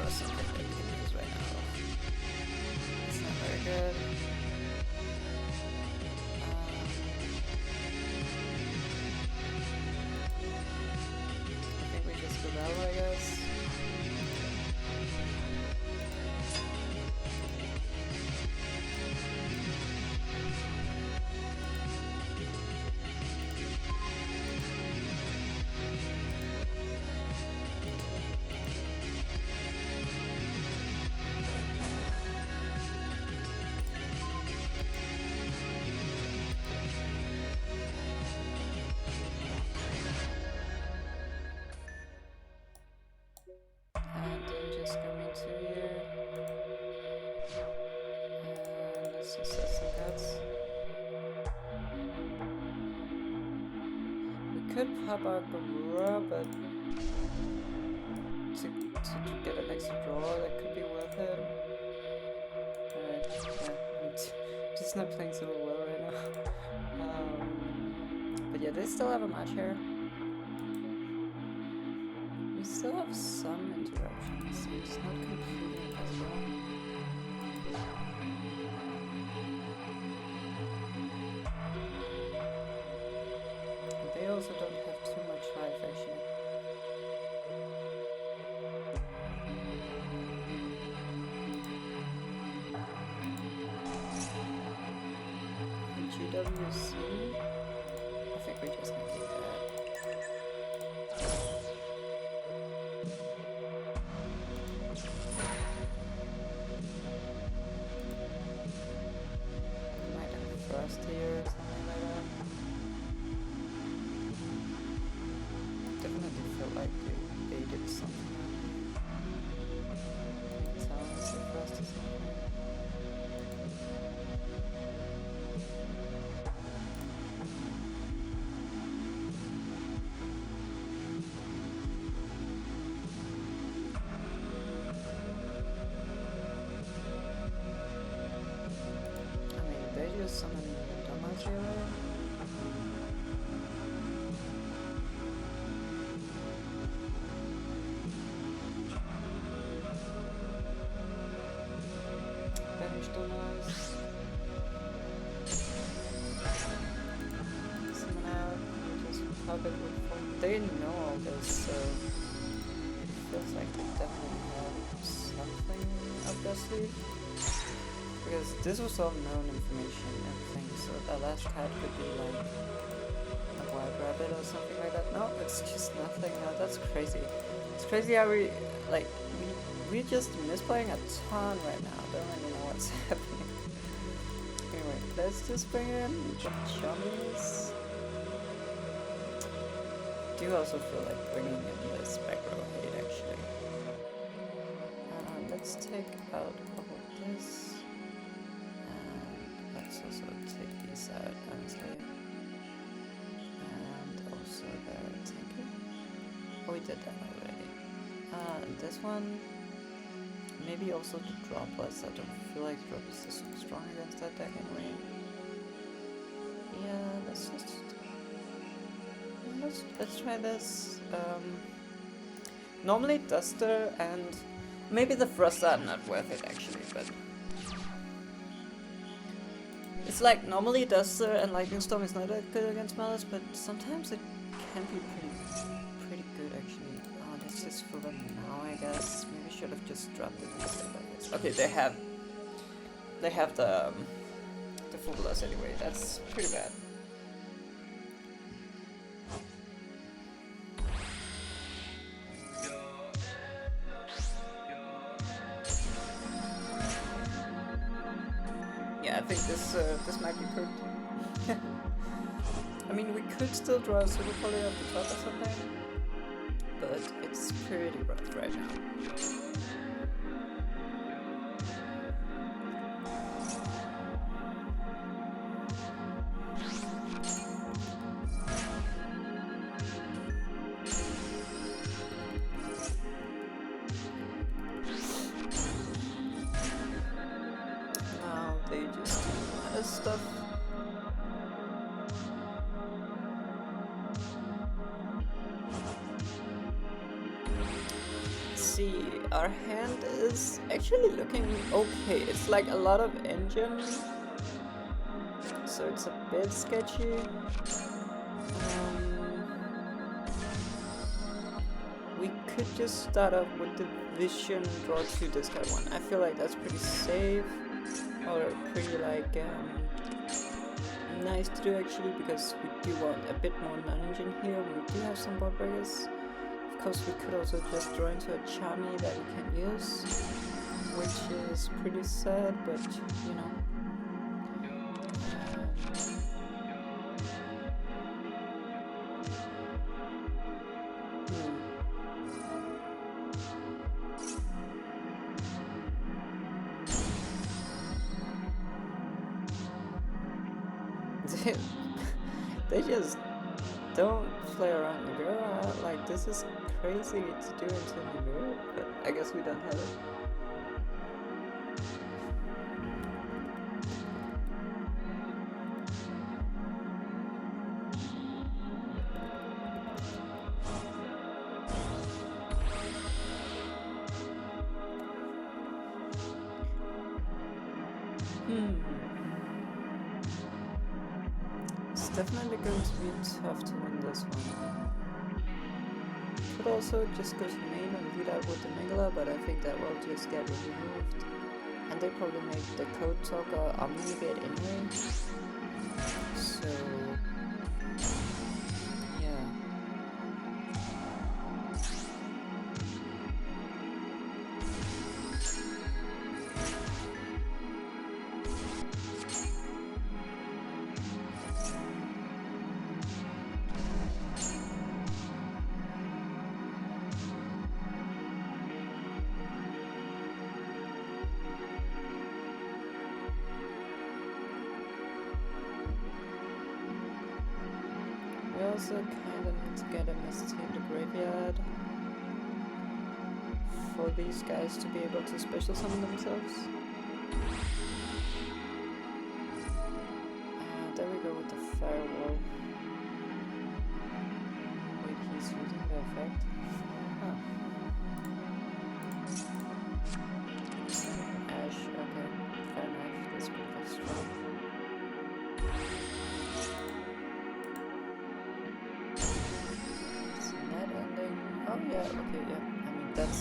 Something that we can use right now. It's not very good. I think we just go Valor, I guess. And then just go into here. And let's just set some cuts. We could pop our Garura, but to get an extra just not playing super well right now. But yeah, they still have a match here. We still have some interruptions. It's not completely impossible. They also don't have too much life actually. GWC? I think we just need that. Might have Frost here or something like that. Definitely feel like they did something. Sounds like Frost is not here. Summon Damaziel. Banish Donas. Summon out. Just puppet would form. They know all this, so it feels like they definitely have something up their sleeve. Because this was all known information and things, so the last card could be like a white rabbit or something like that. No, it's just nothing. No, that's crazy. It's crazy how we're just misplaying a ton right now. Don't really know what's happening. Anyway, let's just bring in the chummies. Do also feel like bringing in this back row hate actually. Let's take out all of this. Let's also take these out, honestly. And also the tanker. Oh, we did that already. This one, maybe also the droplets. I don't feel like droplets are super strong against that deck anyway. Yeah, let's try this. Normally Duster and maybe the Frost are not worth it actually, but it's like normally Duster and Lightning Storm is not that good against Malice, but sometimes it can be pretty good actually. Oh, let's just fill them now, I guess. Maybe should have just dropped it instead of this. Okay, they have the full blast anyway. That's pretty bad. Yeah, I think this might be good. I mean, we could still draw a Super Poly off the top or something, but it's pretty rough right now. Now they just do other stuff. See, our hand is actually looking okay. It's like a lot of engine, so it's a bit sketchy. We could just start off with the Vision, draw 2, discard 1. I feel like that's pretty safe, or pretty like nice to do actually, because we do want a bit more non-engine here. We do have some board breakers. Of course, we could also just draw into a Charmy that we can use, which is pretty sad, but you know. They just don't play around Nagura. Like, this is crazy to do into Nagura, but I guess we don't have it. It's definitely going to be tough to win this one. Could also just go to main and lead out with the Mingala, but I think that will just get removed. And they probably make the Code Talker Omnigate anyway. So yeah. We also kind of need to get a Misty in the graveyard for these guys to be able to special summon themselves. There we go with the firewall. Wait, he's using the effect? Huh. Ash, okay. Fair enough, this could be strong. Oh yeah, okay, yeah. I mean that's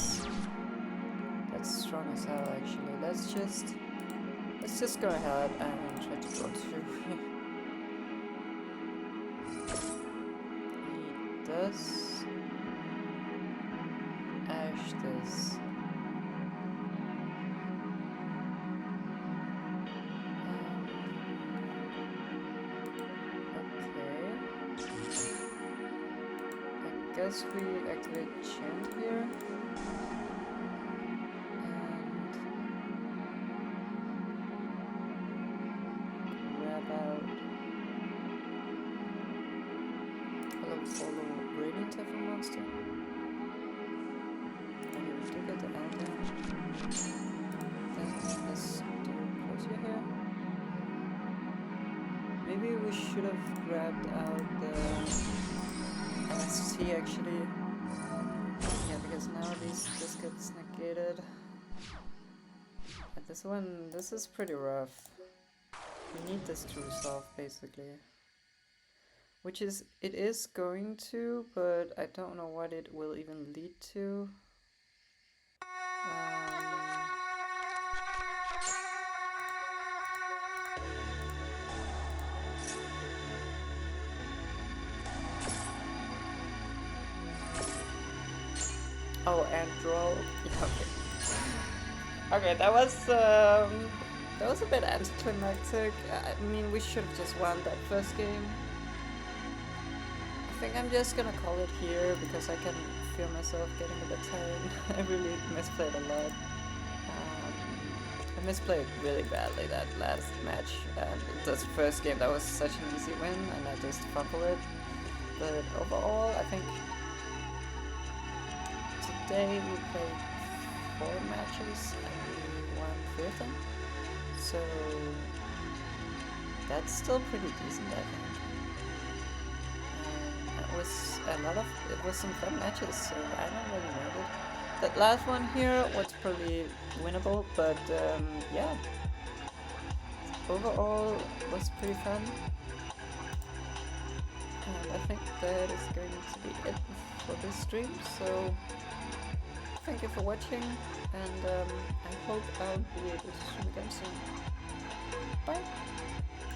strong as hell actually. Let's just go ahead and try to draw through here. He does Ash this. Guess we activate Chant here and grab out follow Radiant Typhon monster. Okay, we do get the Elder. Then let's do Corsair here. Maybe we should have grabbed out the ST actually. Yeah, because now this gets negated. But this is pretty rough. We need this to resolve basically. Which is, it is going to, but I don't know what it will even lead to. Oh, and draw. Yeah, okay. Okay, that was a bit anticlimactic. I mean, we should have just won that first game. I think I'm just gonna call it here because I can feel myself getting a bit tired. I really misplayed a lot. I misplayed really badly that last match. And this first game, that was such an easy win, and I just fumbled it. But overall, I think today we played 4 matches and we won 3 of them. So that's still pretty decent, I think. It was some fun matches, so I don't really mind it. That last one here was probably winnable, but yeah. Overall was pretty fun. And I think that is going to be it for this stream, so thank you for watching, and I hope I'll be able to stream again soon. Bye!